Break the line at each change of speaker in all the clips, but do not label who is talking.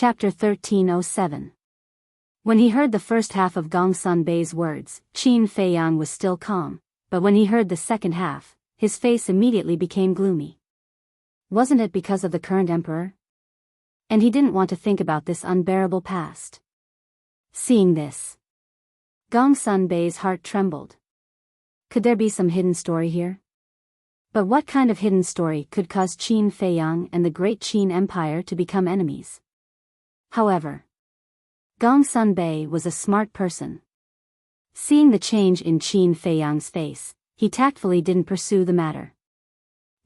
Chapter 1307. When he heard the first half of Gongsun Bei's words, Qin Feiyang was still calm, but when he heard the second half, his face immediately became gloomy. Wasn't it because of the current emperor? And he didn't want to think about this unbearable past. Seeing this, Gongsun Bei's heart trembled. Could there be some hidden story here? But what kind of hidden story could cause Qin Feiyang and the great Qin Empire to become enemies? However, Gongsun Bei was a smart person. Seeing the change in Qin Feiyang's face, he tactfully didn't pursue the matter.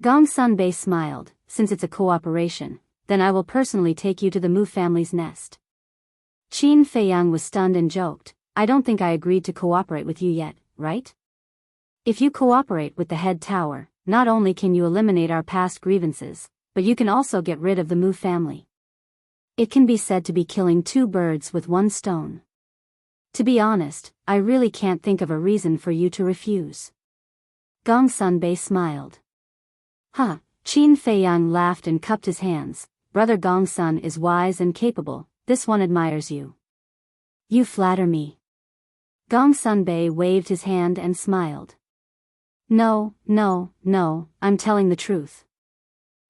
Gongsun Bei smiled, since it's a cooperation, then I will personally take you to the Mu family's nest. Qin Feiyang was stunned and joked, I don't think I agreed to cooperate with you yet, right? If you cooperate with the head tower, not only can you eliminate our past grievances, but you can also get rid of the Mu family. It can be said to be killing two birds with one stone. To be honest, I really can't think of a reason for you to refuse. Gongsun Bei smiled. Huh, Qin Feiyang laughed and cupped his hands. Brother Gongsun is wise and capable, this one admires you. You flatter me. Gongsun Bei waved his hand and smiled. No, I'm telling the truth.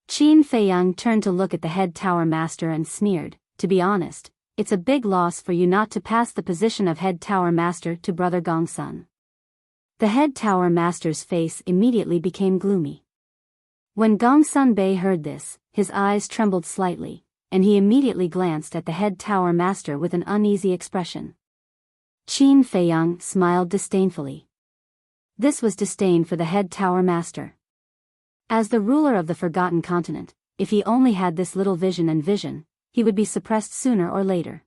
Qin Feiyang turned to look at the head tower master and sneered, to be honest, it's a big loss for you not to pass the position of head tower master to brother Gongsun. The head tower master's face immediately became gloomy. When Gongsun Bei heard this, his eyes trembled slightly, and he immediately glanced at the head tower master with an uneasy expression. Qin Feiyang smiled disdainfully. This was disdain for the head tower master. As the ruler of the Forgotten Continent, if he only had this little vision, he would be suppressed sooner or later.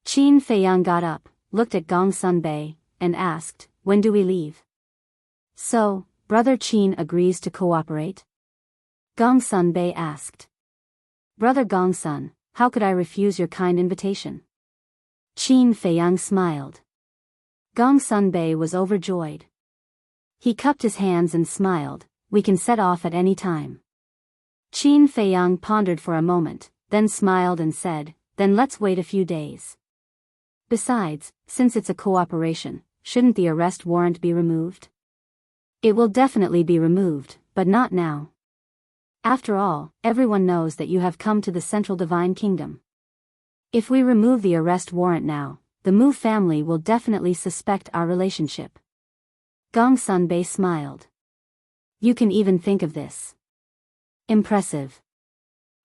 Qin Feiyang got up, looked at Gongsun Bei, and asked, when do we leave? So, brother Qin agrees to cooperate? Gongsun Bei asked. Brother Gongsun, how could I refuse your kind invitation? Qin Feiyang smiled. Gongsun Bei was overjoyed. He cupped his hands and smiled, we can set off at any time. Qin Feiyang pondered for a moment, then smiled and said, then let's wait a few days. Besides, since it's a cooperation, shouldn't the arrest warrant be removed? It will definitely be removed, but not now. After all, everyone knows that you have come to the Central Divine Kingdom. If we remove the arrest warrant now, the Mu family will definitely suspect our relationship. Gongsun Bei smiled. You can even think of this. Impressive.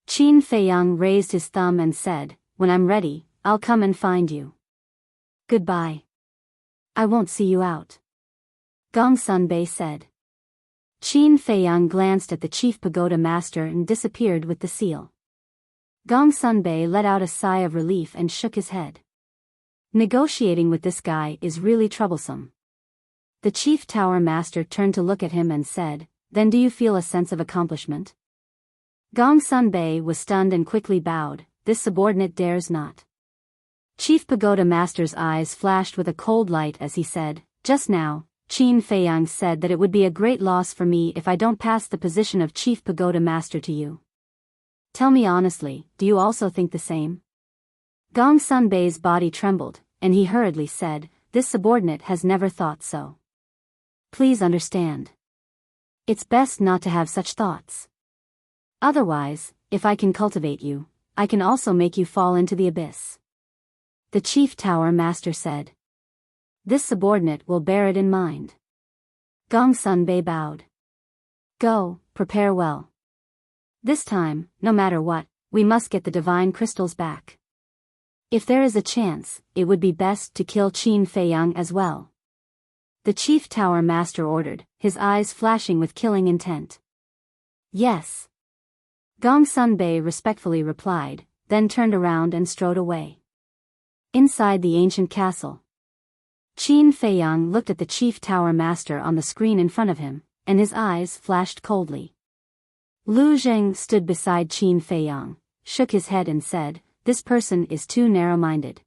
Qin Feiyang raised his thumb and said, when I'm ready, I'll come and find you. Goodbye. I won't see you out. Gongsun Bei said. Qin Feiyang glanced at the chief pagoda master and disappeared with the seal. Gongsun Bei let out a sigh of relief and shook his head. Negotiating with this guy is really troublesome. The chief tower master turned to look at him and said, then do you feel a sense of accomplishment? Gongsun Bei was stunned and quickly bowed, this subordinate dares not. Chief pagoda master's eyes flashed with a cold light as he said, just now, Qin Feiyang said that it would be a great loss for me if I don't pass the position of chief pagoda master to you. Tell me honestly, do you also think the same? Gongsun Bei's body trembled, and he hurriedly said, this subordinate has never thought so. Please understand. It's best not to have such thoughts. Otherwise, if I can cultivate you, I can also make you fall into the abyss. The chief tower master said. This subordinate will bear it in mind. Gongsun Bei bowed. Go, prepare well. This time, no matter what, we must get the divine crystals back. If there is a chance, it would be best to kill Qin Feiyang as well. The chief tower master ordered, his eyes flashing with killing intent. Yes. Gongsun Bei respectfully replied, then turned around and strode away. Inside the ancient castle, Qin Feiyang looked at the chief tower master on the screen in front of him, and his eyes flashed coldly. Lu Zheng stood beside Qin Feiyang, shook his head and said, this person is too narrow-minded.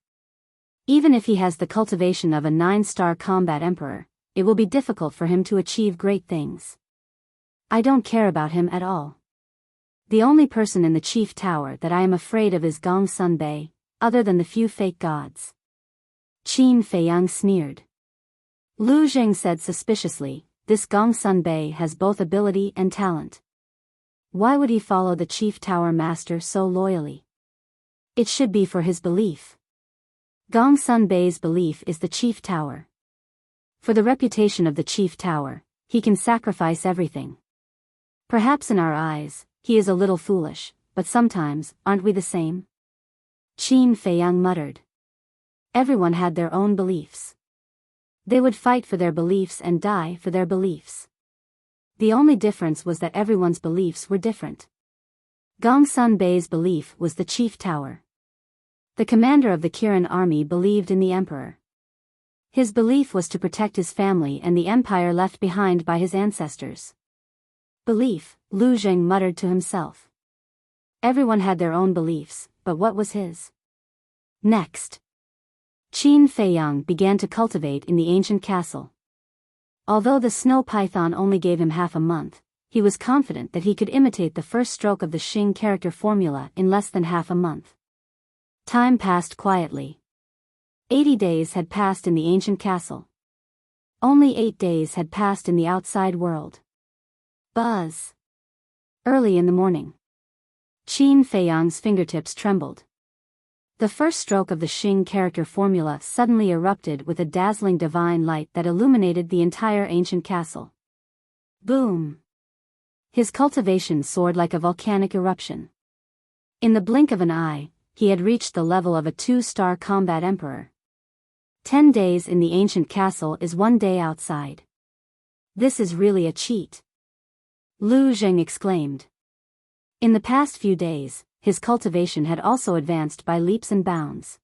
Even if he has the cultivation of a 9-star combat emperor, it will be difficult for him to achieve great things. I don't care about him at all. The only person in the chief tower that I am afraid of is Gongsun Bei, other than the few fake gods. Qin Feiyang sneered. Lu Jing said suspiciously, this Gongsun Bei has both ability and talent. Why would he follow the chief tower master so loyally? It should be for his belief. Gongsun Bei's belief is the chief tower. For the reputation of the chief tower, he can sacrifice everything. Perhaps in our eyes, he is a little foolish, but sometimes, aren't we the same? Qin Feiyang muttered. Everyone had their own beliefs. They would fight for their beliefs and die for their beliefs. The only difference was that everyone's beliefs were different. Gongsun Bei's belief was the chief tower. The commander of the Kirin army believed in the emperor. His belief was to protect his family and the empire left behind by his ancestors. Belief, Lu Jing muttered to himself. Everyone had their own beliefs, but what was his? Next. Qin Feiyang began to cultivate in the ancient castle. Although the snow python only gave him half a month, he was confident that he could imitate the first stroke of the Xing character formula in less than half a month. Time passed quietly. 80 days had passed in the ancient castle. Only 8 days had passed in the outside world. Buzz. Early in the morning. Qin Feiyang's fingertips trembled. The first stroke of the Xing character formula suddenly erupted with a dazzling divine light that illuminated the entire ancient castle. Boom! His cultivation soared like a volcanic eruption. In the blink of an eye, he had reached the level of a 2-star combat emperor. 10 days in the ancient castle is 1 day outside. This is really a cheat. Lu Jing exclaimed. In the past few days, his cultivation had also advanced by leaps and bounds.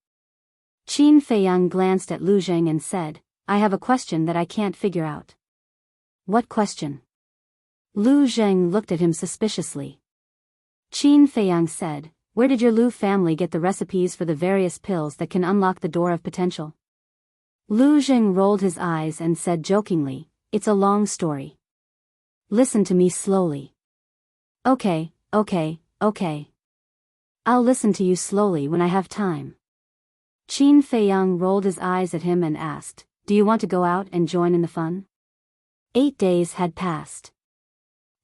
Qin Feiyang glanced at Lu Jing and said, I have a question that I can't figure out. What question? Lu Jing looked at him suspiciously. Qin Feiyang said, where did your Lu family get the recipes for the various pills that can unlock the door of potential? Lu Jing rolled his eyes and said jokingly, it's a long story. Listen to me slowly. Okay. I'll listen to you slowly when I have time. Qin Feiyang rolled his eyes at him and asked, do you want to go out and join in the fun? 8 days had passed.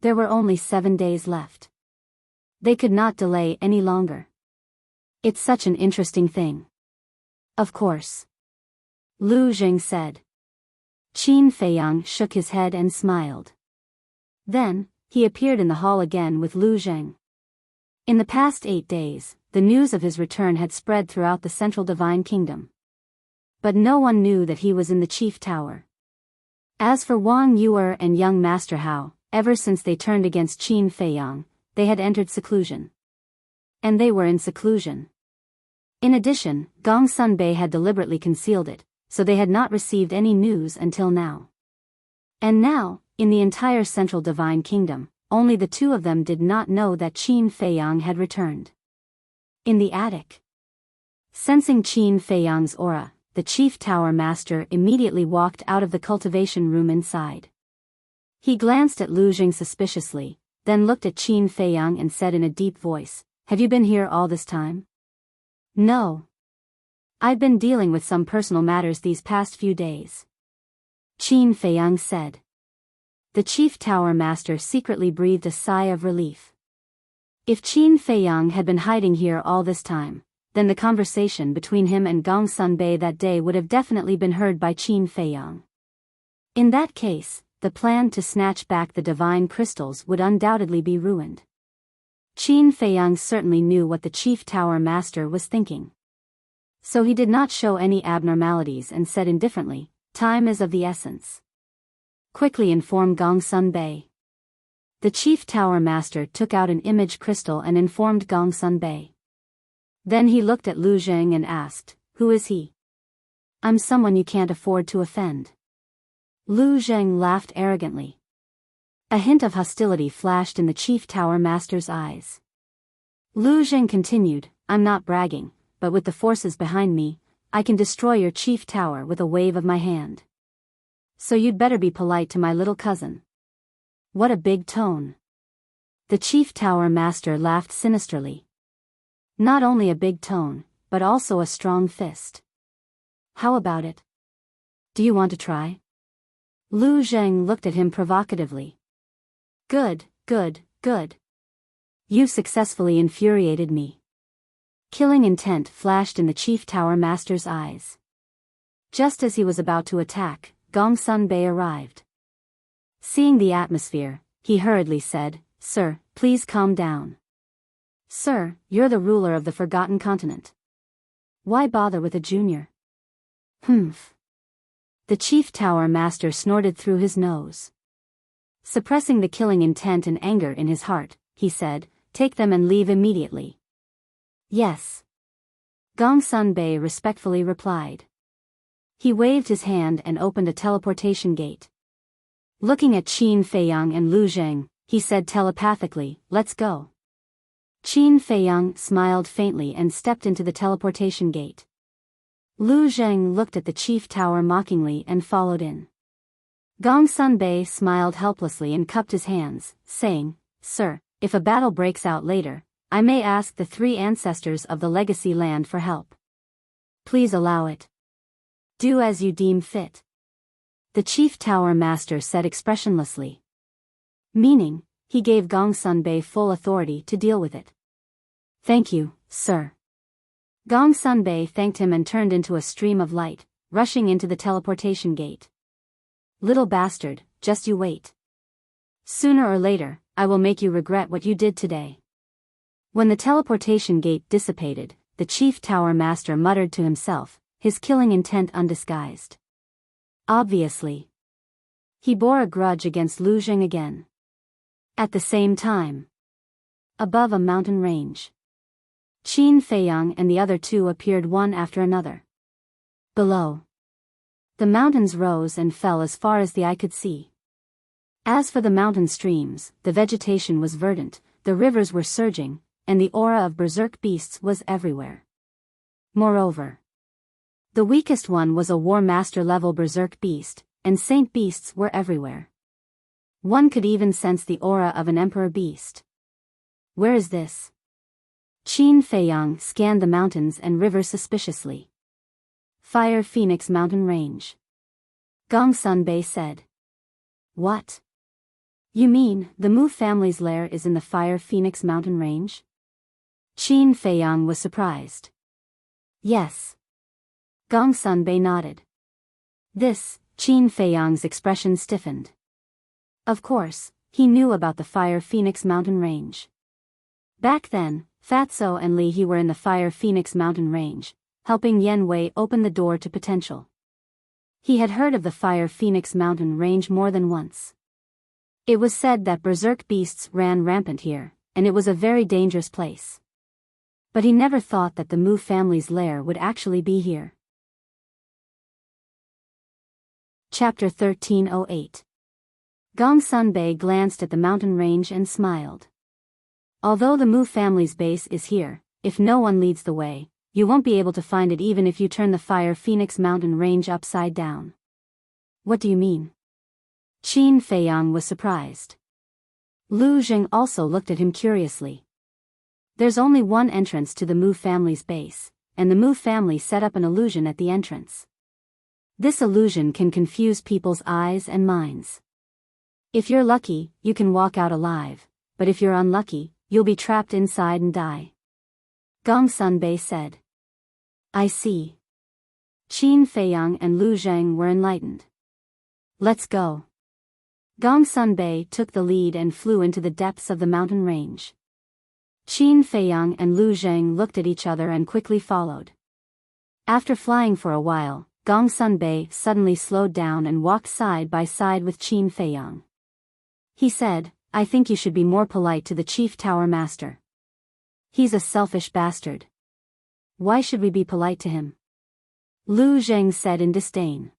There were only 7 days left. They could not delay any longer. It's such an interesting thing. Of course. Lu Jing said. Qin Feiyang shook his head and smiled. Then, he appeared in the hall again with Lu Jing. In the past 8 days, the news of his return had spread throughout the central divine kingdom. But no one knew that he was in the chief tower. As for Wang Yuer and young Master Hao, ever since they turned against Qin Feiyang, they had entered seclusion. And they were in seclusion. In addition, Gongsun Bei had deliberately concealed it, so they had not received any news until now. And now, in the entire central divine kingdom, only the two of them did not know that Qin Feiyang had returned. In the attic. Sensing Qin Feiyang's aura, the chief tower master immediately walked out of the cultivation room inside. He glanced at Lu Jing suspiciously, then looked at Qin Feiyang and said in a deep voice, have you been here all this time? No. I've been dealing with some personal matters these past few days. Qin Feiyang said. The chief tower master secretly breathed a sigh of relief. If Qin Feiyang had been hiding here all this time, then the conversation between him and Gongsun Bei that day would have definitely been heard by Qin Feiyang. In that case, the plan to snatch back the divine crystals would undoubtedly be ruined. Qin Feiyang certainly knew what the chief tower master was thinking. So he did not show any abnormalities and said indifferently, time is of the essence. Quickly inform Gongsun Bei. The chief tower master took out an image crystal and informed Gongsun Bei. Then he looked at Lu Jing and asked, who is he? I'm someone you can't afford to offend. Lu Jing laughed arrogantly. A hint of hostility flashed in the chief tower master's eyes. Lu Jing continued, I'm not bragging, but with the forces behind me, I can destroy your chief tower with a wave of my hand. So you'd better be polite to my little cousin. What a big tone. The chief tower master laughed sinisterly. Not only a big tone, but also a strong fist. How about it? Do you want to try? Lu Zheng looked at him provocatively. Good, good, good. You successfully infuriated me. Killing intent flashed in the chief tower master's eyes. Just as he was about to attack, Gongsun Bei arrived. Seeing the atmosphere, he hurriedly said, Sir, please calm down. Sir, you're the ruler of the Forgotten Continent. Why bother with a junior? Humph. The chief tower master snorted through his nose. Suppressing the killing intent and anger in his heart, he said, Take them and leave immediately. Yes. Gongsun Bei respectfully replied. He waved his hand and opened a teleportation gate. Looking at Qin Feiyang and Lu Zheng, he said telepathically, Let's go. Qin Feiyang smiled faintly and stepped into the teleportation gate. Lu Zheng looked at the chief tower mockingly and followed in. Gongsun Bei smiled helplessly and cupped his hands, saying, Sir, if a battle breaks out later, I may ask the 3 ancestors of the legacy land for help. Please allow it. Do as you deem fit. The chief tower master said expressionlessly. Meaning, he gave Gongsun Bei full authority to deal with it. Thank you, sir. Gongsun Bei thanked him and turned into a stream of light, rushing into the teleportation gate. Little bastard, just you wait. Sooner or later, I will make you regret what you did today. When the teleportation gate dissipated, the chief tower master muttered to himself, his killing intent undisguised. Obviously. He bore a grudge against Lu Zheng again. At the same time. Above a mountain range. Qin Feiyang and the other 2 appeared one after another. Below. The mountains rose and fell as far as the eye could see. As for the mountain streams, the vegetation was verdant, the rivers were surging, and the aura of berserk beasts was everywhere. Moreover, the weakest one was a War Master level berserk beast, and saint beasts were everywhere. One could even sense the aura of an emperor beast. Where is this? Qin Feiyang scanned the mountains and rivers suspiciously. Fire Phoenix Mountain Range. Gongsun Bei said. What? You mean, the Mu family's lair is in the Fire Phoenix Mountain Range? Qin Feiyang was surprised. Yes. Gongsun Bei nodded. This, Qin Feiyang's expression stiffened. Of course, he knew about the Fire Phoenix Mountain Range. Back then, Fatso and Li He were in the Fire Phoenix Mountain Range, helping Yen Wei open the door to potential. He had heard of the Fire Phoenix Mountain Range more than once. It was said that berserk beasts ran rampant here, and it was a very dangerous place. But he never thought that the Mu family's lair would actually be here. Chapter 1308. Gongsun Bei glanced at the mountain range and smiled. Although the Mu family's base is here, if no one leads the way, you won't be able to find it even if you turn the Fire Phoenix Mountain Range upside down. What do you mean? Qin Feiyang was surprised. Lu Zheng also looked at him curiously. There's only one entrance to the Mu family's base, and the Mu family set up an illusion at the entrance. This illusion can confuse people's eyes and minds. If you're lucky, you can walk out alive, but if you're unlucky, you'll be trapped inside and die. Gongsun Bei said. I see. Qin Feiyang and Lu Zheng were enlightened. Let's go. Gongsun Bei took the lead and flew into the depths of the mountain range. Qin Feiyang and Lu Zheng looked at each other and quickly followed. After flying for a while, Gongsun Bei suddenly slowed down and walked side by side with Qin Feiyang. He said, I think you should be more polite to the chief tower master. He's a selfish bastard. Why should we be polite to him? Lu Zheng said in disdain.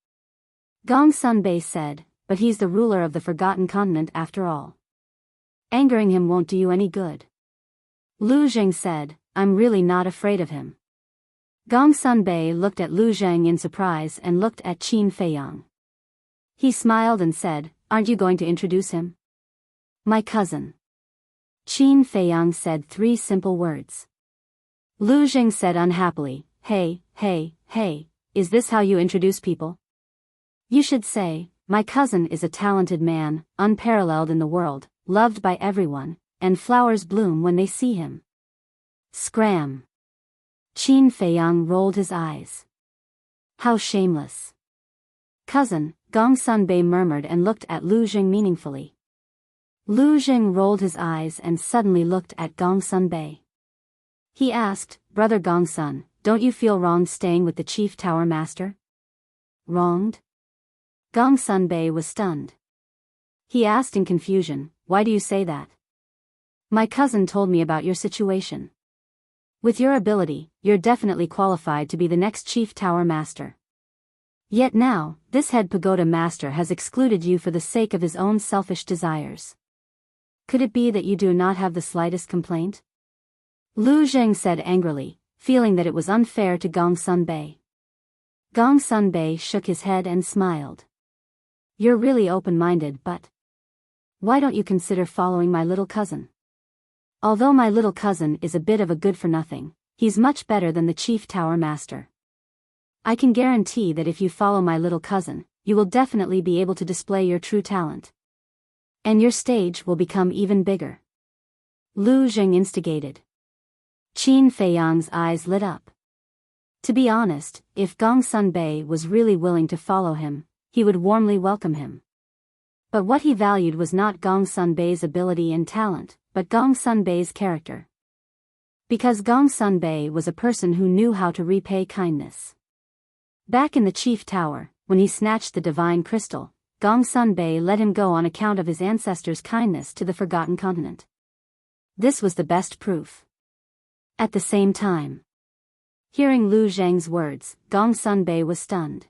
Gongsun Bei said, but he's the ruler of the Forgotten Continent after all. Angering him won't do you any good. Lu Zheng said, I'm really not afraid of him. Gongsun Bei looked at Lu Zheng in surprise and looked at Qin Feiyang. He smiled and said, aren't you going to introduce him? My cousin. Qin Feiyang said 3 simple words. Lu Jing said unhappily, Hey, is this how you introduce people? You should say, my cousin is a talented man, unparalleled in the world, loved by everyone, and flowers bloom when they see him. Scram. Qin Feiyang rolled his eyes. How shameless. Cousin, Gongsun Bei murmured and looked at Lu Jing meaningfully. Lu Jing rolled his eyes and suddenly looked at Gongsun Bei. He asked, Brother Gongsun, don't you feel wronged staying with the chief tower master? Wronged? Gongsun Bei was stunned. He asked in confusion, why do you say that? My cousin told me about your situation. With your ability, you're definitely qualified to be the next chief tower master. Yet now, this head pagoda master has excluded you for the sake of his own selfish desires. Could it be that you do not have the slightest complaint? Lu Jing said angrily, feeling that it was unfair to Gongsun Bei. Gongsun Bei shook his head and smiled. You're really open-minded, but why don't you consider following my little cousin? Although my little cousin is a bit of a good-for-nothing, he's much better than the chief tower master. I can guarantee that if you follow my little cousin, you will definitely be able to display your true talent. And your stage will become even bigger. Lu Jing instigated. Qin Feiyang's eyes lit up. To be honest, if Gongsun Bei was really willing to follow him, he would warmly welcome him. But what he valued was not Gongsun Bei's ability and talent, but Gongsun Bei's character. Because Gongsun Bei was a person who knew how to repay kindness. Back in the chief tower, when he snatched the divine crystal, Gongsun Bei let him go on account of his ancestors' kindness to the forgotten continent. This was the best proof. At the same time, hearing Lu Zheng's words, Gongsun Bei was stunned.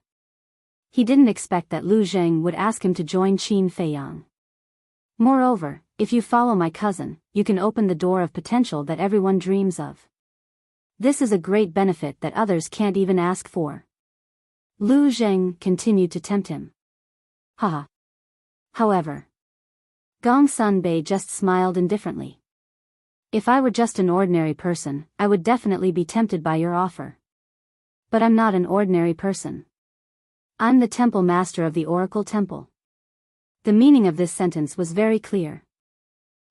He didn't expect that Lu Zheng would ask him to join Qin Feiyang. Moreover, if you follow my cousin, you can open the door of potential that everyone dreams of. This is a great benefit that others can't even ask for. Lu Zheng continued to tempt him. Haha. However, Gongsun Bei just smiled indifferently. If I were just an ordinary person, I would definitely be tempted by your offer. But I'm not an ordinary person. I'm the temple master of the Oracle Temple. The meaning of this sentence was very clear.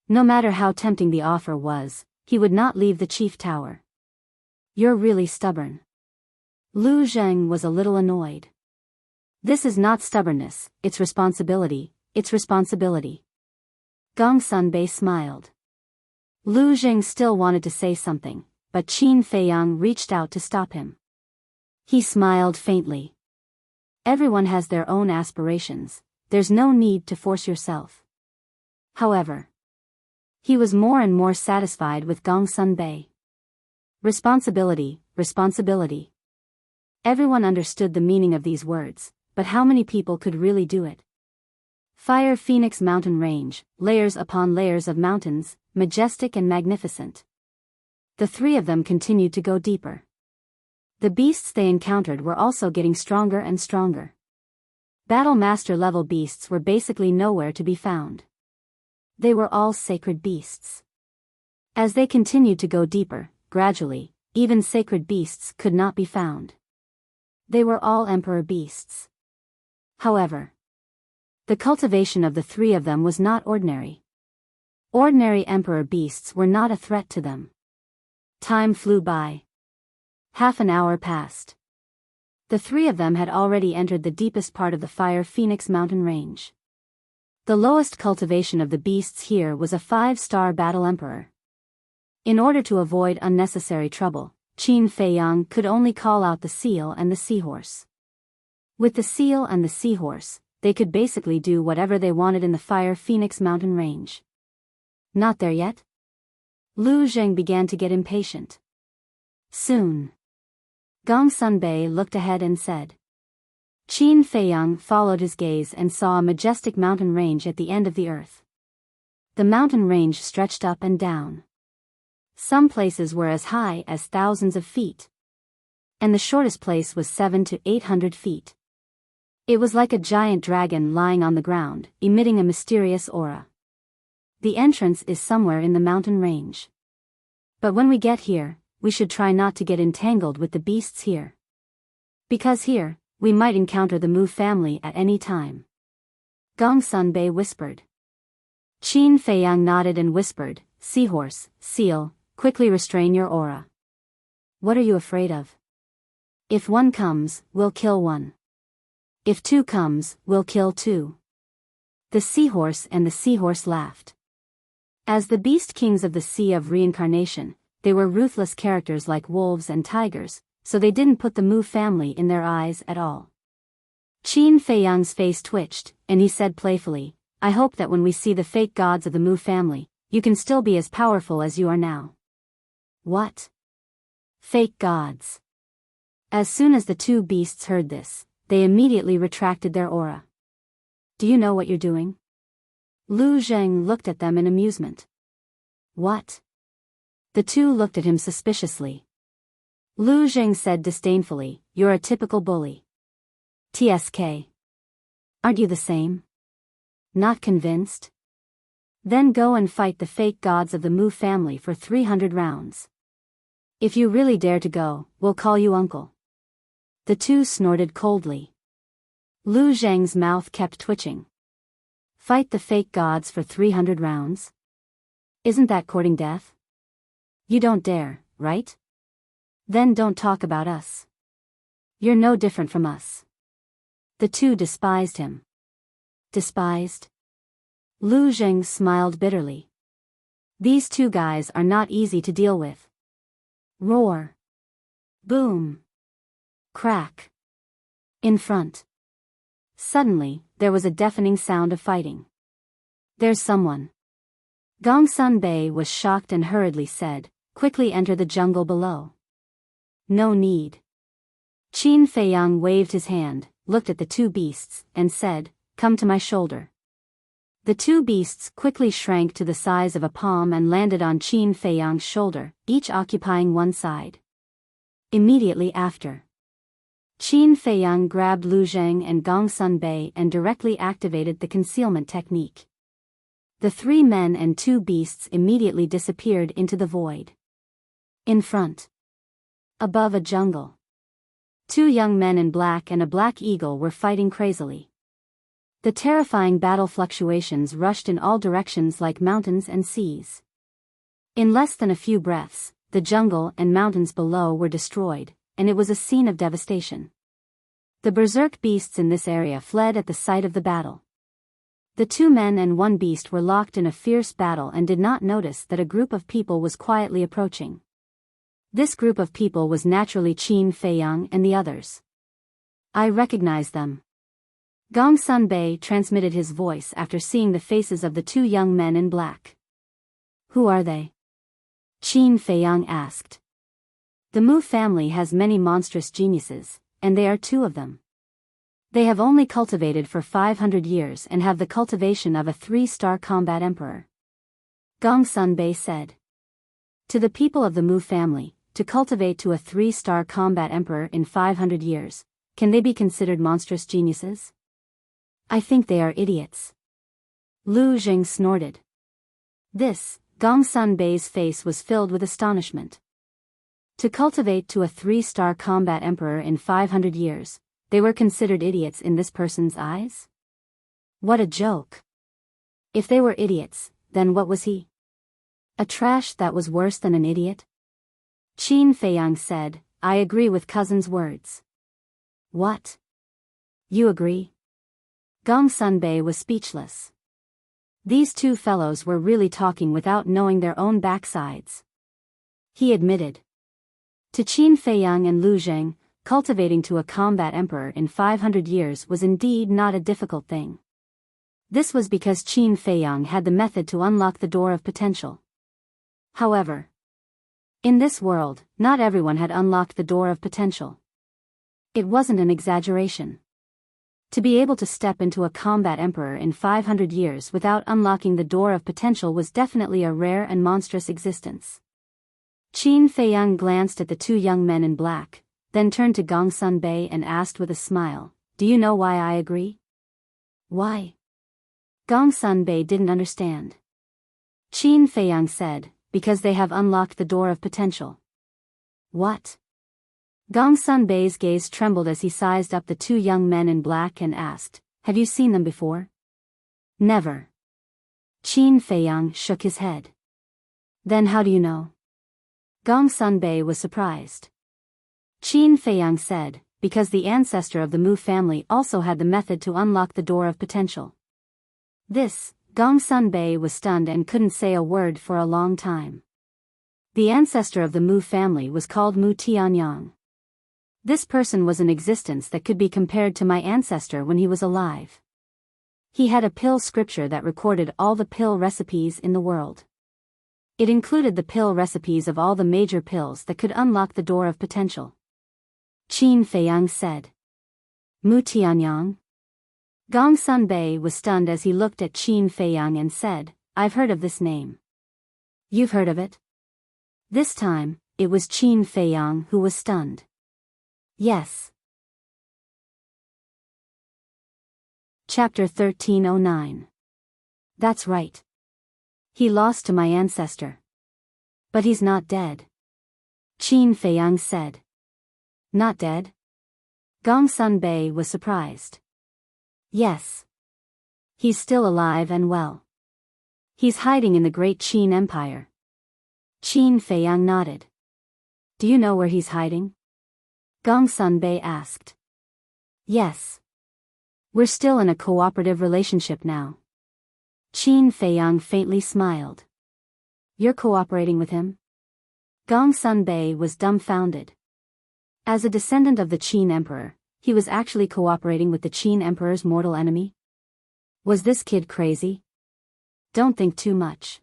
No matter how tempting the offer was, he would not leave the chief tower. You're really stubborn. Lu Zheng was a little annoyed. This is not stubbornness, it's responsibility, it's responsibility. Gongsun Bei smiled. Lu Jing still wanted to say something, but Qin Feiyang reached out to stop him. He smiled faintly. Everyone has their own aspirations, there's no need to force yourself. However, he was more and more satisfied with Gongsun Bei. Responsibility, responsibility. Everyone understood the meaning of these words, but how many people could really do it? Fire Phoenix Mountain Range, layers upon layers of mountains, majestic and magnificent. The 3 of them continued to go deeper. The beasts they encountered were also getting stronger and stronger. Battle Master level beasts were basically nowhere to be found. They were all sacred beasts. As they continued to go deeper, gradually, even sacred beasts could not be found. They were all emperor beasts. However, the cultivation of the 3 of them was not ordinary. Ordinary emperor beasts were not a threat to them. Time flew by. Half an hour passed. The 3 of them had already entered the deepest part of the Fire Phoenix Mountain Range. The lowest cultivation of the beasts here was a 5-star battle emperor. In order to avoid unnecessary trouble, Qin Feiyang could only call out the seal and the seahorse. With the seal and the seahorse, they could basically do whatever they wanted in the Fire Phoenix Mountain Range. Not there yet? Lu Zheng began to get impatient. Soon. Gongsun Bei looked ahead and said. Qin Feiyang followed his gaze and saw a majestic mountain range at the end of the earth. The mountain range stretched up and down. Some places were as high as thousands of feet. And the shortest place was 700 to 800 feet. It was like a giant dragon lying on the ground, emitting a mysterious aura. The entrance is somewhere in the mountain range. But when we get here, we should try not to get entangled with the beasts here. Because here, we might encounter the Mu family at any time. Gongsun Bei whispered. Qin Feiyang nodded and whispered, Seahorse, seal, quickly restrain your aura. What are you afraid of? If one comes, we'll kill one. If two comes, we'll kill two. The seahorse and the seahorse laughed. As the beast kings of the Sea of Reincarnation, they were ruthless characters like wolves and tigers, so they didn't put the Mu family in their eyes at all. Qin Feiyang's face twitched, and he said playfully, I hope that when we see the fake gods of the Mu family, you can still be as powerful as you are now. What? Fake gods. As soon as the two beasts heard this, they immediately retracted their aura. Do you know what you're doing? Lu Zheng looked at them in amusement. What? The two looked at him suspiciously. Lu Zheng said disdainfully, You're a typical bully. TSK. Aren't you the same? Not convinced? Then go and fight the fake gods of the Mu family for 300 rounds. If you really dare to go, we'll call you uncle. The two snorted coldly. Lu Zheng's mouth kept twitching. Fight the fake gods for 300 rounds? Isn't that courting death? You don't dare, right? Then don't talk about us. You're no different from us. The two despised him. Despised? Lu Zheng smiled bitterly. These two guys are not easy to deal with. Roar. Boom. Crack. In front. Suddenly, there was a deafening sound of fighting. There's someone. Gongsun Bei was shocked and hurriedly said, Quickly enter the jungle below. No need. Qin Feiyang waved his hand, looked at the two beasts, and said, Come to my shoulder. The two beasts quickly shrank to the size of a palm and landed on Qin Feiyang's shoulder, each occupying one side. Immediately after, Qin Feiyang grabbed Lu Zheng and Gongsun Bei and directly activated the concealment technique. The three men and two beasts immediately disappeared into the void. In front, above a jungle, two young men in black and a black eagle were fighting crazily. The terrifying battle fluctuations rushed in all directions like mountains and seas. In less than a few breaths, the jungle and mountains below were destroyed, and it was a scene of devastation. The berserk beasts in this area fled at the sight of the battle. The two men and one beast were locked in a fierce battle and did not notice that a group of people was quietly approaching. This group of people was naturally Qin Feiyang and the others. I recognize them. Gongsun Bei transmitted his voice after seeing the faces of the two young men in black. Who are they? Qin Feiyang asked. The Mu family has many monstrous geniuses, and they are two of them. They have only cultivated for 500 years and have the cultivation of a 3-star combat emperor. Gongsun Bei said. To the people of the Mu family, to cultivate to a 3-star combat emperor in 500 years, can they be considered monstrous geniuses? I think they are idiots. Lu Zheng snorted. This, Gongsun Bei's face was filled with astonishment. To cultivate to a 3-star combat emperor in 500 years, they were considered idiots in this person's eyes? What a joke. If they were idiots, then what was he? A trash that was worse than an idiot? Qin Feiyang said, I agree with cousin's words. What? You agree? Gongsun Bei was speechless. These two fellows were really talking without knowing their own backsides. He admitted. To Qin Feiyang and Lu Zheng, cultivating to a combat emperor in 500 years was indeed not a difficult thing. This was because Qin Feiyang had the method to unlock the door of potential. However, in this world, not everyone had unlocked the door of potential. It wasn't an exaggeration. To be able to step into a combat emperor in 500 years without unlocking the door of potential was definitely a rare and monstrous existence. Qin Feiyang glanced at the two young men in black, then turned to Gongsun Bei and asked with a smile, Do you know why I agree? Why? Gongsun Bei didn't understand. Qin Feiyang said, because they have unlocked the door of potential. What? Gongsun Bei's gaze trembled as he sized up the two young men in black and asked, have you seen them before? Never. Qin Feiyang shook his head. Then how do you know? Gongsun Bei was surprised. Qin Feiyang said, because the ancestor of the Mu family also had the method to unlock the door of potential. This, Gongsun Bei was stunned and couldn't say a word for a long time. The ancestor of the Mu family was called Mu Tianyang. This person was an existence that could be compared to my ancestor when he was alive. He had a pill scripture that recorded all the pill recipes in the world. It included the pill recipes of all the major pills that could unlock the door of potential. Qin Feiyang said. Mu Tianyang? Gongsun Bei was stunned as he looked at Qin Feiyang and said, I've heard of this name. You've heard of it? This time, it was Qin Feiyang who was stunned. Yes. Chapter 1309. That's right. He lost to my ancestor. But he's not dead. Qin Feiyang said. Not dead? Gongsun Bei was surprised. Yes. He's still alive and well. He's hiding in the great Qin Empire. Qin Feiyang nodded. Do you know where he's hiding? Gongsun Bei asked. Yes. We're still in a cooperative relationship now. Qin Feiyang faintly smiled. You're cooperating with him? Gongsun Bei was dumbfounded. As a descendant of the Qin Emperor, he was actually cooperating with the Qin Emperor's mortal enemy? Was this kid crazy? Don't think too much.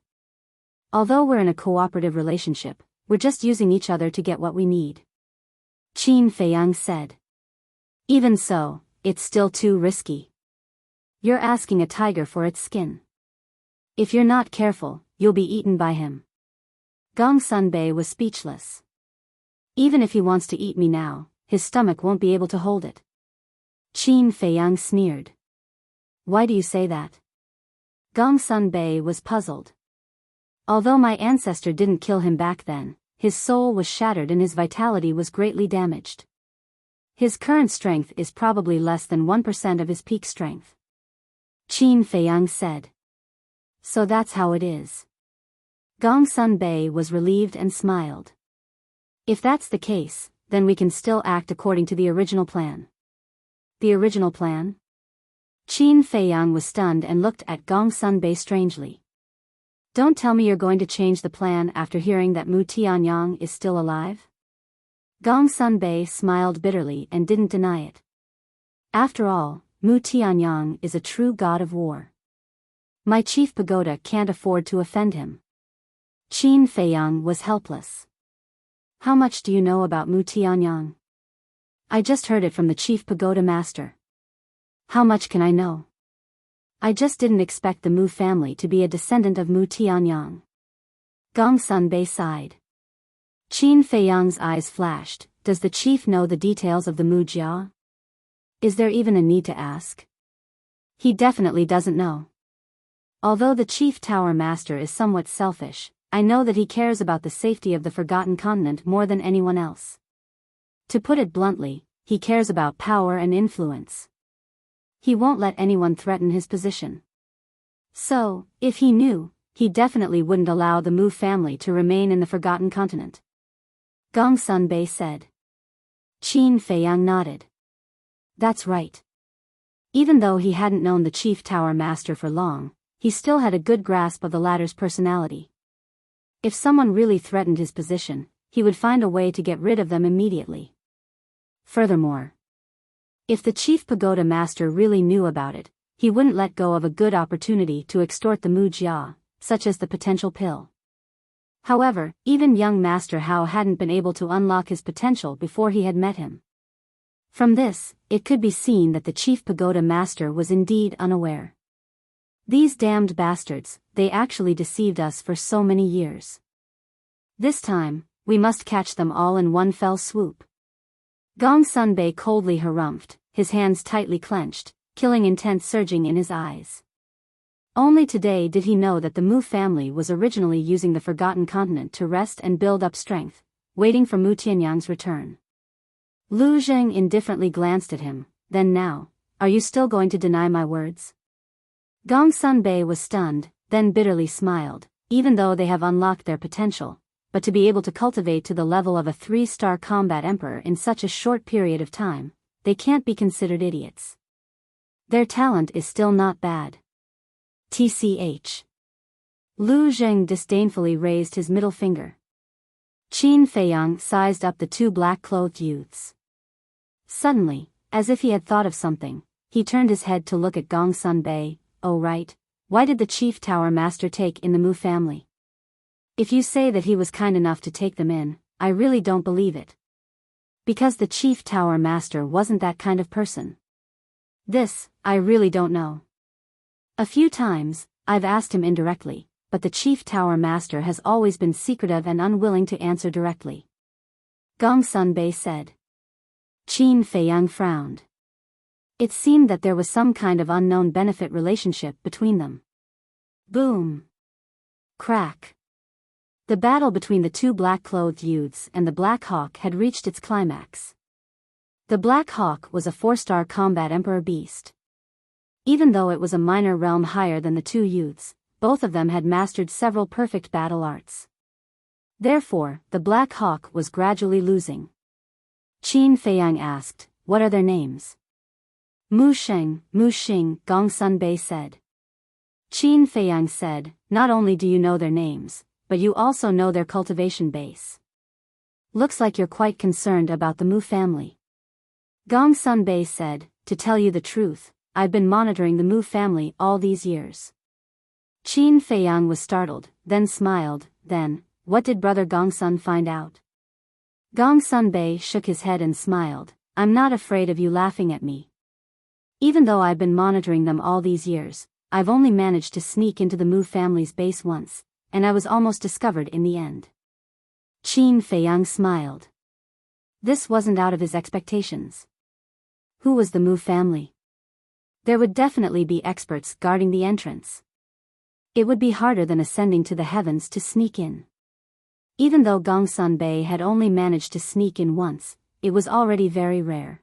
Although we're in a cooperative relationship, we're just using each other to get what we need. Qin Feiyang said. Even so, it's still too risky. You're asking a tiger for its skin. If you're not careful, you'll be eaten by him. Gongsun Bei was speechless. Even if he wants to eat me now, his stomach won't be able to hold it. Qin Feiyang sneered. Why do you say that? Gongsun Bei was puzzled. Although my ancestor didn't kill him back then, his soul was shattered and his vitality was greatly damaged. His current strength is probably less than 1% of his peak strength. Qin Feiyang said. So that's how it is. Gongsun Bei was relieved and smiled. If that's the case, then we can still act according to the original plan. The original plan? Qin Feiyang was stunned and looked at Gongsun Bei strangely. Don't tell me you're going to change the plan after hearing that Mu Tianyang is still alive? Gongsun Bei smiled bitterly and didn't deny it. After all, Mu Tianyang is a true god of war. My chief pagoda can't afford to offend him. Qin Feiyang was helpless. How much do you know about Mu Tianyang? I just heard it from the chief pagoda master. How much can I know? I just didn't expect the Mu family to be a descendant of Mu Tianyang. Gongsun Bei sighed. Qin Feiyang's eyes flashed. Does the chief know the details of the Mu Jia? Is there even a need to ask? He definitely doesn't know. Although the chief tower master is somewhat selfish, I know that he cares about the safety of the Forgotten Continent more than anyone else. To put it bluntly, he cares about power and influence. He won't let anyone threaten his position. So, if he knew, he definitely wouldn't allow the Mu family to remain in the Forgotten Continent. Gongsun Bei said. Qin Feiyang nodded. That's right. Even though he hadn't known the chief tower master for long, he still had a good grasp of the latter's personality. If someone really threatened his position, he would find a way to get rid of them immediately. Furthermore, if the chief pagoda master really knew about it, he wouldn't let go of a good opportunity to extort the Mu Jia, such as the potential pill. However, even young Master Hao hadn't been able to unlock his potential before he had met him. From this, it could be seen that the chief pagoda master was indeed unaware. These damned bastards, they actually deceived us for so many years. This time, we must catch them all in one fell swoop. Gongsun Bei coldly harumphed, his hands tightly clenched, killing intent surging in his eyes. Only today did he know that the Mu family was originally using the Forgotten Continent to rest and build up strength, waiting for Mu Tianyang's return. Lu Zheng indifferently glanced at him. Then now, are you still going to deny my words? Gongsun Bei was stunned, then bitterly smiled. Even though they have unlocked their potential, but to be able to cultivate to the level of a 3-star combat emperor in such a short period of time, they can't be considered idiots. Their talent is still not bad. TCH. Lu Zheng disdainfully raised his middle finger. Qin Feiyang sized up the two black-clothed youths. Suddenly, as if he had thought of something, he turned his head to look at Gongsun Bei. Oh right, why did the chief tower master take in the Mu family? If you say that he was kind enough to take them in, I really don't believe it. Because the chief tower master wasn't that kind of person. This, I really don't know. A few times, I've asked him indirectly, but the chief tower master has always been secretive and unwilling to answer directly. Gongsun Bei said. Qin Feiyang frowned. It seemed that there was some kind of unknown benefit relationship between them. Boom. Crack. The battle between the two black-clothed youths and the Black Hawk had reached its climax. The Black Hawk was a 4-star combat emperor beast. Even though it was a minor realm higher than the two youths, both of them had mastered several perfect battle arts. Therefore, the Black Hawk was gradually losing. Qin Feiyang asked, what are their names? Mu Sheng, Gongsun Bei said. Qin Feiyang said, not only do you know their names, but you also know their cultivation base. Looks like you're quite concerned about the Mu family. Gongsun Bei said, to tell you the truth, I've been monitoring the Mu family all these years. Qin Feiyang was startled, then smiled. Then, what did brother Gongsun find out? Gongsun Bei shook his head and smiled. I'm not afraid of you laughing at me. Even though I've been monitoring them all these years, I've only managed to sneak into the Mu family's base once, and I was almost discovered in the end. Qin Feiyang smiled. This wasn't out of his expectations. Who was the Mu family? There would definitely be experts guarding the entrance. It would be harder than ascending to the heavens to sneak in. Even though Gongsun Bei had only managed to sneak in once, it was already very rare.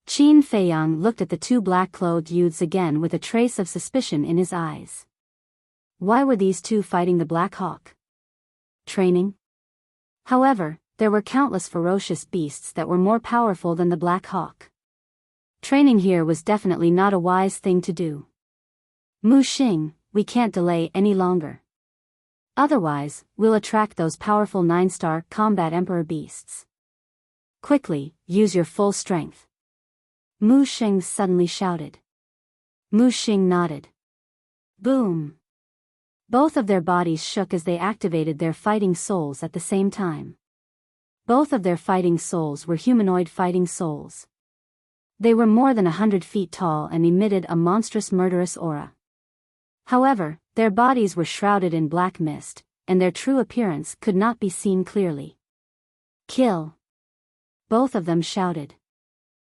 Qin Feiyang looked at the two black-clothed youths again with a trace of suspicion in his eyes. Why were these two fighting the Black Hawk? Training? However, there were countless ferocious beasts that were more powerful than the Black Hawk. Training here was definitely not a wise thing to do. Mu Xing, we can't delay any longer. Otherwise, we'll attract those powerful 9-star combat emperor beasts. Quickly, use your full strength. Mu Xing suddenly shouted. Mu Xing nodded. Boom. Both of their bodies shook as they activated their fighting souls at the same time. Both of their fighting souls were humanoid fighting souls. They were more than 100 feet tall and emitted a monstrous murderous aura. However, their bodies were shrouded in black mist, and their true appearance could not be seen clearly. Kill! Both of them shouted.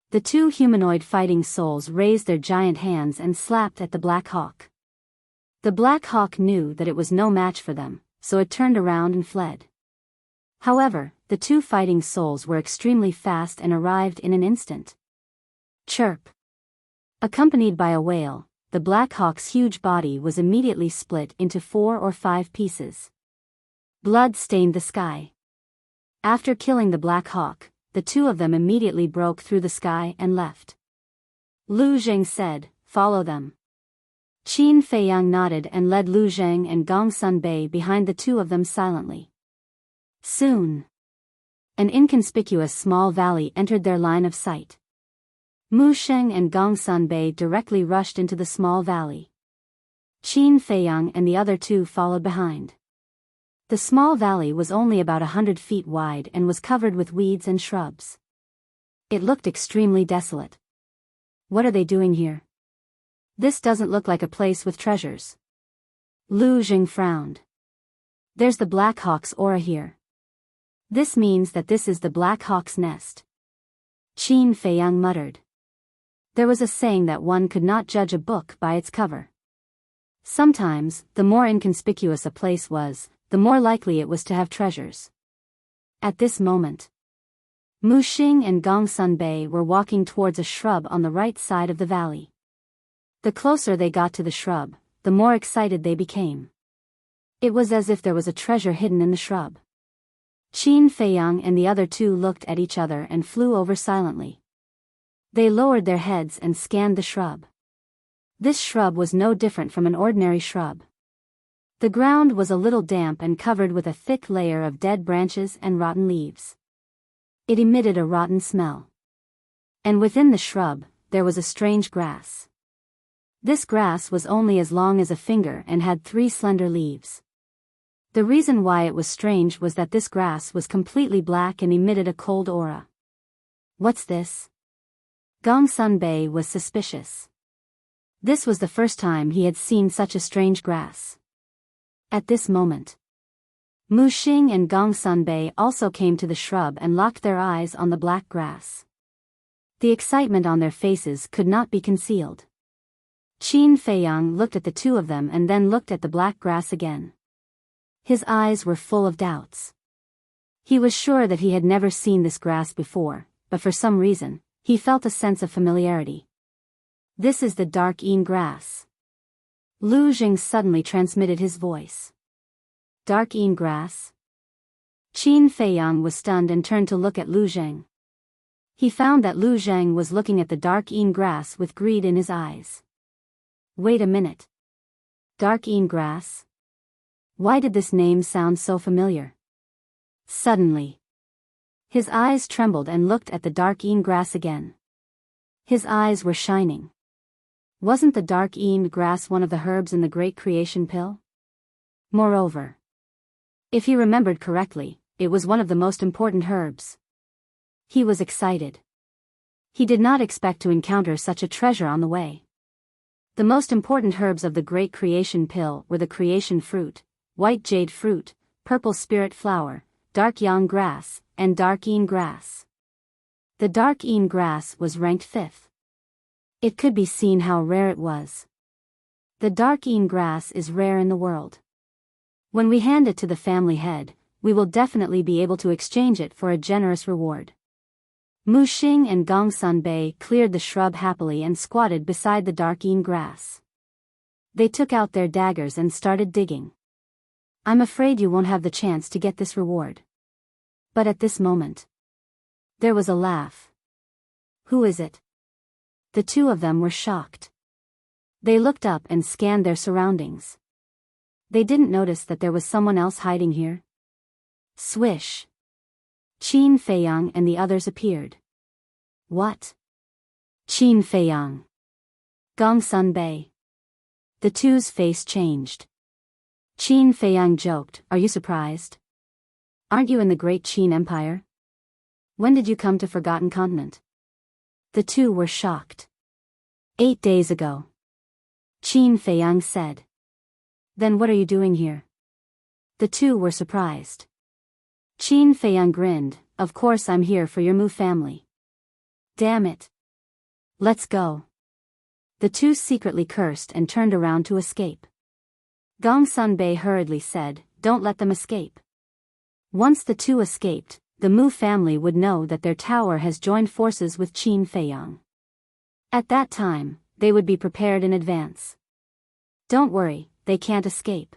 The two humanoid fighting souls raised their giant hands and slapped at the Black Hawk. The Black Hawk knew that it was no match for them, so it turned around and fled. However, the two fighting souls were extremely fast and arrived in an instant. Chirp! Accompanied by a wail, the Black Hawk's huge body was immediately split into 4 or 5 pieces. Blood stained the sky. After killing the Black Hawk, the two of them immediately broke through the sky and left. Lu Zheng said, follow them. Qin Feiyang nodded and led Lu Zheng and Gongsun Bei behind the two of them silently. Soon, an inconspicuous small valley entered their line of sight. Mu Sheng and Gongsun Bei directly rushed into the small valley. Qin Feiyang and the other two followed behind. The small valley was only about 100 feet wide and was covered with weeds and shrubs. It looked extremely desolate. What are they doing here? This doesn't look like a place with treasures. Lu Zheng frowned. There's the Black Hawk's aura here. This means that this is the Black Hawk's nest. Qin Feiyang muttered. There was a saying that one could not judge a book by its cover. Sometimes, the more inconspicuous a place was, the more likely it was to have treasures. At this moment, Mu Xing and Gong Sunbei were walking towards a shrub on the right side of the valley. The closer they got to the shrub, the more excited they became. It was as if there was a treasure hidden in the shrub. Qin Feiyang and the other two looked at each other and flew over silently. They lowered their heads and scanned the shrub. This shrub was no different from an ordinary shrub. The ground was a little damp and covered with a thick layer of dead branches and rotten leaves. It emitted a rotten smell. And within the shrub, there was a strange grass. This grass was only as long as a finger and had 3 slender leaves. The reason why it was strange was that this grass was completely black and emitted a cold aura. What's this? Gong Sunbei was suspicious. This was the first time he had seen such a strange grass. At this moment, Mu Xing and Gong Sunbei also came to the shrub and locked their eyes on the black grass. The excitement on their faces could not be concealed. Qin Feiyang looked at the two of them and then looked at the black grass again. His eyes were full of doubts. He was sure that he had never seen this grass before, but for some reason, he felt a sense of familiarity. This is the dark Yin grass. Lu Jing suddenly transmitted his voice. Dark Yin grass? Qin Feiyang was stunned and turned to look at Lu Zheng. He found that Lu Zheng was looking at the dark Yin grass with greed in his eyes. Wait a minute. Dark Yin grass? Why did this name sound so familiar? Suddenly, his eyes trembled and looked at the dark Yin grass again. His eyes were shining. Wasn't the dark Yin grass one of the herbs in the Great Creation Pill? Moreover, if he remembered correctly, it was one of the most important herbs. He was excited. He did not expect to encounter such a treasure on the way. The most important herbs of the Great Creation Pill were the creation fruit, white jade fruit, purple spirit flower, dark yang grass, and dark Yin grass. The dark Yin grass was ranked 5th. It could be seen how rare it was. The dark Yin grass is rare in the world. When we hand it to the family head, we will definitely be able to exchange it for a generous reward. Mu Xing and Gong Sunbei cleared the shrub happily and squatted beside the dark Yin grass. They took out their daggers and started digging. I'm afraid you won't have the chance to get this reward. But at this moment, there was a laugh. Who is it? The two of them were shocked. They looked up and scanned their surroundings. They didn't notice that there was someone else hiding here. Swish! Qin Feiyang and the others appeared. What? Qin Feiyang. Gong Sunbei. The two's face changed. Qin Feiyang joked, "Are you surprised? Aren't you in the Great Qin Empire? When did you come to Forgotten Continent?" The two were shocked. 8 days ago. Qin Feiyang said. Then what are you doing here? The two were surprised. Qin Feiyang grinned, "Of course I'm here for your Mu family." Damn it. Let's go. The two secretly cursed and turned around to escape. Gong Sunbei hurriedly said, "Don't let them escape." Once the two escaped, the Mu family would know that their tower has joined forces with Qin Feiyang. At that time, they would be prepared in advance. Don't worry, they can't escape.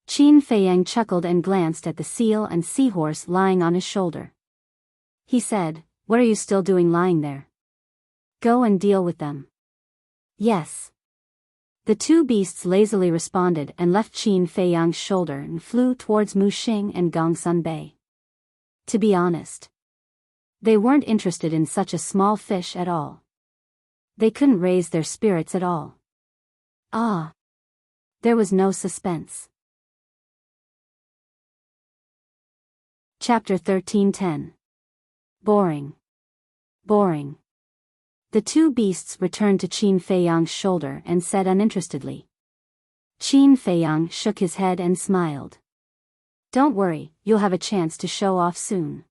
Qin Feiyang chuckled and glanced at the seal and seahorse lying on his shoulder. He said, "What are you still doing lying there? Go and deal with them." Yes. The two beasts lazily responded and left Qin Feiyang's shoulder and flew towards Mu Xing and Gong Sunbei. To be honest, they weren't interested in such a small fish at all. They couldn't raise their spirits at all. Ah. There was no suspense. Chapter 13:10. Boring. Boring. The two beasts returned to Qin Feiyang's shoulder and said uninterestedly. Qin Feiyang shook his head and smiled. Don't worry, you'll have a chance to show off soon.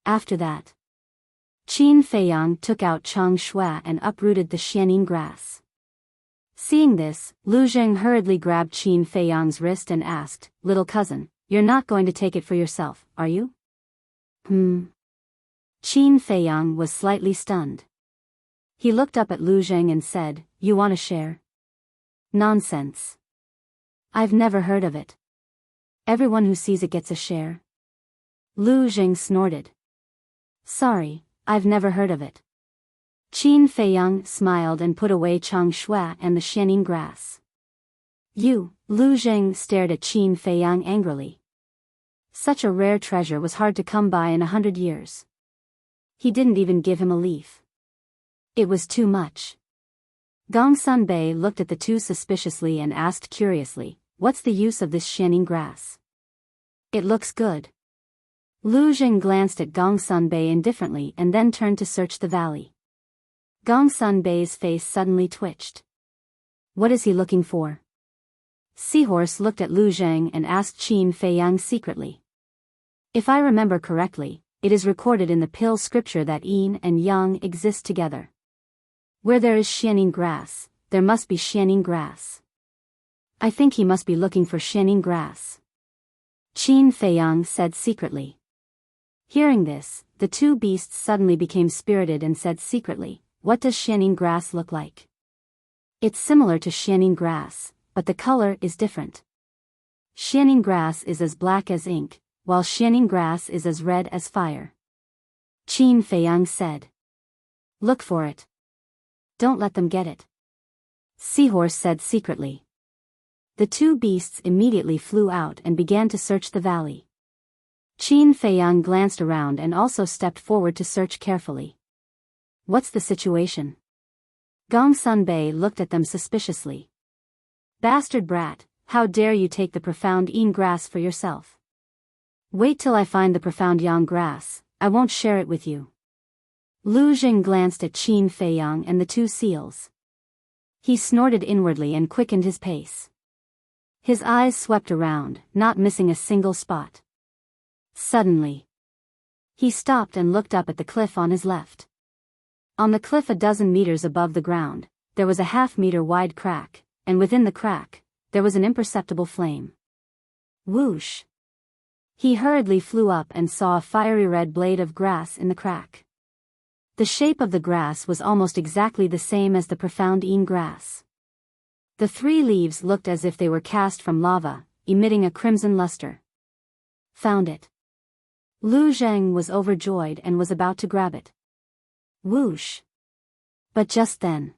After that, Qin Feiyang took out Chang Shui and uprooted the Xianin grass. Seeing this, Lu Zheng hurriedly grabbed Qin Feiyang's wrist and asked, "Little cousin, you're not going to take it for yourself, are you?" Qin Feiyang was slightly stunned. He looked up at Lu Zheng and said, "You want to share?" "Nonsense. I've never heard of it. Everyone who sees it gets a share." Lu Zheng snorted. "Sorry, I've never heard of it." Qin Feiyang smiled and put away Chang Shui and the Xianing grass. "You," Lu Zheng stared at Qin Feiyang angrily. Such a rare treasure was hard to come by in 100 years. He didn't even give him a leaf. It was too much. Gongsun Bei looked at the two suspiciously and asked curiously, "What's the use of this Xianing grass?" "It looks good." Lu Zheng glanced at Gongsun Bei indifferently and then turned to search the valley. Gongsun Bei's face suddenly twitched. What is he looking for? Seahorse looked at Lu Zheng and asked Qin Feiyang secretly. If I remember correctly, it is recorded in the pill scripture that yin and yang exist together. Where there is Xianing grass, there must be Xianing grass. I think he must be looking for Xianing grass. Qin Feiyang said secretly. Hearing this, the two beasts suddenly became spirited and said secretly, "What does Xianing grass look like?" "It's similar to Xianing grass, but the color is different. Xianing grass is as black as ink, while Xianing grass is as red as fire." Qin Feiyang said. "Look for it. Don't let them get it." Seahorse said secretly. The two beasts immediately flew out and began to search the valley. Qin Feiyang glanced around and also stepped forward to search carefully. "What's the situation?" Gongsun Bei looked at them suspiciously. "Bastard brat, how dare you take the profound yin grass for yourself? Wait till I find the profound yang grass, I won't share it with you." Lu Zheng glanced at Qin Feiyang and the two seals. He snorted inwardly and quickened his pace. His eyes swept around, not missing a single spot. Suddenly, he stopped and looked up at the cliff on his left. On the cliff a dozen meters above the ground, there was a half-meter wide crack, and within the crack, there was an imperceptible flame. Whoosh! He hurriedly flew up and saw a fiery red blade of grass in the crack. The shape of the grass was almost exactly the same as the profound yin grass. The three leaves looked as if they were cast from lava, emitting a crimson luster. "Found it." Lu Zheng was overjoyed and was about to grab it. Whoosh! But just then,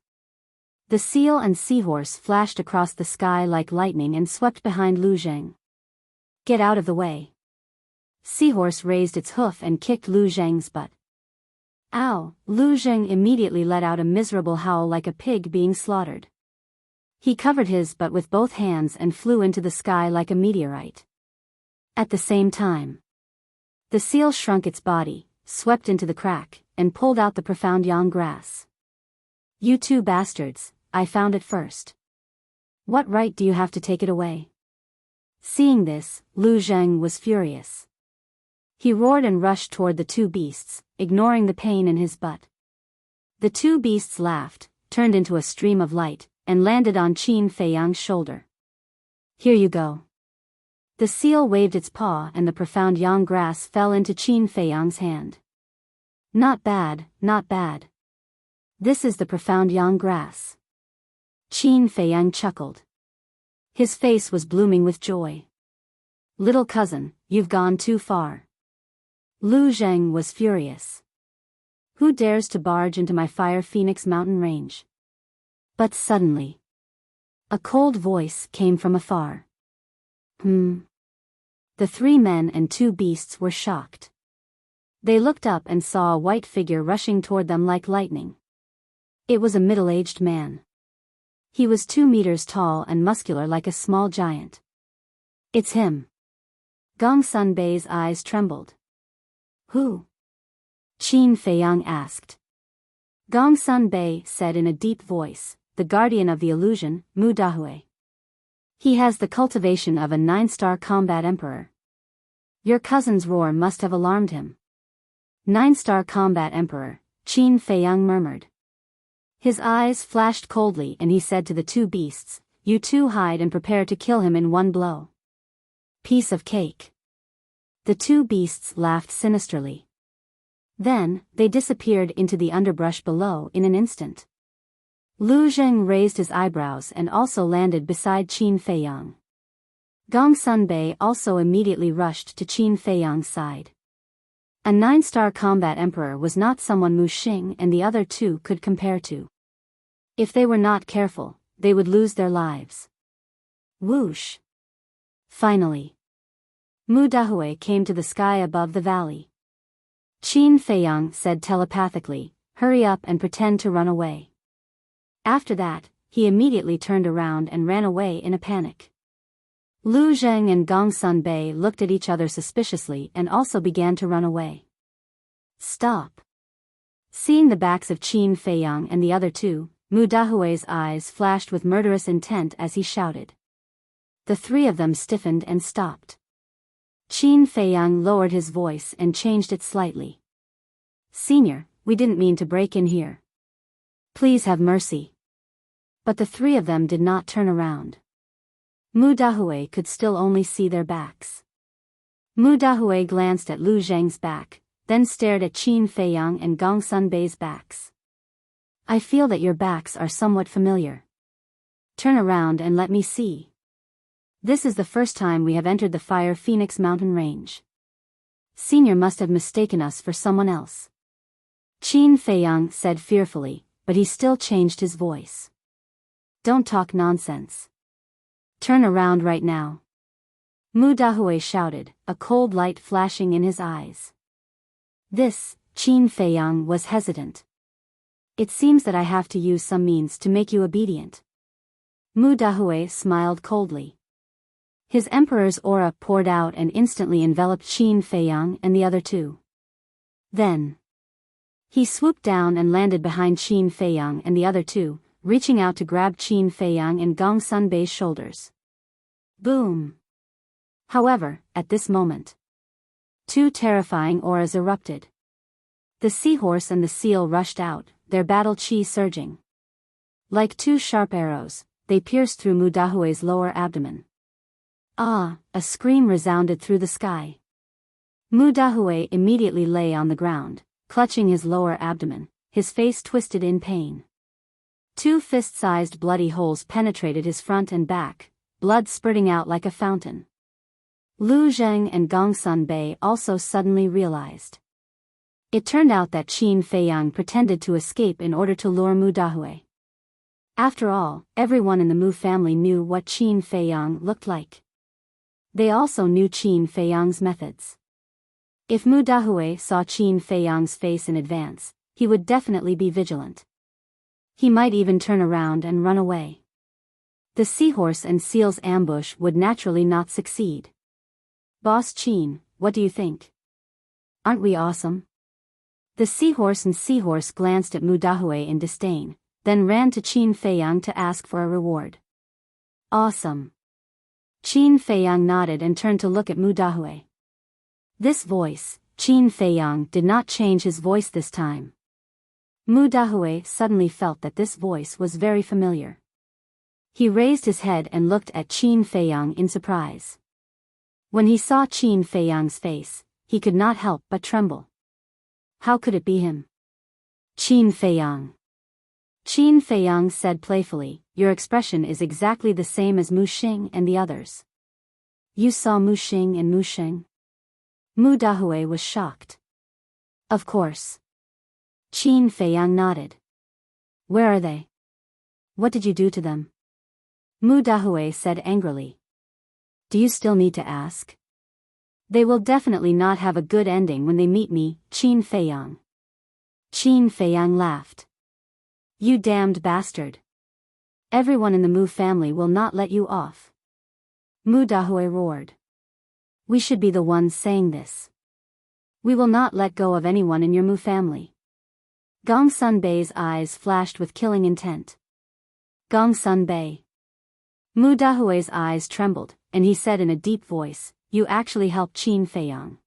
the seal and seahorse flashed across the sky like lightning and swept behind Lu Zheng. "Get out of the way." Seahorse raised its hoof and kicked Lu Zheng's butt. Ow! Lu Zheng immediately let out a miserable howl like a pig being slaughtered. He covered his butt with both hands and flew into the sky like a meteorite. At the same time, the seal shrunk its body, swept into the crack, and pulled out the profound yang grass. "You two bastards, I found it first. What right do you have to take it away?" Seeing this, Lu Zheng was furious. He roared and rushed toward the two beasts, ignoring the pain in his butt. The two beasts laughed, turned into a stream of light, and landed on Qin Feiyang's shoulder. "Here you go." The seal waved its paw and the profound yang grass fell into Qin Feiyang's hand. "Not bad, not bad. This is the profound yang grass." Qin Feiyang chuckled. His face was blooming with joy. "Little cousin, you've gone too far." Lu Zheng was furious. "Who dares to barge into my Fire Phoenix mountain range?" But suddenly, a cold voice came from afar. The three men and two beasts were shocked. They looked up and saw a white figure rushing toward them like lightning. It was a middle-aged man. He was 2 meters tall and muscular like a small giant. "It's him." Gongsun Bei's eyes trembled. "Who?" Qin Feiyang asked. Gongsun Bei said in a deep voice, "The guardian of the illusion, Mu Dahui. He has the cultivation of a 9-star combat emperor." Your cousin's roar must have alarmed him. 9-star combat emperor, Qin Feiyang murmured. His eyes flashed coldly and he said to the two beasts, "You two hide and prepare to kill him in one blow." Piece of cake. The two beasts laughed sinisterly. Then, they disappeared into the underbrush below in an instant. Lu Zheng raised his eyebrows and also landed beside Qin Feiyang. Gong Sunbei also immediately rushed to Qin Feiyang's side. A 9-star combat emperor was not someone Mu Xing and the other two could compare to. If they were not careful, they would lose their lives. Whoosh! Finally, Mu Dahue came to the sky above the valley. Qin Feiyang said telepathically, "Hurry up and pretend to run away." After that, he immediately turned around and ran away in a panic. Lu Zheng and Gong Sunbei looked at each other suspiciously and also began to run away. Stop! Seeing the backs of Qin Feiyang and the other two, Mu Dahue's eyes flashed with murderous intent as he shouted. The three of them stiffened and stopped. Qin Feiyang lowered his voice and changed it slightly. "Senior, we didn't mean to break in here. Please have mercy." But the three of them did not turn around. Mu Dahue could still only see their backs. Mu Dahue glanced at Lu Zheng's back, then stared at Qin Feiyang and Gong Sunbei's backs. "I feel that your backs are somewhat familiar. Turn around and let me see. This is the first time we have entered the Fire Phoenix mountain range. Senior must have mistaken us for someone else." Qin Feiyang said fearfully, but he still changed his voice. "Don't talk nonsense. Turn around right now." Mu Dahue shouted, a cold light flashing in his eyes. Qin Feiyang was hesitant. "It seems that I have to use some means to make you obedient." Mu Dahue smiled coldly. His emperor's aura poured out and instantly enveloped Qin Feiyang and the other two. Then, he swooped down and landed behind Qin Feiyang and the other two, reaching out to grab Qin Feiyang and Gong Sunbei's shoulders. Boom! However, at this moment, two terrifying auras erupted. The seahorse and the seal rushed out, their battle chi surging. Like two sharp arrows, they pierced through Mu Dahue's lower abdomen. Ah! A scream resounded through the sky. Mu Dahue immediately lay on the ground, clutching his lower abdomen, his face twisted in pain. Two fist-sized bloody holes penetrated his front and back, blood spurting out like a fountain. Lu Zheng and Gong Sunbei also suddenly realized. It turned out that Qin Feiyang pretended to escape in order to lure Mu Dahue. After all, everyone in the Mu family knew what Qin Feiyang looked like. They also knew Qin Feiyang's methods. If Mu Dahue saw Qin Feiyang's face in advance, he would definitely be vigilant. He might even turn around and run away. The seahorse and seal's ambush would naturally not succeed. "Boss Qin, what do you think? Aren't we awesome?" The seahorse and seahorse glanced at Mu Dahue in disdain, then ran to Qin Feiyang to ask for a reward. "Awesome." Qin Feiyang nodded and turned to look at Mu Dahue. This voice, Qin Feiyang did not change his voice this time. Mu Dahue suddenly felt that this voice was very familiar. He raised his head and looked at Qin Feiyang in surprise. When he saw Qin Feiyang's face, he could not help but tremble. How could it be him? "Qin Feiyang." Qin Feiyang said playfully, "Your expression is exactly the same as Mu Xing and the others." "You saw Mu Xing and Mu Sheng?" Mu Dahue was shocked. "Of course." Qin Feiyang nodded. "Where are they? What did you do to them?" Mu Dahue said angrily. "Do you still need to ask? They will definitely not have a good ending when they meet me, Qin Feiyang." Qin Feiyang laughed. "You damned bastard. Everyone in the Mu family will not let you off." Mu Dahue roared. "We should be the ones saying this. We will not let go of anyone in your Mu family." Gong Sunbei's eyes flashed with killing intent. "Gong Sunbei." Mu Dahue's eyes trembled, and he said in a deep voice, "You actually helped Qin Feiyang.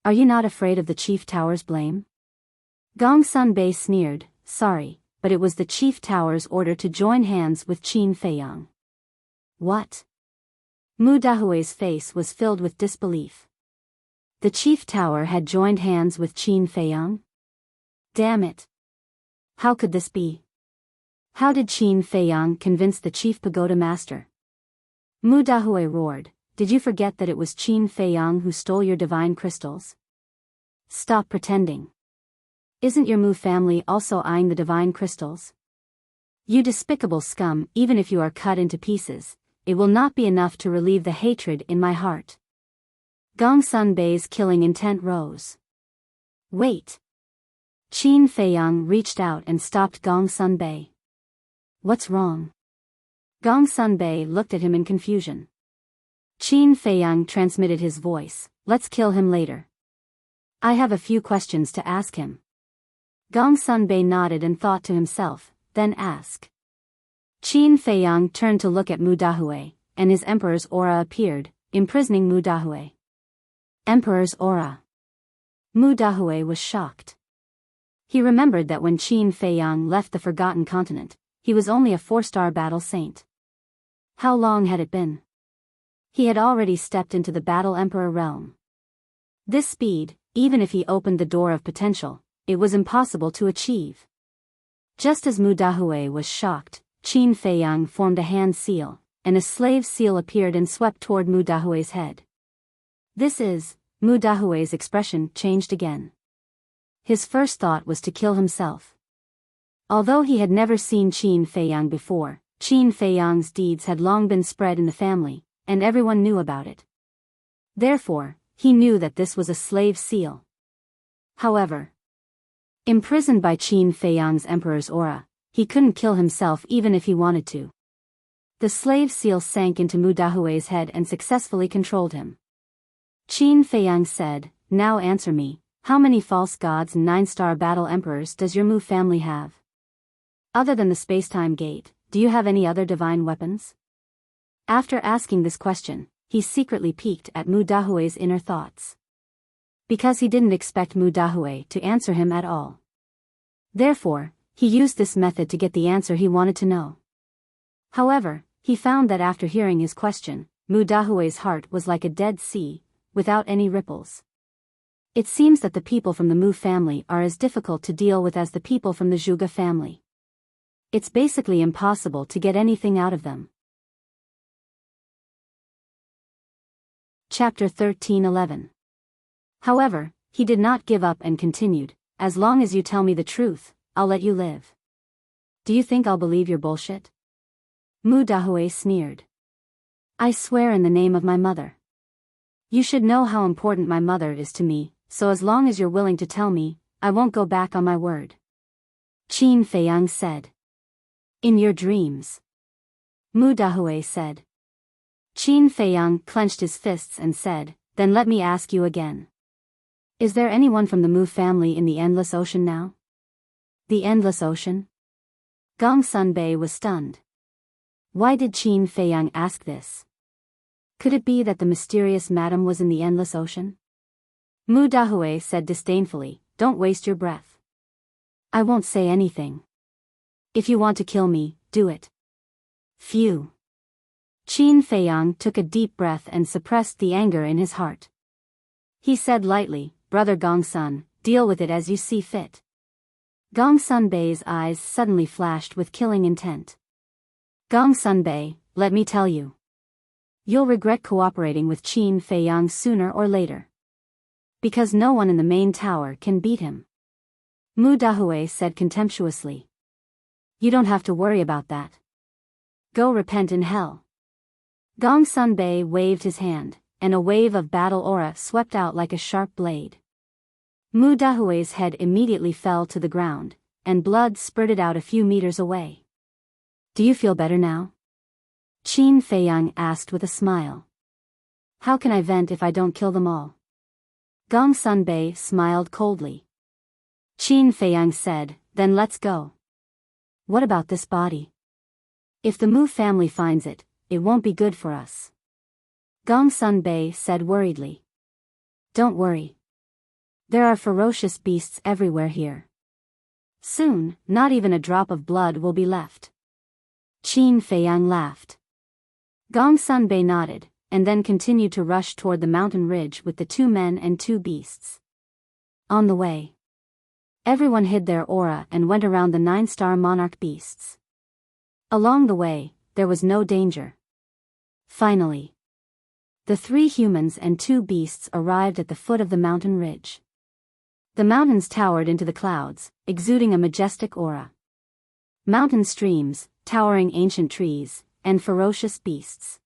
Are you not afraid of the Chief Tower's blame?" Gong Sunbei sneered, "Sorry, but it was the chief tower's order to join hands with Qin Feiyang. What? Mu Dahui's face was filled with disbelief. The chief tower had joined hands with Qin Feiyang? Damn it! How could this be? How did Qin Feiyang convince the chief pagoda master? Mu Dahui roared, did you forget that it was Qin Feiyang who stole your divine crystals? Stop pretending. Isn't your Mu family also eyeing the divine crystals? You despicable scum, even if you are cut into pieces, it will not be enough to relieve the hatred in my heart. Gongsun Bei's killing intent rose. Wait. Qin Feiyang reached out and stopped Gongsun Bei. What's wrong? Gongsun Bei looked at him in confusion. Qin Feiyang transmitted his voice, let's kill him later. I have a few questions to ask him. Gongsun Bei nodded and thought to himself, then ask. Qin Feiyang turned to look at Mu Dahui, and his emperor's aura appeared, imprisoning Mu Dahui. Emperor's aura. Mu Dahui was shocked. He remembered that when Qin Feiyang left the Forgotten Continent, he was only a 4-star battle saint. How long had it been? He had already stepped into the Battle Emperor realm. This speed, even if he opened the door of potential, it was impossible to achieve. Just as Mu Dahui was shocked, Qin Feiyang formed a hand seal, and a slave seal appeared and swept toward Mu Dahui's head. Mu Dahui's expression changed again. His first thought was to kill himself. Although he had never seen Qin Feiyang before, Qin Feiyang's deeds had long been spread in the family, and everyone knew about it. Therefore, he knew that this was a slave seal. However, imprisoned by Qin Feiyang's emperor's aura, he couldn't kill himself even if he wanted to. The slave seal sank into Mu Dahui's head and successfully controlled him. Qin Feiyang said, now answer me, how many false gods and 9-star battle emperors does your Mu family have? Other than the space-time gate, do you have any other divine weapons? After asking this question, he secretly peeked at Mu Dahui's inner thoughts. Because he didn't expect Mu Dahui to answer him at all. Therefore, he used this method to get the answer he wanted to know. However, he found that after hearing his question, Mu Dahui's heart was like a dead sea, without any ripples. It seems that the people from the Mu family are as difficult to deal with as the people from the Zhuge family. It's basically impossible to get anything out of them. Chapter 13:11. However, he did not give up and continued, as long as you tell me the truth, I'll let you live. Do you think I'll believe your bullshit? Mu Dahui sneered. I swear in the name of my mother. You should know how important my mother is to me, so as long as you're willing to tell me, I won't go back on my word. Qin Feiyang said. In your dreams. Mu Dahui said. Qin Feiyang clenched his fists and said, then let me ask you again. Is there anyone from the Mu family in the Endless Ocean now? The Endless Ocean? Gongsun Bei was stunned. Why did Qin Feiyang ask this? Could it be that the mysterious madam was in the Endless Ocean? Mu Dahui said disdainfully, don't waste your breath. I won't say anything. If you want to kill me, do it. Phew. Qin Feiyang took a deep breath and suppressed the anger in his heart. He said lightly, Brother Gongsun, deal with it as you see fit. Gongsun Bei's eyes suddenly flashed with killing intent. Gongsun Bei, let me tell you. You'll regret cooperating with Qin Feiyang sooner or later. Because no one in the main tower can beat him. Mu Dahui said contemptuously. You don't have to worry about that. Go repent in hell. Gongsun Bei waved his hand, and a wave of battle aura swept out like a sharp blade. Mu Dahui's head immediately fell to the ground, and blood spurted out a few meters away. Do you feel better now? Qin Feiyang asked with a smile. How can I vent if I don't kill them all? Gongsun Bei smiled coldly. Qin Feiyang said, then let's go. What about this body? If the Mu family finds it, it won't be good for us. Gongsun Bei said worriedly. Don't worry. There are ferocious beasts everywhere here. Soon, not even a drop of blood will be left. Qin Feiyang laughed. Gong Sunbei nodded, and then continued to rush toward the mountain ridge with the 2 men and 2 beasts. On the way, everyone hid their aura and went around the 9-star monarch beasts. Along the way, there was no danger. Finally, the 3 humans and 2 beasts arrived at the foot of the mountain ridge. The mountains towered into the clouds, exuding a majestic aura. Mountain streams, towering ancient trees, and ferocious beasts.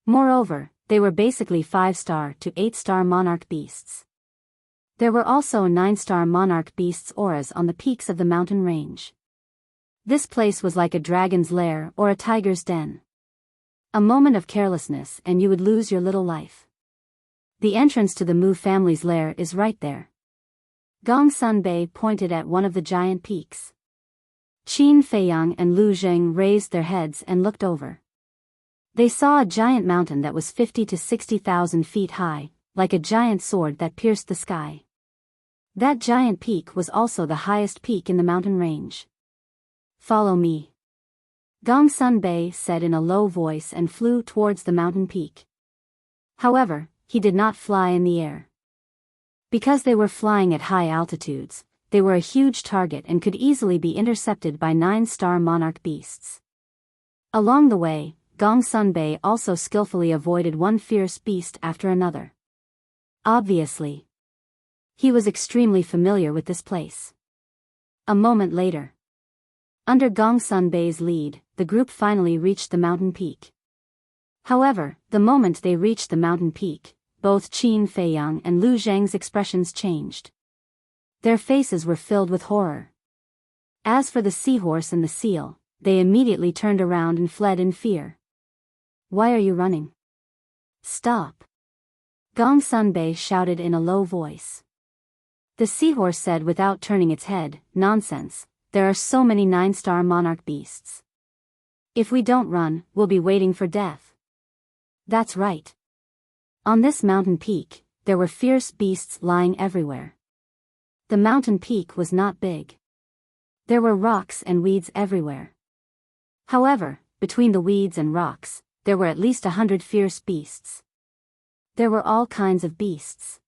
Moreover, they were basically 5-star to 8-star monarch beasts. There were also 9-star monarch beasts' auras on the peaks of the mountain range. This place was like a dragon's lair or a tiger's den. A moment of carelessness and you would lose your little life. The entrance to the Mu family's lair is right there. Gong Sunbei pointed at one of the giant peaks. Qin Feiyang and Lu Zheng raised their heads and looked over. They saw a giant mountain that was 50 to 60,000 feet high, like a giant sword that pierced the sky. That giant peak was also the highest peak in the mountain range. Follow me. Gong Sunbei said in a low voice and flew towards the mountain peak. However, he did not fly in the air. Because they were flying at high altitudes, they were a huge target and could easily be intercepted by 9-star monarch beasts. Along the way, Gong Sunbei also skillfully avoided one fierce beast after another. Obviously, he was extremely familiar with this place. A moment later, under Gong Sunbei's lead, the group finally reached the mountain peak. However, the moment they reached the mountain peak, both Qin Feiyang and Lu Zheng's expressions changed. Their faces were filled with horror. As for the seahorse and the seal, they immediately turned around and fled in fear. Why are you running? Stop! Gong Sunbei shouted in a low voice. The seahorse said without turning its head, "Nonsense, there are so many 9-star monarch beasts. If we don't run, we'll be waiting for death." That's right. On this mountain peak, there were fierce beasts lying everywhere. The mountain peak was not big. There were rocks and weeds everywhere. However, between the weeds and rocks, there were at least 100 fierce beasts. There were all kinds of beasts.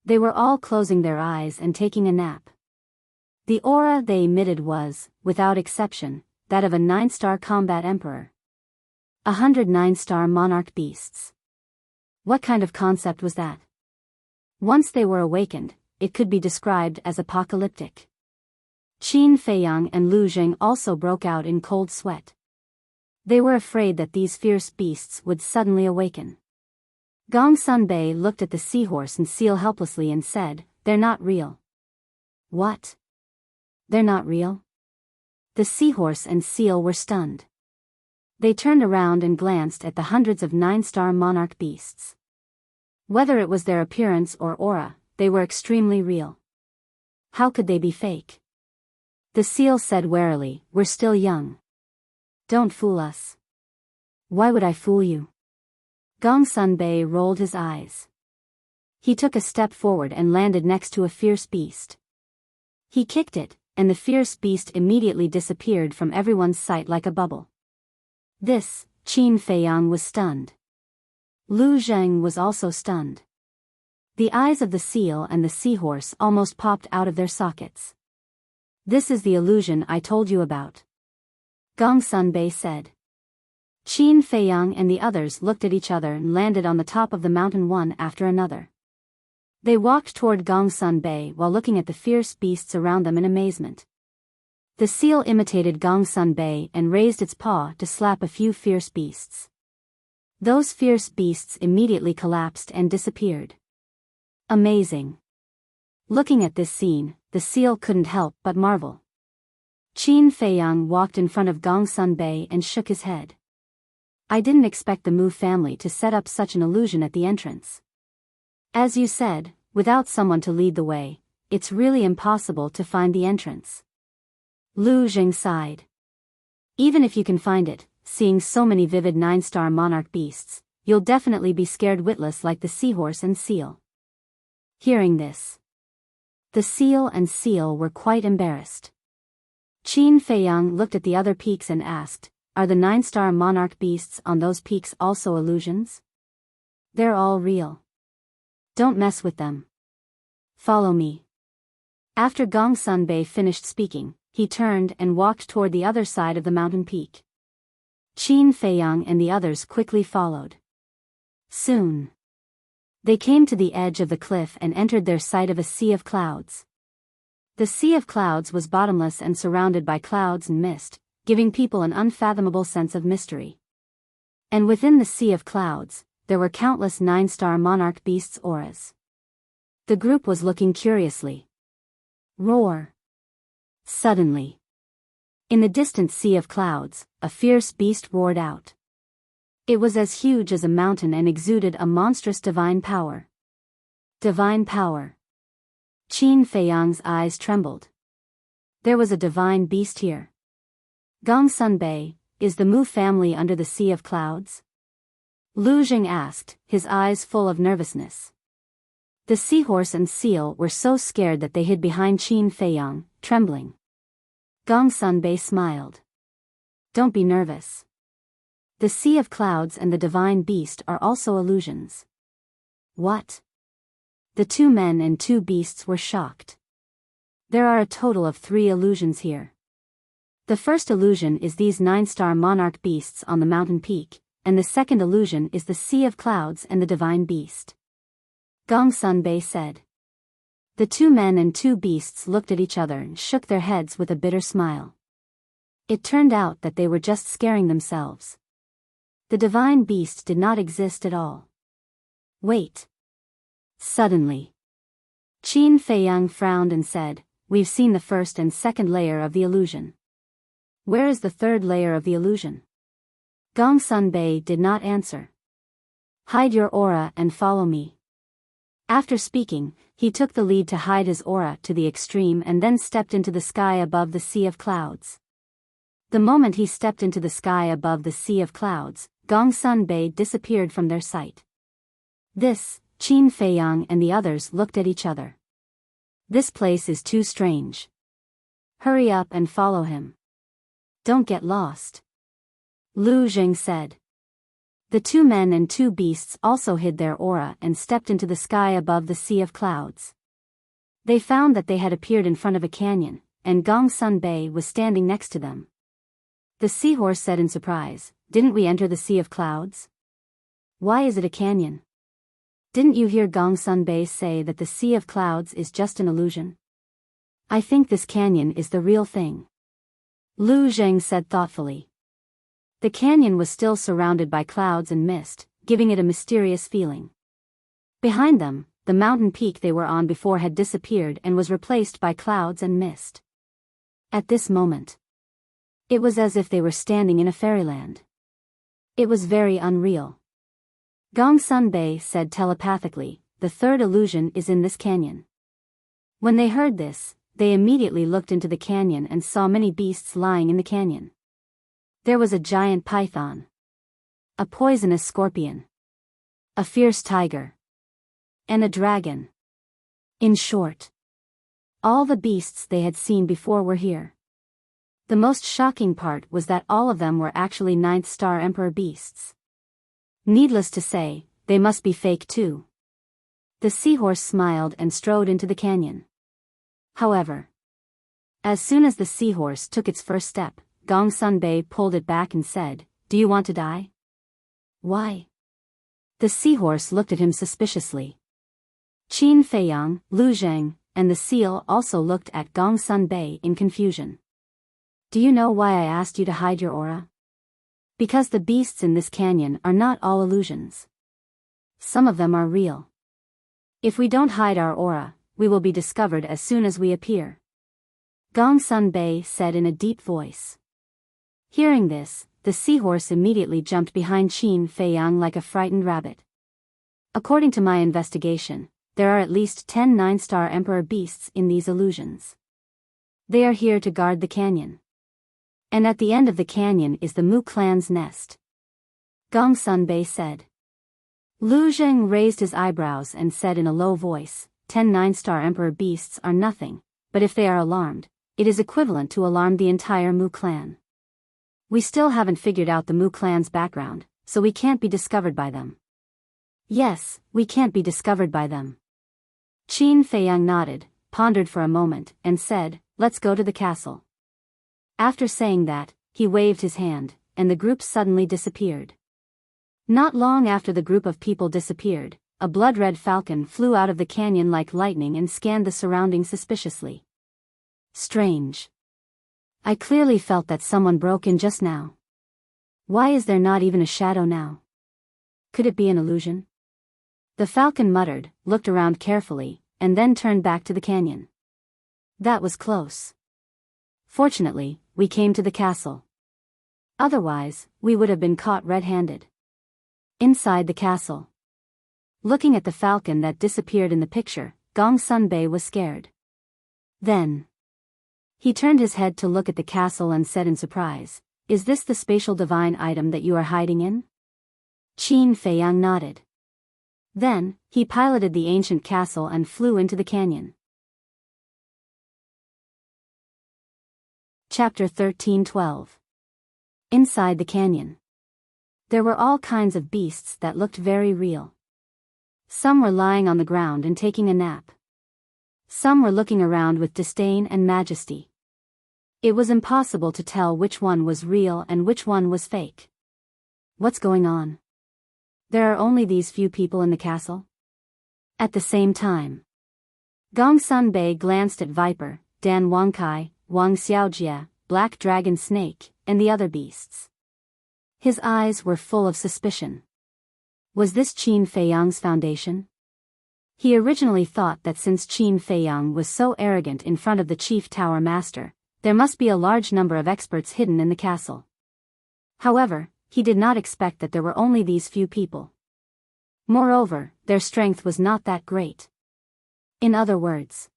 They were all closing their eyes and taking a nap. The aura they emitted was, without exception, that of a 9-star combat emperor. 100 9-star monarch beasts. What kind of concept was that? Once they were awakened, it could be described as apocalyptic. Qin Feiyang and Lu Zheng also broke out in cold sweat. They were afraid that these fierce beasts would suddenly awaken. Gong Sunbei looked at the seahorse and seal helplessly and said, "They're not real." What? They're not real? The seahorse and seal were stunned. They turned around and glanced at the hundreds of 9-star monarch beasts. Whether it was their appearance or aura, they were extremely real. How could they be fake? The seal said warily, "We're still young. Don't fool us." Why would I fool you? Gong Sunbei rolled his eyes. He took a step forward and landed next to a fierce beast. He kicked it, and the fierce beast immediately disappeared from everyone's sight like a bubble. Qin Feiyang was stunned. Lu Zheng was also stunned. The eyes of the seal and the seahorse almost popped out of their sockets. "This is the illusion I told you about," Gong Sunbei said. Qin Feiyang and the others looked at each other and landed on the top of the mountain one after another. They walked toward Gong Sunbei while looking at the fierce beasts around them in amazement. The seal imitated Gong Sunbei and raised its paw to slap a few fierce beasts. Those fierce beasts immediately collapsed and disappeared. Amazing. Looking at this scene, the seal couldn't help but marvel. Qin Feiyang walked in front of Gong Sunbei and shook his head. "I didn't expect the Mu family to set up such an illusion at the entrance. As you said, without someone to lead the way, it's really impossible to find the entrance." Lu Zheng sighed. "Even if you can find it, seeing so many vivid 9-star monarch beasts, you'll definitely be scared witless like the seahorse and seal." Hearing this, The seal were quite embarrassed. Qin Feiyang looked at the other peaks and asked, "Are the 9-star monarch beasts on those peaks also illusions?" "They're all real. Don't mess with them. Follow me." After Gong Sunbei finished speaking, he turned and walked toward the other side of the mountain peak. Qin Feiyang and the others quickly followed. Soon, they came to the edge of the cliff and entered their sight of a sea of clouds. The sea of clouds was bottomless and surrounded by clouds and mist, giving people an unfathomable sense of mystery. And within the sea of clouds, there were countless 9-star monarch beasts' auras. The group was looking curiously. Roar! Suddenly, in the distant sea of clouds, a fierce beast roared out. It was as huge as a mountain and exuded a monstrous divine power. Divine power. Qin Feiyang's eyes trembled. There was a divine beast here. Gong Sunbei, is the Mu family under the sea of clouds? Lu Jing asked, his eyes full of nervousness. The seahorse and seal were so scared that they hid behind Qin Feiyang, trembling. Gong Sunbei smiled. Don't be nervous. The sea of clouds and the divine beast are also illusions. What? The 2 men and 2 beasts were shocked. There are a total of 3 illusions here. The first illusion is these 9-star monarch beasts on the mountain peak, and the second illusion is the sea of clouds and the divine beast. Gong Sunbei said. The 2 men and 2 beasts looked at each other and shook their heads with a bitter smile. It turned out that they were just scaring themselves. The divine beast did not exist at all. Wait. Suddenly, Qin Feiyang frowned and said, "We've seen the first and second layer of the illusion. Where is the third layer of the illusion?" Gong Sunbei did not answer. "Hide your aura and follow me." After speaking, he took the lead to hide his aura to the extreme and then stepped into the sky above the sea of clouds. The moment he stepped into the sky above the sea of clouds, Gong Sunbei disappeared from their sight. This, Qin Feiyang and the others looked at each other. This place is too strange. Hurry up and follow him. Don't get lost. Lu Jing said. The 2 men and 2 beasts also hid their aura and stepped into the sky above the sea of clouds. They found that they had appeared in front of a canyon, and Gong Sunbei was standing next to them. The seahorse said in surprise, "Didn't we enter the sea of clouds? Why is it a canyon? Didn't you hear Gong Sunbei say that the sea of clouds is just an illusion? I think this canyon is the real thing." Lu Jing said thoughtfully. The canyon was still surrounded by clouds and mist, giving it a mysterious feeling. Behind them, the mountain peak they were on before had disappeared and was replaced by clouds and mist. At this moment, it was as if they were standing in a fairyland. It was very unreal. Gong Sunbei said telepathically, "The third illusion is in this canyon." When they heard this, they immediately looked into the canyon and saw many beasts lying in the canyon. There was a giant python, a poisonous scorpion, a fierce tiger, and a dragon. In short, all the beasts they had seen before were here. The most shocking part was that all of them were actually 9th-star emperor beasts. Needless to say, they must be fake too. The seahorse smiled and strode into the canyon. However, as soon as the seahorse took its first step, Gong Sunbei pulled it back and said, "Do you want to die?" "Why?" The seahorse looked at him suspiciously. Qin Feiyang, Lu Jing, and the seal also looked at Gong Sunbei in confusion. "Do you know why I asked you to hide your aura?" "Because the beasts in this canyon are not all illusions. Some of them are real. If we don't hide our aura, we will be discovered as soon as we appear," Gong Sunbei said in a deep voice. Hearing this, the seahorse immediately jumped behind Qin Feiyang like a frightened rabbit. According to my investigation, there are at least 10 9-star emperor beasts in these illusions. They are here to guard the canyon. And at the end of the canyon is the Mu clan's nest, Gong Sunbei said. Lu Zheng raised his eyebrows and said in a low voice, 10 9-star Emperor beasts are nothing, but if they are alarmed, it is equivalent to alarm the entire Mu clan. We still haven't figured out the Mu clan's background, so we can't be discovered by them. Yes, we can't be discovered by them. Qin Feiyang nodded, pondered for a moment, and said, let's go to the castle. After saying that, he waved his hand, and the group suddenly disappeared. Not long after the group of people disappeared, a blood-red falcon flew out of the canyon like lightning and scanned the surroundings suspiciously. Strange. I clearly felt that someone broke in just now. Why is there not even a shadow now? Could it be an illusion? The falcon muttered, looked around carefully, and then turned back to the canyon. That was close. Fortunately, we came to the castle. Otherwise, we would have been caught red-handed. Inside the castle. Looking at the falcon that disappeared in the picture, Gong Sunbei was scared. Then he turned his head to look at the castle and said in surprise, is this the spatial divine item that you are hiding in? Qin Feiyang nodded. Then, he piloted the ancient castle and flew into the canyon. Chapter 13:12. Inside the canyon. There were all kinds of beasts that looked very real. Some were lying on the ground and taking a nap. Some were looking around with disdain and majesty. It was impossible to tell which one was real and which one was fake. What's going on? There are only these few people in the castle? At the same time, Gong Sunbei glanced at Viper, Dan Wangkai, Wang Xiaojie, Black Dragon Snake, and the other beasts. His eyes were full of suspicion. Was this Qin Feiyang's foundation? He originally thought that since Qin Feiyang was so arrogant in front of the Chief Tower Master, there must be a large number of experts hidden in the castle. However, he did not expect that there were only these few people. Moreover, their strength was not that great. In other words,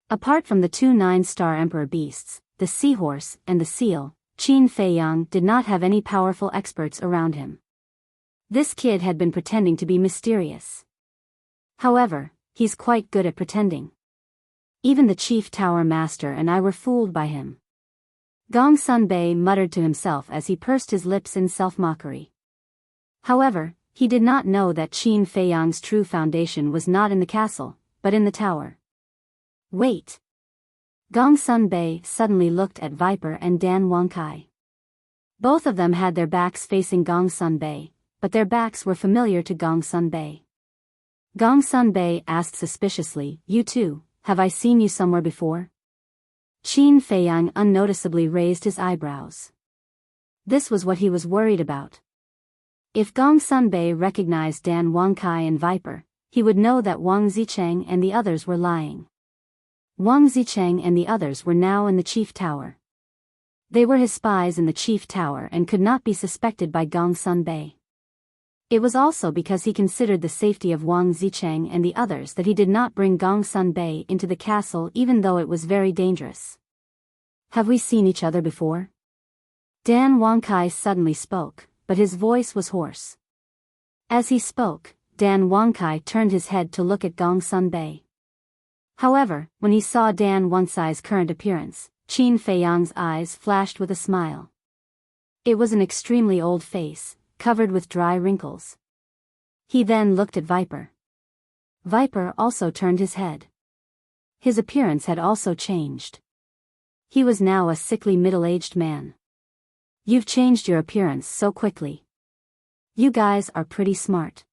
apart from the two 9-star Emperor beasts, the seahorse and the seal, Qin Feiyang did not have any powerful experts around him. This kid had been pretending to be mysterious. However, he's quite good at pretending. Even the Chief Tower Master and I were fooled by him. Gong Sunbei muttered to himself as he pursed his lips in self-mockery. However, he did not know that Qin Feiyang's true foundation was not in the castle, but in the tower. Wait. Gong Sunbei suddenly looked at Viper and Dan Wangkai. Both of them had their backs facing Gong Sunbei, but their backs were familiar to Gong Sunbei. Gong Sunbei asked suspiciously, you too, have I seen you somewhere before? Qin Feiyang unnoticeably raised his eyebrows. This was what he was worried about. If Gong Sunbei recognized Dan Wangkai and Viper, he would know that Wang Zicheng and the others were lying. Wang Zicheng and the others were now in the Chief Tower. They were his spies in the Chief Tower and could not be suspected by Gong Sunbei. It was also because he considered the safety of Wang Zicheng and the others that he did not bring Gong Sunbei into the castle even though it was very dangerous. Have we seen each other before? Dan Wangkai suddenly spoke, but his voice was hoarse. As he spoke, Dan Wangkai turned his head to look at Gong Sunbei. However, when he saw Dan Wangkai's current appearance, Qin Feiyang's eyes flashed with a smile. It was an extremely old face, covered with dry wrinkles. He then looked at Viper. Viper also turned his head. His appearance had also changed. He was now a sickly middle-aged man. You've changed your appearance so quickly. You guys are pretty smart.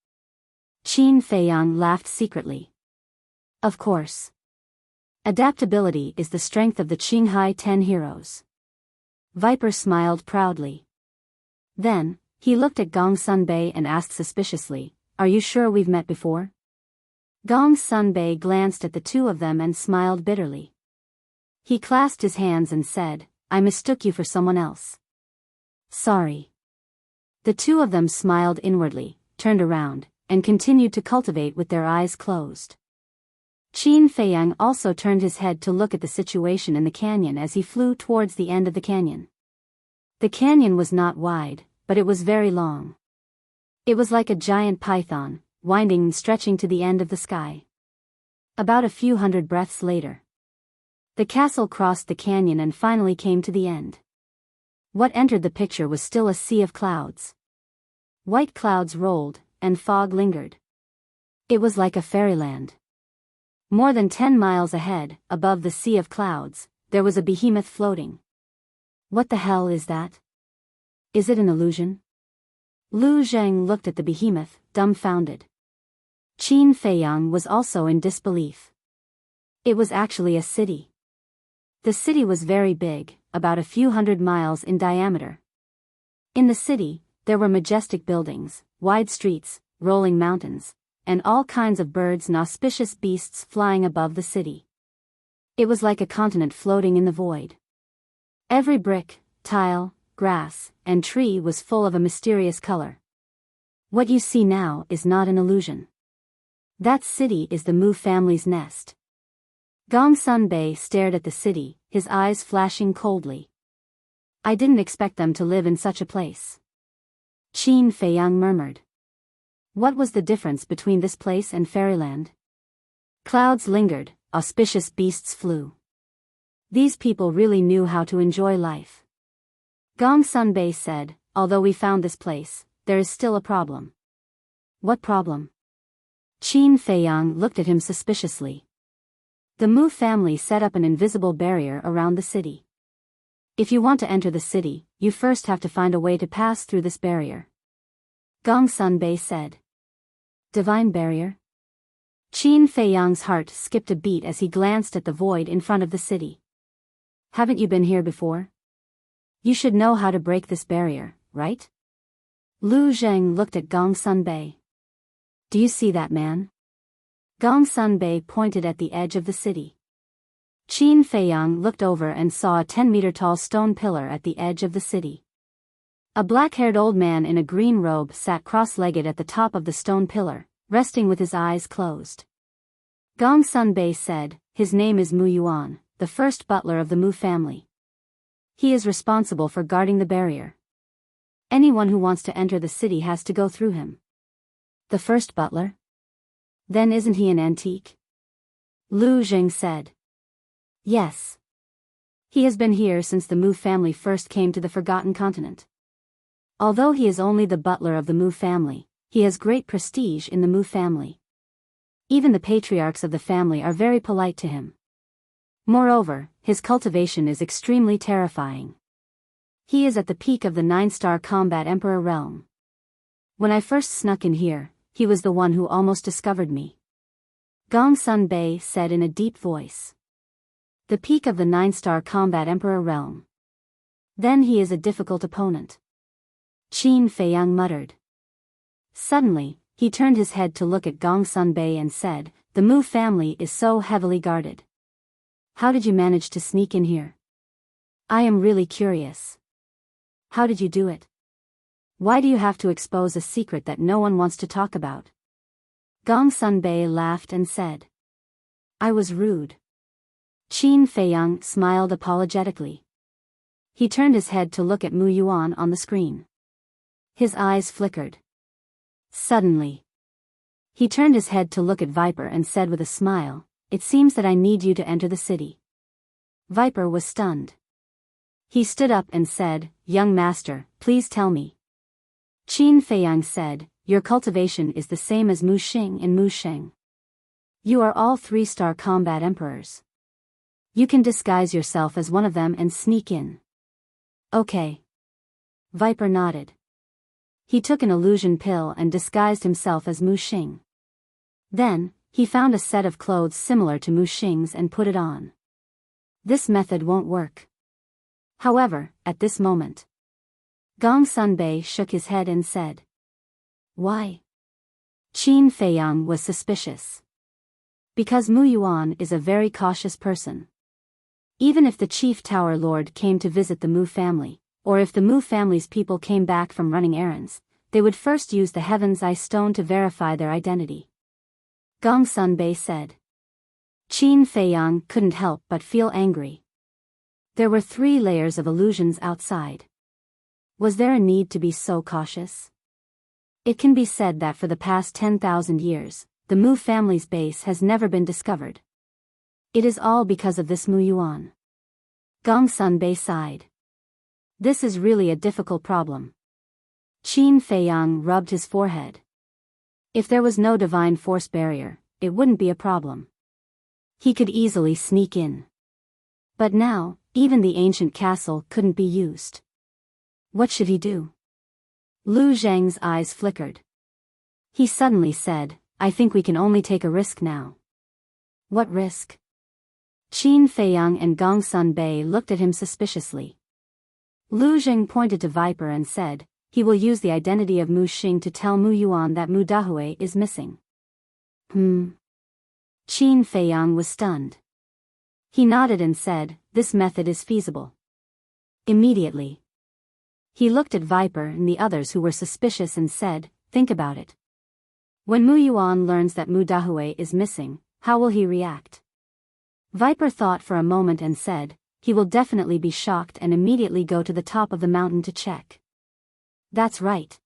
Qin Feiyang laughed secretly. Of course. Adaptability is the strength of the Qinghai 10 heroes. Viper smiled proudly. Then, he looked at Gong Sunbei and asked suspiciously, are you sure we've met before? Gong Sunbei glanced at the two of them and smiled bitterly. He clasped his hands and said, I mistook you for someone else. Sorry. The two of them smiled inwardly, turned around, and continued to cultivate with their eyes closed. Qin Feiyang also turned his head to look at the situation in the canyon as he flew towards the end of the canyon. The canyon was not wide, but it was very long. It was like a giant python, winding and stretching to the end of the sky. About a few hundred breaths later, the castle crossed the canyon and finally came to the end. What entered the picture was still a sea of clouds. White clouds rolled, and fog lingered. It was like a fairyland. More than 10 miles ahead, above the sea of clouds, there was a behemoth floating. What the hell is that? Is it an illusion? Lu Zheng looked at the behemoth, dumbfounded. Qin Feiyang was also in disbelief. It was actually a city. The city was very big, about a few hundred miles in diameter. In the city, there were majestic buildings, wide streets, rolling mountains, and all kinds of birds and auspicious beasts flying above the city. It was like a continent floating in the void. Every brick, tile, grass, and tree was full of a mysterious color. What you see now is not an illusion. That city is the Mu family's nest. Gongsun Bei stared at the city, his eyes flashing coldly. I didn't expect them to live in such a place. Qin Feiyang murmured. What was the difference between this place and fairyland? Clouds lingered, auspicious beasts flew. These people really knew how to enjoy life. Gongsun Bei said, although we found this place, there is still a problem. What problem? Qin Feiyang looked at him suspiciously. The Mu family set up an invisible barrier around the city. If you want to enter the city, you first have to find a way to pass through this barrier. Gongsun Bei said. Divine barrier? Qin Feiyang's heart skipped a beat as he glanced at the void in front of the city. Haven't you been here before? You should know how to break this barrier, right? Lu Zheng looked at Gongsun Bei. Do you see that man? Gongsun Bei pointed at the edge of the city. Qin Feiyang looked over and saw a 10-meter-tall stone pillar at the edge of the city. A black-haired old man in a green robe sat cross-legged at the top of the stone pillar, resting with his eyes closed. Gongsun Bei said, his name is Mu Yuan, the first butler of the Mu family. He is responsible for guarding the barrier. Anyone who wants to enter the city has to go through him. The first butler? Then isn't he an antique? Lu Zheng said. Yes. He has been here since the Mu family first came to the Forgotten Continent. Although he is only the butler of the Mu family, he has great prestige in the Mu family. Even the patriarchs of the family are very polite to him. Moreover, his cultivation is extremely terrifying. He is at the peak of the 9-star combat emperor realm. When I first snuck in here, he was the one who almost discovered me. Gongsun Bei said in a deep voice. The peak of the 9-star combat emperor realm. Then he is a difficult opponent. Qin Feiyang muttered. Suddenly, he turned his head to look at Gongsun Bei and said, the Mu family is so heavily guarded. How did you manage to sneak in here? I am really curious. How did you do it? Why do you have to expose a secret that no one wants to talk about? Gongsun Bei laughed and said. I was rude. Qin Feiyang smiled apologetically. He turned his head to look at Mu Yuan on the screen. His eyes flickered. Suddenly, he turned his head to look at Viper and said with a smile, it seems that I need you to enter the city. Viper was stunned. He stood up and said, young master, please tell me. Qin Feiyang said, your cultivation is the same as Mu Xing and Mu Sheng. You are all 3-star combat emperors. You can disguise yourself as one of them and sneak in. Okay. Viper nodded. He took an illusion pill and disguised himself as Mu Xing. Then, he found a set of clothes similar to Mu Xing's and put it on. This method won't work. However, at this moment, Gongsun Bei shook his head and said. Why? Qin Feiyang was suspicious. Because Mu Yuan is a very cautious person. Even if the chief tower lord came to visit the Mu family, or if the Mu family's people came back from running errands, they would first use the Heaven's Eye stone to verify their identity. Gongsun Bei said. Qin Feiyang couldn't help but feel angry. There were 3 layers of illusions outside. Was there a need to be so cautious? It can be said that for the past 10,000 years, the the Mu family's base has never been discovered. It is all because of this Mu Yuan. Gongsun Bei sighed. This is really a difficult problem. Qin Feiyang rubbed his forehead. If there was no divine force barrier, it wouldn't be a problem. He could easily sneak in. But now, even the ancient castle couldn't be used. What should he do? Lu Zhang's eyes flickered. He suddenly said, I think we can only take a risk now. What risk? Qin Feiyang and Gongsun Bei looked at him suspiciously. Lu Zhang pointed to Viper and said, he will use the identity of Mu Xing to tell Mu Yuan that Mu Dahue is missing. Qin Feiyang was stunned. He nodded and said, this method is feasible. Immediately, he looked at Viper and the others who were suspicious and said, think about it. When Mu Yuan learns that Mu Dahue is missing, how will he react? Viper thought for a moment and said, he will definitely be shocked and immediately go to the top of the mountain to check. That's right.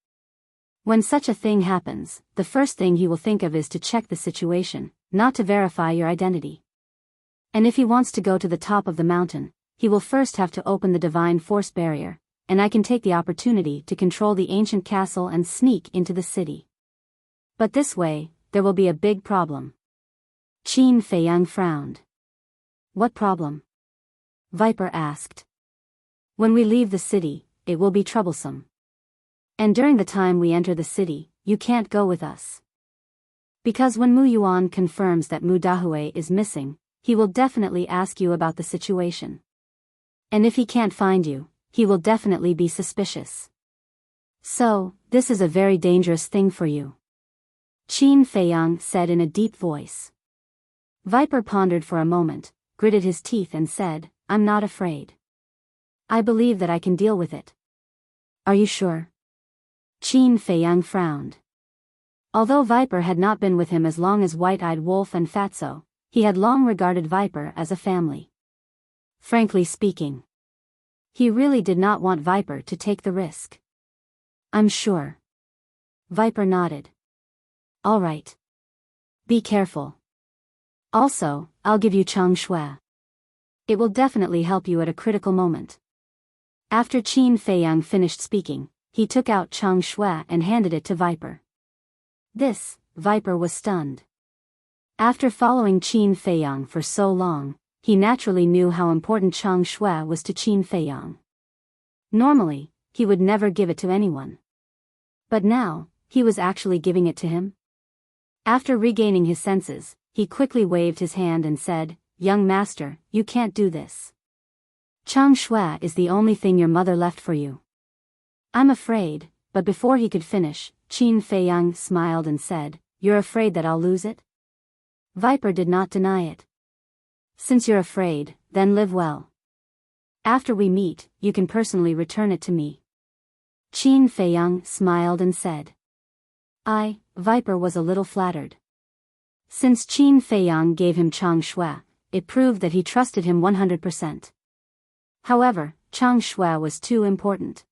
When such a thing happens, the first thing he will think of is to check the situation, not to verify your identity. And if he wants to go to the top of the mountain, he will first have to open the divine force barrier, and I can take the opportunity to control the ancient castle and sneak into the city. But this way, there will be a big problem. Qin Feiyang frowned. What problem? Viper asked. When we leave the city, it will be troublesome. And during the time we enter the city, you can't go with us. Because when Mu Yuan confirms that Mu Dahue is missing, he will definitely ask you about the situation. And if he can't find you, he will definitely be suspicious. So, this is a very dangerous thing for you. Qin Feiyang said in a deep voice. Viper pondered for a moment, gritted his teeth and said, I'm not afraid. I believe that I can deal with it. Are you sure? Qin Feiyang frowned. Although Viper had not been with him as long as White-Eyed Wolf and Fatso, he had long regarded Viper as a family. Frankly speaking, he really did not want Viper to take the risk. I'm sure. Viper nodded. All right. Be careful. Also, I'll give you Chang Shui. It will definitely help you at a critical moment. After Qin Feiyang finished speaking, he took out Chang Shui and handed it to Viper. Viper was stunned. After following Qin Feiyang for so long, he naturally knew how important Chang Shui was to Qin Feiyang. Normally, he would never give it to anyone. But now, he was actually giving it to him. After regaining his senses, he quickly waved his hand and said, Young master, you can't do this. Chang Shui is the only thing your mother left for you. I'm afraid, but before he could finish, Qin Feiyang smiled and said, You're afraid that I'll lose it? Viper did not deny it. Since you're afraid, then live well. After we meet, you can personally return it to me. Qin Feiyang smiled and said. Viper was a little flattered. Since Qin Feiyang gave him Chang Shui, it proved that he trusted him 100%. However, Chang Shui was too important.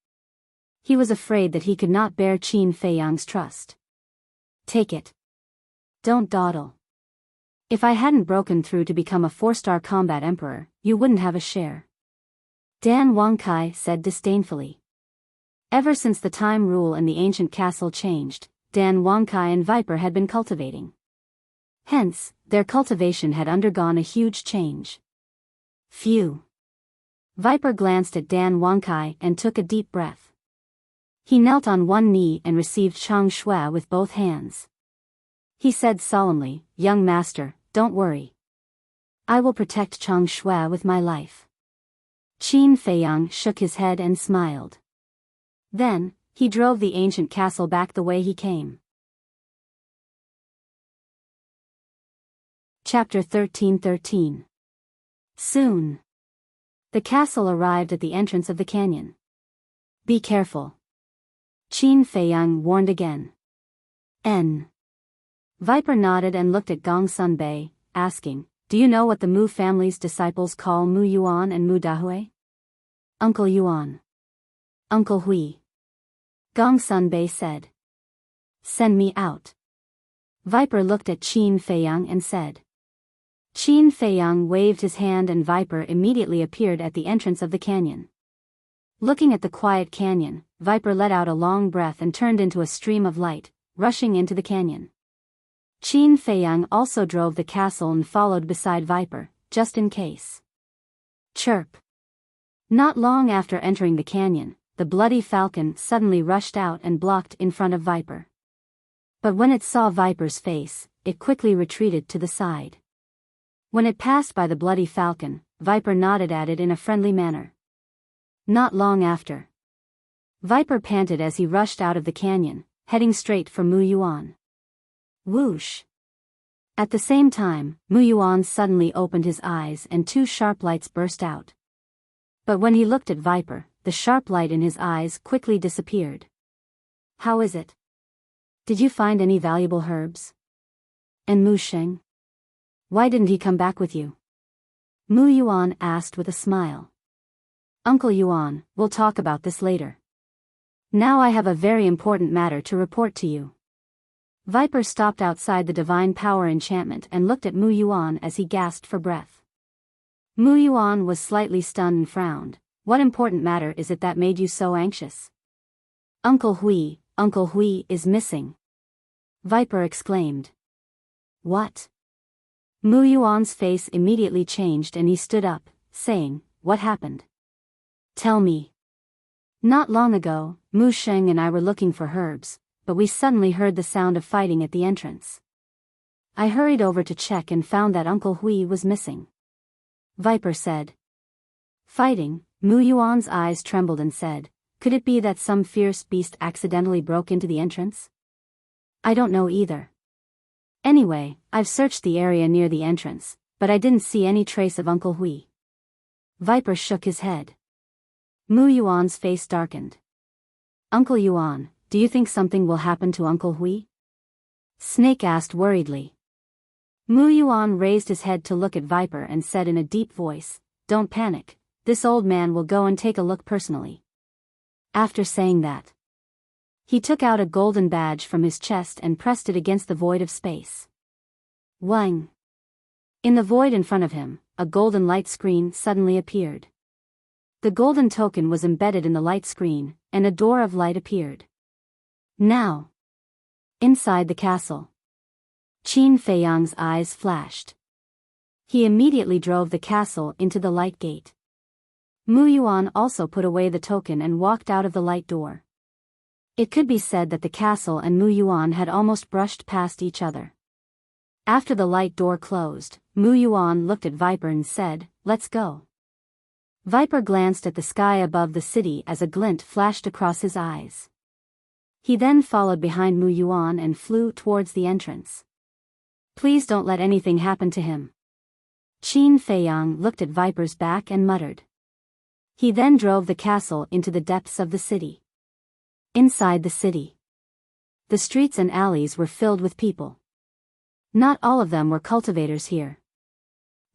He was afraid that he could not bear Qin Feiyang's trust. Take it. Don't dawdle. If I hadn't broken through to become a 4-star combat emperor, you wouldn't have a share. Dan Wangkai said disdainfully. Ever since the time rule in the ancient castle changed, Dan Wangkai and Viper had been cultivating. Hence, their cultivation had undergone a huge change. Phew. Viper glanced at Dan Wangkai and took a deep breath. He knelt on one knee and received Chang Shui with both hands. He said solemnly, Young master, don't worry. I will protect Chang Shui with my life. Qin Feiyang shook his head and smiled. Then, he drove the ancient castle back the way he came. Chapter 13:13. Soon. The castle arrived at the entrance of the canyon. Be careful. Qin Feiyang warned again. Viper nodded and looked at Gongsun Bei, asking, Do you know what the Mu family's disciples call Mu Yuan and Mu Dahue? Uncle Yuan. Uncle Hui. Gongsun Bei said. Send me out. Viper looked at Qin Feiyang and said. Qin Feiyang waved his hand and Viper immediately appeared at the entrance of the canyon. Looking at the quiet canyon, Viper let out a long breath and turned into a stream of light, rushing into the canyon. Qin Feiyang also drove the castle and followed beside Viper, just in case. Chirp. Not long after entering the canyon, the bloody falcon suddenly rushed out and blocked in front of Viper. But when it saw Viper's face, it quickly retreated to the side. When it passed by the bloody falcon, Viper nodded at it in a friendly manner. Not long after, Viper panted as he rushed out of the canyon, heading straight for Mu Yuan. Whoosh! At the same time, Mu Yuan suddenly opened his eyes and two sharp lights burst out. But when he looked at Viper, the sharp light in his eyes quickly disappeared. How is it? Did you find any valuable herbs? And Mu Sheng? Why didn't he come back with you? Mu Yuan asked with a smile. Uncle Yuan, we'll talk about this later. Now I have a very important matter to report to you. Viper stopped outside the divine power enchantment and looked at Mu Yuan as he gasped for breath. Mu Yuan was slightly stunned and frowned. What important matter is it that made you so anxious? Uncle Hui is missing. Viper exclaimed. What? Mu Yuan's face immediately changed and he stood up, saying, What happened? Tell me. Not long ago, Mu Sheng and I were looking for herbs, but we suddenly heard the sound of fighting at the entrance. I hurried over to check and found that Uncle Hui was missing. Viper said. Fighting? Mu Yuan's eyes trembled and said, Could it be that some fierce beast accidentally broke into the entrance? I don't know either. Anyway, I've searched the area near the entrance, but I didn't see any trace of Uncle Hui. Viper shook his head. Mu Yuan's face darkened. Uncle Yuan, do you think something will happen to Uncle Hui? Snake asked worriedly. Mu Yuan raised his head to look at Viper and said in a deep voice, Don't panic, this old man will go and take a look personally. After saying that, he took out a golden badge from his chest and pressed it against the void of space. Wang! In the void in front of him, a golden light screen suddenly appeared. The golden token was embedded in the light screen, and a door of light appeared. Now, inside the castle, Qin Feiyang's eyes flashed. He immediately drove the castle into the light gate. Mu Yuan also put away the token and walked out of the light door. It could be said that the castle and Mu Yuan had almost brushed past each other. After the light door closed, Mu Yuan looked at Viper and said, Let's go. Viper glanced at the sky above the city as a glint flashed across his eyes. He then followed behind Mu Yuan and flew towards the entrance. Please don't let anything happen to him. Qin Feiyang looked at Viper's back and muttered. He then drove the castle into the depths of the city. Inside the city, the streets and alleys were filled with people. Not all of them were cultivators here.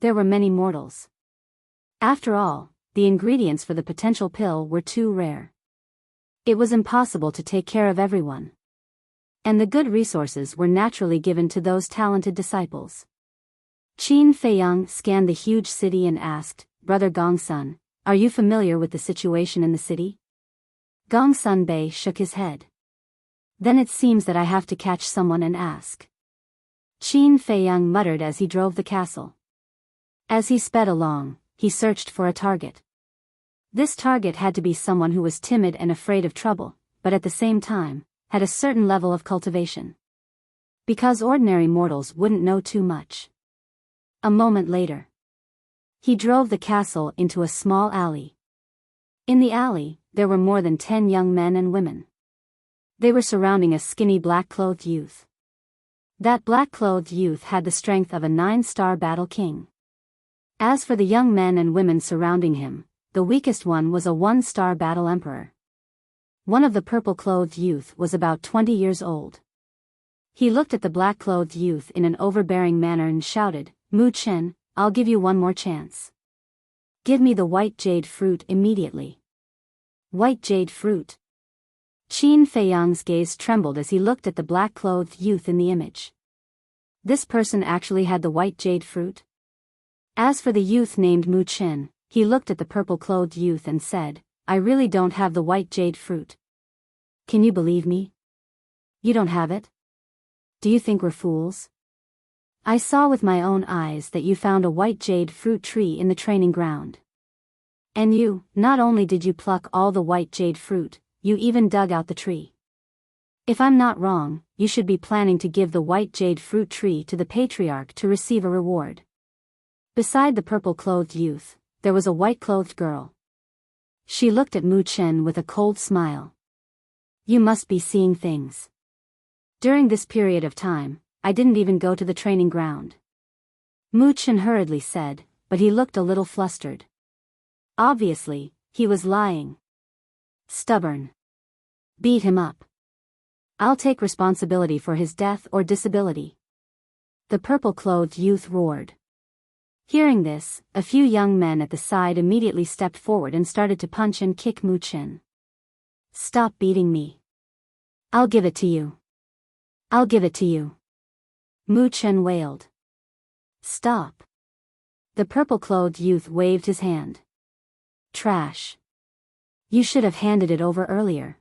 There were many mortals. After all, the ingredients for the potential pill were too rare. It was impossible to take care of everyone. And the good resources were naturally given to those talented disciples. Qin Feiyang scanned the huge city and asked, Brother Gongsun, are you familiar with the situation in the city? Gongsun Bei shook his head. Then it seems that I have to catch someone and ask. Qin Feiyang muttered as he drove the castle. As he sped along, he searched for a target. This target had to be someone who was timid and afraid of trouble, but at the same time, had a certain level of cultivation. Because ordinary mortals wouldn't know too much. A moment later, he drove the castle into a small alley. In the alley, there were more than 10 young men and women. They were surrounding a skinny black-clothed youth. That black-clothed youth had the strength of a 9-star battle king. As for the young men and women surrounding him, the weakest one was a 1-star battle emperor. One of the purple-clothed youth was about 20 years old. He looked at the black-clothed youth in an overbearing manner and shouted, Mu Chen, I'll give you one more chance. Give me the white jade fruit immediately. White jade fruit. Qin Feiyang's gaze trembled as he looked at the black-clothed youth in the image. This person actually had the white jade fruit? As for the youth named Mu Chen, he looked at the purple-clothed youth and said, I really don't have the white jade fruit. Can you believe me? You don't have it? Do you think we're fools? I saw with my own eyes that you found a white jade fruit tree in the training ground. And you, not only did you pluck all the white jade fruit, you even dug out the tree. If I'm not wrong, you should be planning to give the white jade fruit tree to the patriarch to receive a reward. Beside the purple-clothed youth, there was a white-clothed girl. She looked at Mu Chen with a cold smile. You must be seeing things. During this period of time, I didn't even go to the training ground. Mu Chen hurriedly said, but he looked a little flustered. Obviously, he was lying. Stubborn. Beat him up. I'll take responsibility for his death or disability. The purple-clothed youth roared. Hearing this, a few young men at the side immediately stepped forward and started to punch and kick Mu Chen. Stop beating me. I'll give it to you. I'll give it to you. Mu Chen wailed. Stop. The purple-clothed youth waved his hand. Trash. You should have handed it over earlier.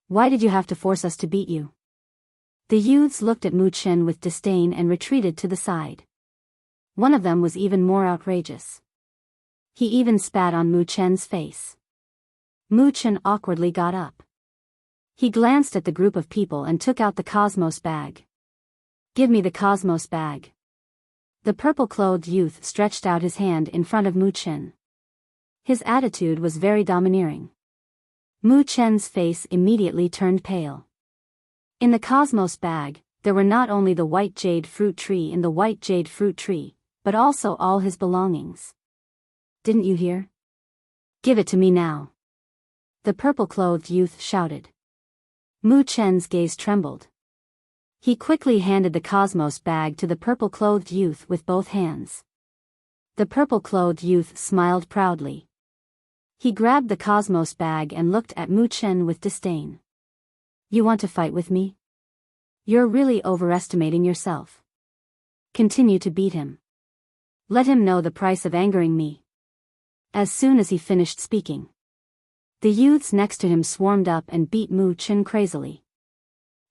Why did you have to force us to beat you? The youths looked at Mu Chen with disdain and retreated to the side. One of them was even more outrageous. He even spat on Mu Chen's face. Mu Chen awkwardly got up. He glanced at the group of people and took out the Cosmos bag. Give me the Cosmos bag. The purple-clothed youth stretched out his hand in front of Mu Chen. His attitude was very domineering. Mu Chen's face immediately turned pale. In the Cosmos bag, there were not only the white jade fruit tree and the white jade fruit tree, but also all his belongings. Didn't you hear? Give it to me now. The purple-clothed youth shouted. Mu Chen's gaze trembled. He quickly handed the Cosmos bag to the purple-clothed youth with both hands. The purple-clothed youth smiled proudly. He grabbed the Cosmos bag and looked at Mu Chen with disdain. You want to fight with me? You're really overestimating yourself. Continue to beat him. Let him know the price of angering me. As soon as he finished speaking, the youths next to him swarmed up and beat Mu Chen crazily.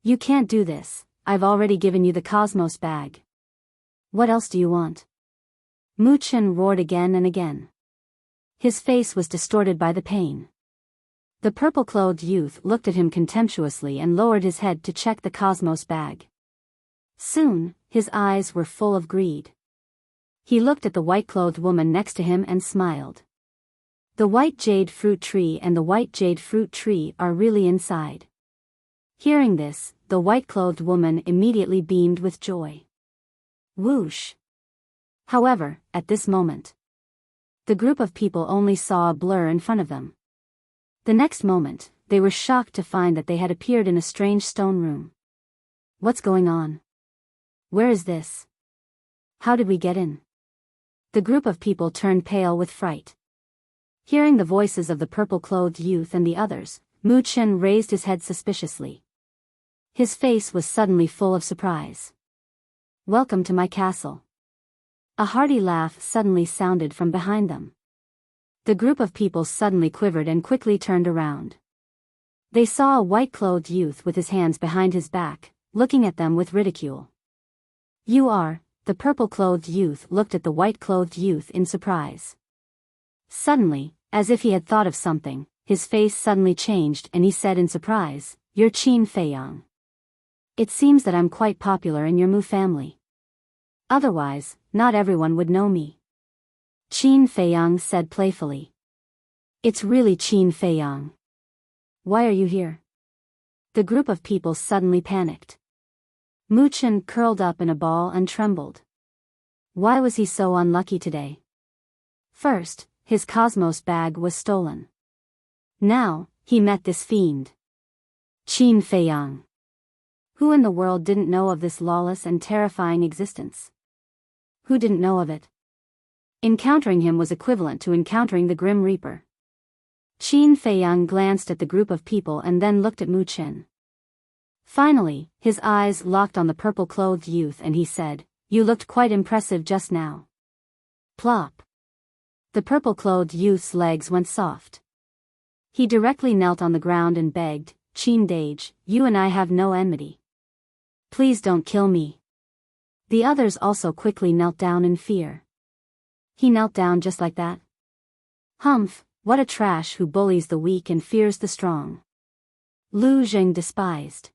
You can't do this, I've already given you the Cosmos bag. What else do you want? Mu Chen roared again and again. His face was distorted by the pain. The purple-clothed youth looked at him contemptuously and lowered his head to check the Cosmos bag. Soon, his eyes were full of greed. He looked at the white-clothed woman next to him and smiled. The white jade fruit tree and the white jade fruit tree are really inside. Hearing this, the white-clothed woman immediately beamed with joy. Whoosh! However, at this moment, the group of people only saw a blur in front of them. The next moment, they were shocked to find that they had appeared in a strange stone room. What's going on? Where is this? How did we get in? The group of people turned pale with fright. Hearing the voices of the purple-clothed youth and the others, Mu Chen raised his head suspiciously. His face was suddenly full of surprise. Welcome to my castle. A hearty laugh suddenly sounded from behind them. The group of people suddenly quivered and quickly turned around. They saw a white-clothed youth with his hands behind his back, looking at them with ridicule. You are, the purple-clothed youth looked at the white-clothed youth in surprise. Suddenly, as if he had thought of something, his face suddenly changed and he said in surprise, You're Qin Feiyang. It seems that I'm quite popular in your Mu family. Otherwise, not everyone would know me. Qin Feiyang said playfully. It's really Qin Feiyang. Why are you here? The group of people suddenly panicked. Mu Chen curled up in a ball and trembled. Why was he so unlucky today? First, his Cosmos bag was stolen. Now, he met this fiend. Qin Feiyang. Who in the world didn't know of this lawless and terrifying existence? Who didn't know of it? Encountering him was equivalent to encountering the Grim Reaper. Qin Feiyang glanced at the group of people and then looked at Mu Chen. Finally, his eyes locked on the purple-clothed youth and he said, "You looked quite impressive just now." Plop. The purple-clothed youth's legs went soft. He directly knelt on the ground and begged, "Qin Dage, you and I have no enmity. Please don't kill me." The others also quickly knelt down in fear. He knelt down just like that? Humph, what a trash who bullies the weak and fears the strong. Lu Zheng despised.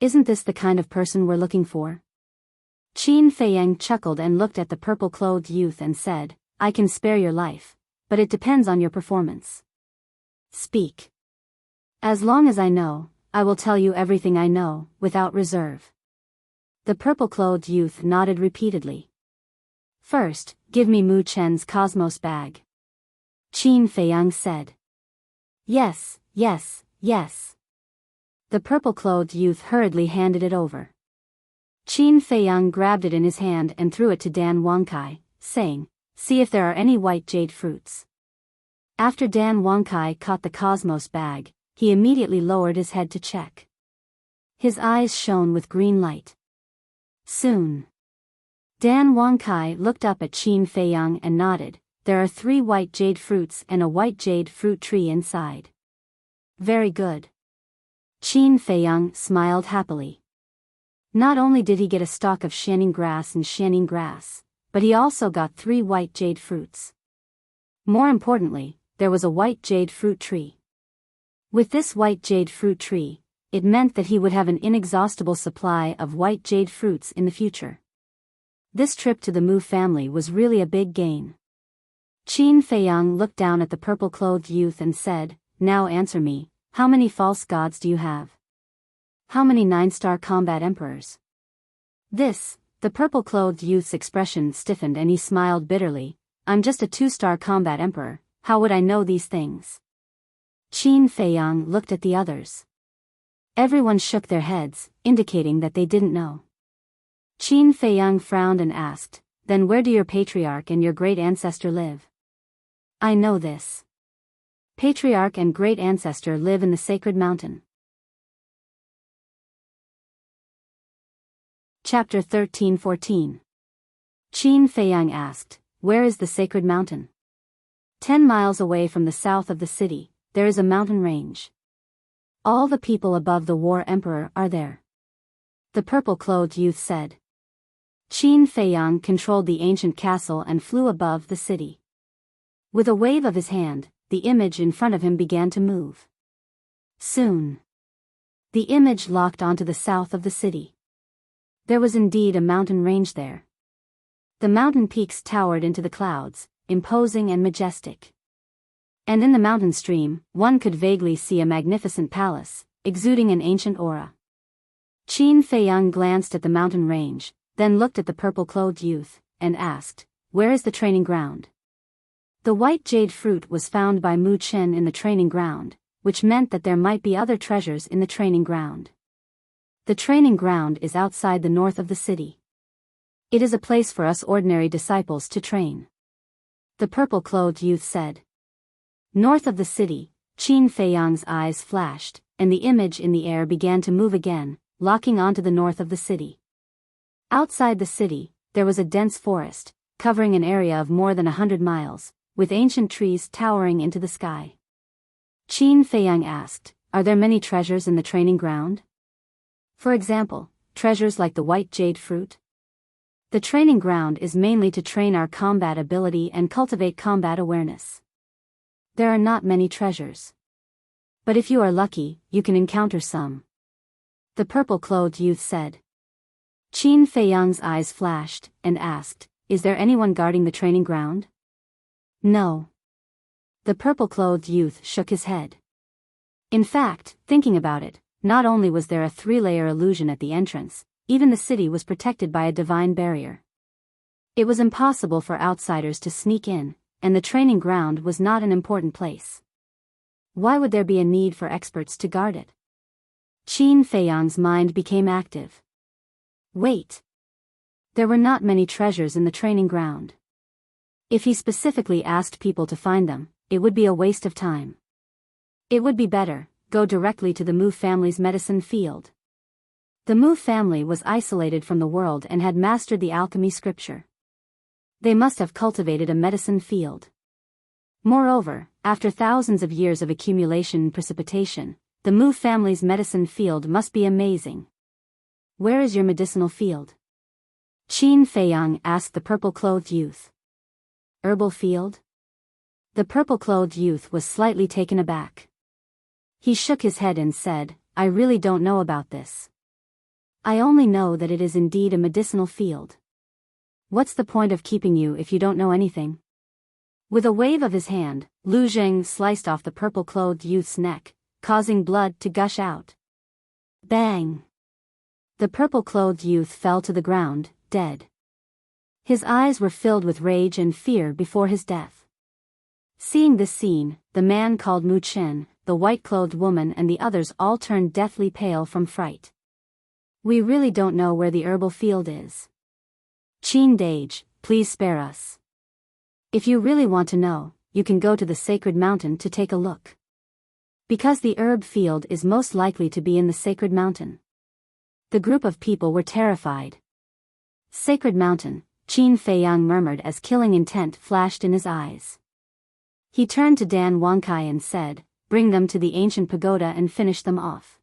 Isn't this the kind of person we're looking for? Qin Feiyang chuckled and looked at the purple-clothed youth and said, "I can spare your life, but it depends on your performance. Speak. As long as I know, I will tell you everything I know, without reserve." The purple-clothed youth nodded repeatedly. "First, give me Mu Chen's Cosmos bag." Qin Feiyang said. "Yes, yes, yes." The purple-clothed youth hurriedly handed it over. Qin Feiyang grabbed it in his hand and threw it to Dan Wangkai, saying, "See if there are any white jade fruits." After Dan Wangkai caught the Cosmos bag, he immediately lowered his head to check. His eyes shone with green light. Soon. Dan Wangkai looked up at Qin Feiyang and nodded. "There are 3 white jade fruits and a white jade fruit tree inside." "Very good." Qin Feiyang smiled happily. Not only did he get a stalk of shining grass and shining grass, but he also got 3 white jade fruits. More importantly, there was a white jade fruit tree. With this white jade fruit tree, it meant that he would have an inexhaustible supply of white jade fruits in the future. This trip to the Mu family was really a big gain. Qin Feiyang looked down at the purple-clothed youth and said, "Now answer me, how many false gods do you have? How many 9-star combat emperors?" The purple-clothed youth's expression stiffened and he smiled bitterly. "I'm just a 2-star combat emperor, how would I know these things?" Qin Feiyang looked at the others. Everyone shook their heads, indicating that they didn't know. Qin Feiyang frowned and asked, "Then where do your patriarch and your great ancestor live?" "I know this. Patriarch and great ancestor live in the sacred mountain." Chapter 13-14. Qin Feiyang asked, "Where is the sacred mountain?" 10 miles away from the south of the city, there is a mountain range. All the people above the war emperor are there. The purple-clothed youth said. Qin Feiyang controlled the ancient castle and flew above the city. With a wave of his hand, the image in front of him began to move. Soon, the image locked onto the south of the city. There was indeed a mountain range there. The mountain peaks towered into the clouds, imposing and majestic. And in the mountain stream, one could vaguely see a magnificent palace, exuding an ancient aura. Qin Feiyang glanced at the mountain range, then looked at the purple-clothed youth, and asked, "Where is the training ground?" The white jade fruit was found by Mu Chen in the training ground, which meant that there might be other treasures in the training ground. The training ground is outside the north of the city. It is a place for us ordinary disciples to train. The purple-clothed youth said. North of the city, Qin Feiyang's eyes flashed, and the image in the air began to move again, locking onto the north of the city. Outside the city, there was a dense forest, covering an area of more than 100 miles, with ancient trees towering into the sky. Qin Feiyang asked, "Are there many treasures in the training ground? For example, treasures like the white jade fruit?" The training ground is mainly to train our combat ability and cultivate combat awareness. There are not many treasures. But if you are lucky, you can encounter some. The purple-clothed youth said. Qin Feiyang's eyes flashed, and asked, "Is there anyone guarding the training ground?" "No." The purple-clothed youth shook his head. In fact, thinking about it, not only was there a 3-layer illusion at the entrance, even the city was protected by a divine barrier. It was impossible for outsiders to sneak in, and the training ground was not an important place. Why would there be a need for experts to guard it? Qin Feiyang's mind became active. Wait. There were not many treasures in the training ground. If he specifically asked people to find them, it would be a waste of time. It would be better, go directly to the Mu family's medicine field. The Mu family was isolated from the world and had mastered the alchemy scripture. They must have cultivated a medicine field. Moreover, after thousands of years of accumulation and precipitation, the Mu family's medicine field must be amazing. Where is your medicinal field? Qin Feiyang asked the purple-clothed youth. Herbal field? The purple-clothed youth was slightly taken aback. He shook his head and said, I really don't know about this. I only know that it is indeed a medicinal field. What's the point of keeping you if you don't know anything? With a wave of his hand, Lu Zheng sliced off the purple-clothed youth's neck, causing blood to gush out. Bang! The purple-clothed youth fell to the ground, dead. His eyes were filled with rage and fear before his death. Seeing this scene, the man called Mu Chen, the white-clothed woman and the others all turned deathly pale from fright. We really don't know where the herbal field is. Qin Dage, please spare us. If you really want to know, you can go to the sacred mountain to take a look. Because the herb field is most likely to be in the sacred mountain. The group of people were terrified. Sacred mountain, Qin Feiyang murmured as killing intent flashed in his eyes. He turned to Dan Wangkai and said, bring them to the ancient pagoda and finish them off.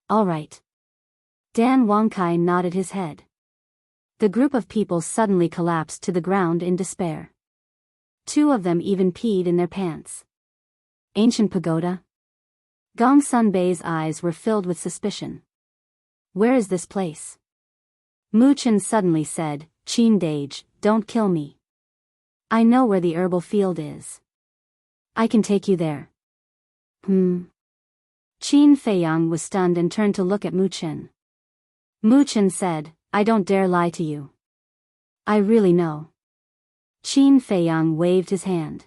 All right. Dan Wangkai nodded his head. The group of people suddenly collapsed to the ground in despair. Two of them even peed in their pants. Ancient pagoda? Gongsun Bei's eyes were filled with suspicion. Where is this place? Mu Chen suddenly said, Qin Dage, don't kill me. I know where the herbal field is. I can take you there. Qin Feiyang was stunned and turned to look at Mu Chen. Mu Chen said, I don't dare lie to you. I really know. Qin Feiyang waved his hand.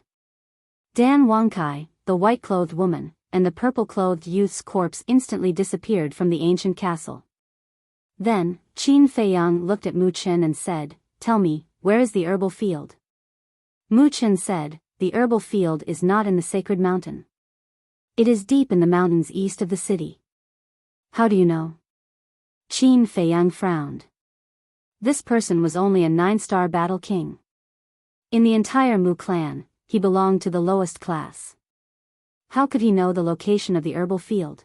Dan Wangkai, the white-clothed woman, and the purple-clothed youth's corpse instantly disappeared from the ancient castle. Then, Qin Feiyang looked at Mu Chen and said, tell me, where is the herbal field? Mu Chen said, the herbal field is not in the sacred mountain. It is deep in the mountains east of the city. How do you know? Qin Feiyang frowned. This person was only a 9-star battle king. In the entire Mu clan, he belonged to the lowest class. How could he know the location of the herbal field?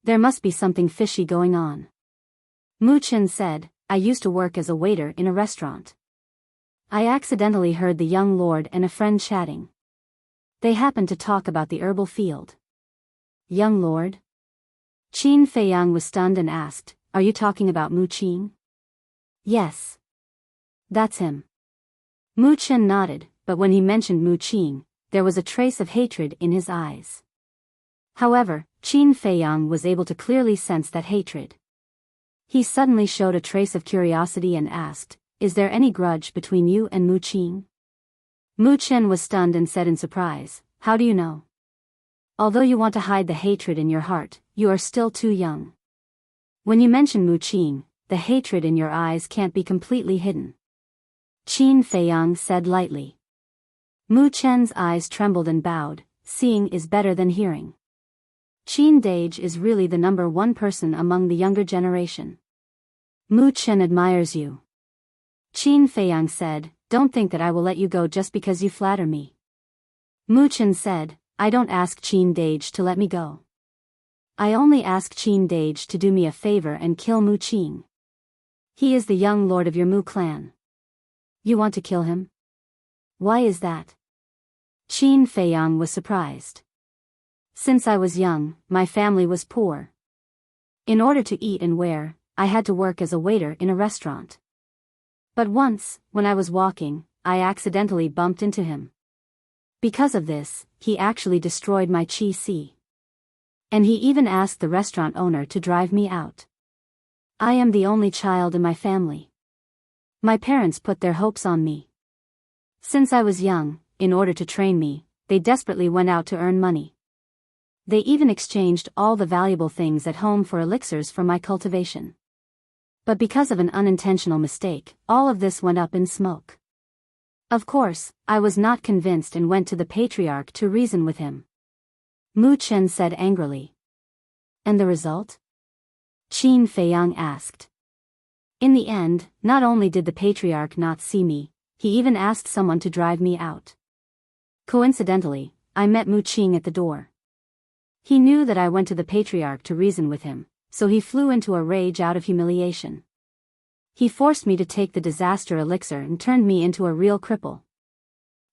There must be something fishy going on. Mu Chen said, I used to work as a waiter in a restaurant. I accidentally heard the young lord and a friend chatting. They happened to talk about the herbal field. Young lord? Qin Feiyang was stunned and asked, are you talking about Mu Qin? Yes. That's him. Mu Chen nodded, but when he mentioned Mu Qin, there was a trace of hatred in his eyes. However, Qin Feiyang was able to clearly sense that hatred. He suddenly showed a trace of curiosity and asked, is there any grudge between you and Mu Qin? Mu Chen was stunned and said in surprise, how do you know? Although you want to hide the hatred in your heart, you are still too young. When you mention Mu Qin, the hatred in your eyes can't be completely hidden. Qin Feiyang said lightly. Mu Chen's eyes trembled and bowed, seeing is better than hearing. Qin Dage is really the #1 person among the younger generation. Mu Chen admires you. Qin Feiyang said, don't think that I will let you go just because you flatter me. Mu Chen said, I don't ask Qin Dage to let me go. I only ask Qin Dage to do me a favor and kill Mu Qin. He is the young lord of your Mu clan. You want to kill him? Why is that? Qin Feiyang was surprised. Since I was young, my family was poor. In order to eat and wear, I had to work as a waiter in a restaurant. But once, when I was walking, I accidentally bumped into him. Because of this, he actually destroyed my qi. And he even asked the restaurant owner to drive me out. I am the only child in my family. My parents put their hopes on me. Since I was young, in order to train me, they desperately went out to earn money. They even exchanged all the valuable things at home for elixirs for my cultivation. But because of an unintentional mistake, all of this went up in smoke. Of course, I was not convinced and went to the patriarch to reason with him. Mu Chen said angrily. And the result? Qin Feiyang asked. In the end, not only did the patriarch not see me, he even asked someone to drive me out. Coincidentally, I met Mu Qing at the door. He knew that I went to the patriarch to reason with him, so he flew into a rage out of humiliation. He forced me to take the disaster elixir and turned me into a real cripple.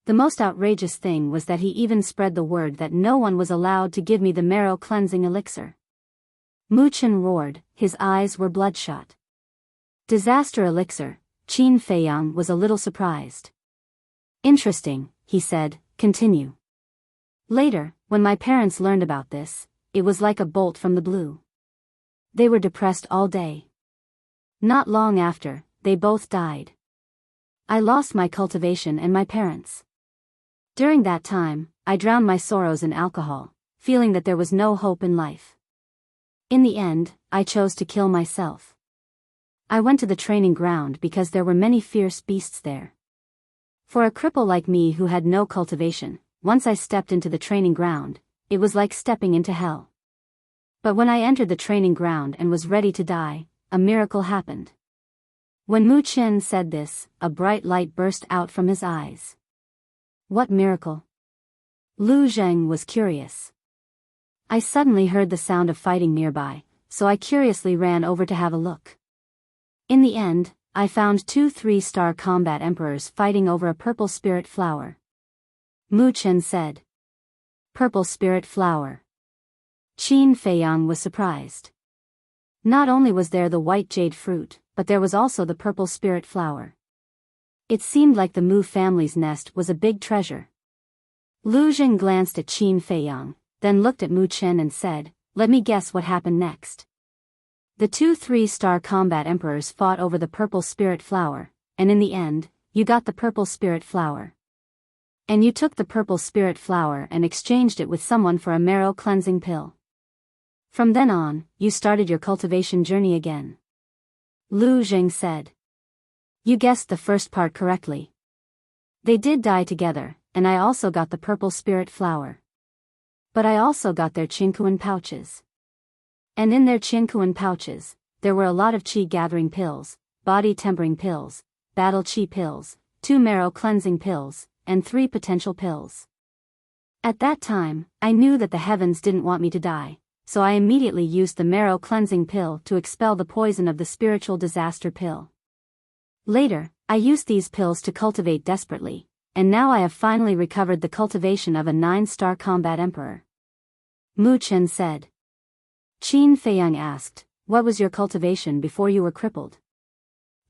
The most outrageous thing was that he even spread the word that no one was allowed to give me the marrow cleansing elixir. Mu Qin roared, his eyes were bloodshot. Disaster elixir, Qin Feiyang was a little surprised. Interesting, he said, continue. Later, when my parents learned about this, it was like a bolt from the blue. They were depressed all day. Not long after, they both died. I lost my cultivation and my parents. During that time, I drowned my sorrows in alcohol, feeling that there was no hope in life. In the end, I chose to kill myself. I went to the training ground because there were many fierce beasts there. For a cripple like me who had no cultivation, once I stepped into the training ground, it was like stepping into hell. But when I entered the training ground and was ready to die, a miracle happened. When Mu Qin said this, a bright light burst out from his eyes. What miracle? Lu Zheng was curious. I suddenly heard the sound of fighting nearby, so I curiously ran over to have a look. In the end, I found 2 3-star combat emperors fighting over a purple spirit flower. Mu Qin said. Purple spirit flower. Qin Feiyang was surprised. Not only was there the white jade fruit, but there was also the purple spirit flower. It seemed like the Mu family's nest was a big treasure. Lu Zheng glanced at Qin Feiyang, then looked at Mu Qin and said, let me guess what happened next. The 2 3-star combat emperors fought over the purple spirit flower, and in the end, you got the purple spirit flower. And you took the purple spirit flower and exchanged it with someone for a marrow cleansing pill. From then on, you started your cultivation journey again. Lu Zheng said. You guessed the first part correctly. They did die together, and I also got the purple spirit flower. But I also got their Qinkuan pouches. And in their Qinkuan pouches, there were a lot of qi gathering pills, body tempering pills, battle qi pills, 2 marrow cleansing pills, and 3 potential pills. At that time, I knew that the heavens didn't want me to die, so I immediately used the marrow cleansing pill to expel the poison of the spiritual disaster pill. Later, I used these pills to cultivate desperately, and now I have finally recovered the cultivation of a 9-star combat emperor. Mu Qin said. Qin Feiyang asked, what was your cultivation before you were crippled?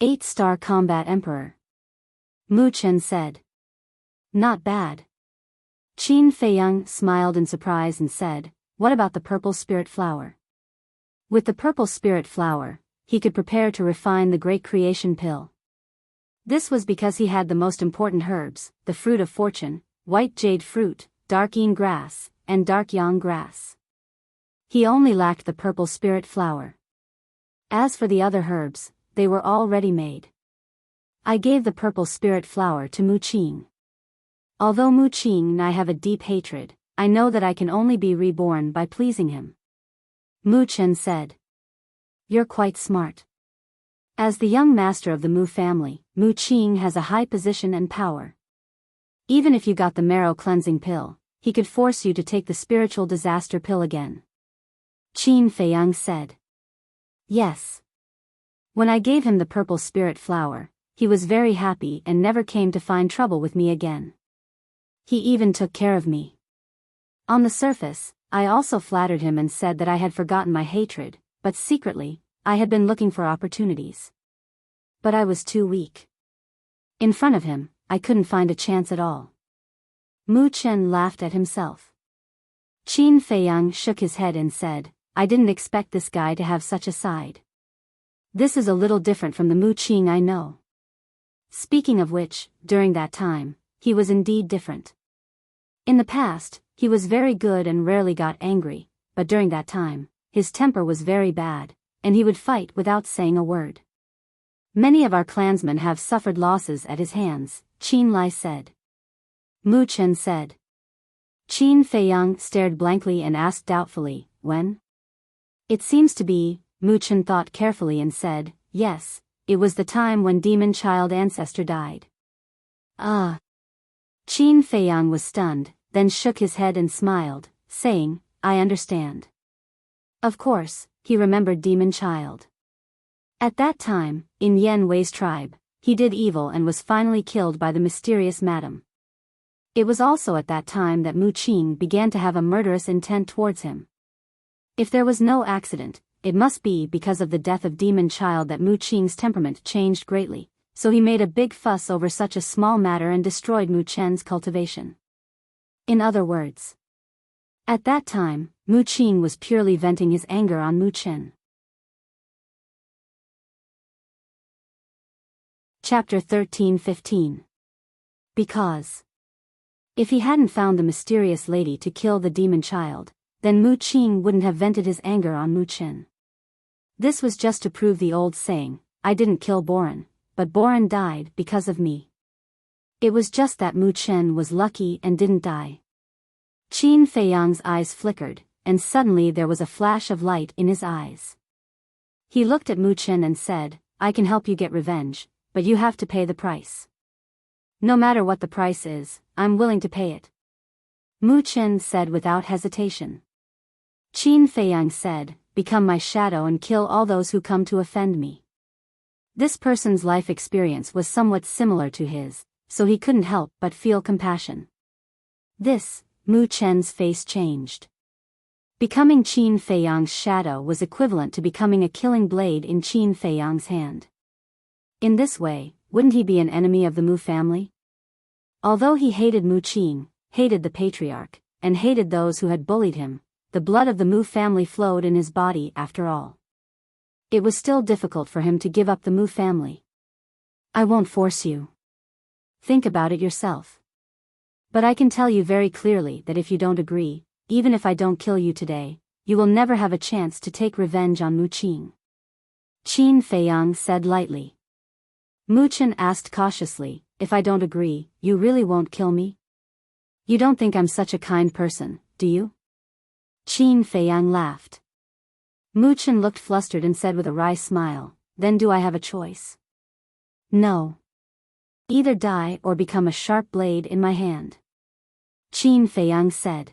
8-star combat emperor. Mu Qin said. Not bad. Qin Feiyang smiled in surprise and said, what about the purple spirit flower? With the purple spirit flower, he could prepare to refine the great creation pill. This was because he had the most important herbs, the fruit of fortune, white jade fruit, dark yin grass, and dark yang grass. He only lacked the purple spirit flower. As for the other herbs, they were all ready-made. I gave the purple spirit flower to Mu Qing. Although Mu Qing and I have a deep hatred, I know that I can only be reborn by pleasing him. Mu Qin said. You're quite smart. As the young master of the Mu family, Mu Qing has a high position and power. Even if you got the marrow cleansing pill, he could force you to take the spiritual disaster pill again. Qin Feiyang said. Yes. When I gave him the purple spirit flower, he was very happy and never came to find trouble with me again. He even took care of me. On the surface, I also flattered him and said that I had forgotten my hatred, but secretly, I had been looking for opportunities. But I was too weak. In front of him, I couldn't find a chance at all. Mu Qin laughed at himself. Qin Feiyang shook his head and said, I didn't expect this guy to have such a side. This is a little different from the Mu Qing I know. Speaking of which, during that time, he was indeed different. In the past, he was very good and rarely got angry, but during that time, his temper was very bad, and he would fight without saying a word. Many of our clansmen have suffered losses at his hands, Qin Lai said. Mu Qin said. Qin Feiyang stared blankly and asked doubtfully, when? It seems to be, Mu Chen thought carefully and said, yes, it was the time when demon child ancestor died. Ah. Qin Feiyang was stunned, then shook his head and smiled, saying, I understand. Of course, he remembered demon child. At that time, in Yan Wei's tribe, he did evil and was finally killed by the mysterious madam. It was also at that time that Mu Qing began to have a murderous intent towards him. If there was no accident, it must be because of the death of demon child that Mu Qing's temperament changed greatly, so he made a big fuss over such a small matter and destroyed Mu Chen's cultivation. In other words, at that time, Mu Qing was purely venting his anger on Mu Chen. Chapter 13-15. Because. If he hadn't found the mysterious lady to kill the demon child, then Mu Qing wouldn't have vented his anger on Mu Chen. This was just to prove the old saying, I didn't kill Boren, but Boren died because of me. It was just that Mu Chen was lucky and didn't die. Qin Feiyang's eyes flickered, and suddenly there was a flash of light in his eyes. He looked at Mu Chen and said, I can help you get revenge, but you have to pay the price. No matter what the price is, I'm willing to pay it. Mu Chen said without hesitation. Qin Feiyang said, become my shadow and kill all those who come to offend me. This person's life experience was somewhat similar to his, so he couldn't help but feel compassion. Mu Chen's face changed. Becoming Qin Feiyang's shadow was equivalent to becoming a killing blade in Qin Feiyang's hand. In this way, wouldn't he be an enemy of the Mu family? Although he hated Mu Qing, hated the patriarch, and hated those who had bullied him, the blood of the Mu family flowed in his body after all. It was still difficult for him to give up the Mu family. I won't force you. Think about it yourself. But I can tell you very clearly that if you don't agree, even if I don't kill you today, you will never have a chance to take revenge on Mu Qing. Qin Feiyang said lightly. Mu Chen asked cautiously, if I don't agree, you really won't kill me? You don't think I'm such a kind person, do you? Qin Feiyang laughed. Mu Chen looked flustered and said with a wry smile, then do I have a choice? No. Either die or become a sharp blade in my hand. Qin Feiyang said.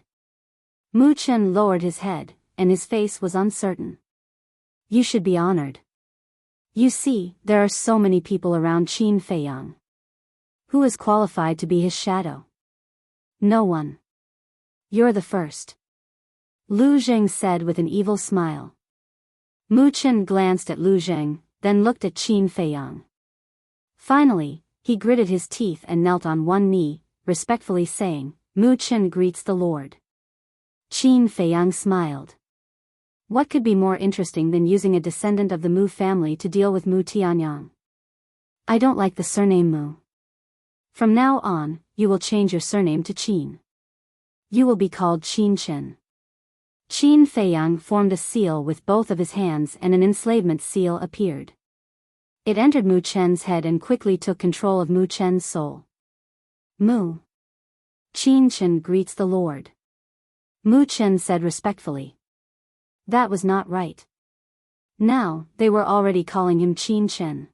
Mu Chen lowered his head, and his face was uncertain. You should be honored. You see, there are so many people around Qin Feiyang. Who is qualified to be his shadow? No one. You're the first. Lu Zheng said with an evil smile. Mu Chen glanced at Lu Zheng, then looked at Qin Feiyang. Finally, he gritted his teeth and knelt on one knee, respectfully saying, Mu Chen greets the Lord. Qin Feiyang smiled. What could be more interesting than using a descendant of the Mu family to deal with Mu Tianyang? I don't like the surname Mu. From now on, you will change your surname to Qin. You will be called Qin Chen. Qin Feiyang formed a seal with both of his hands and an enslavement seal appeared. It entered Mu Chen's head and quickly took control of Mu Chen's soul. Mu. Qin Chen greets the Lord. Mu Chen said respectfully. That was not right. Now, they were already calling him Qin Chen.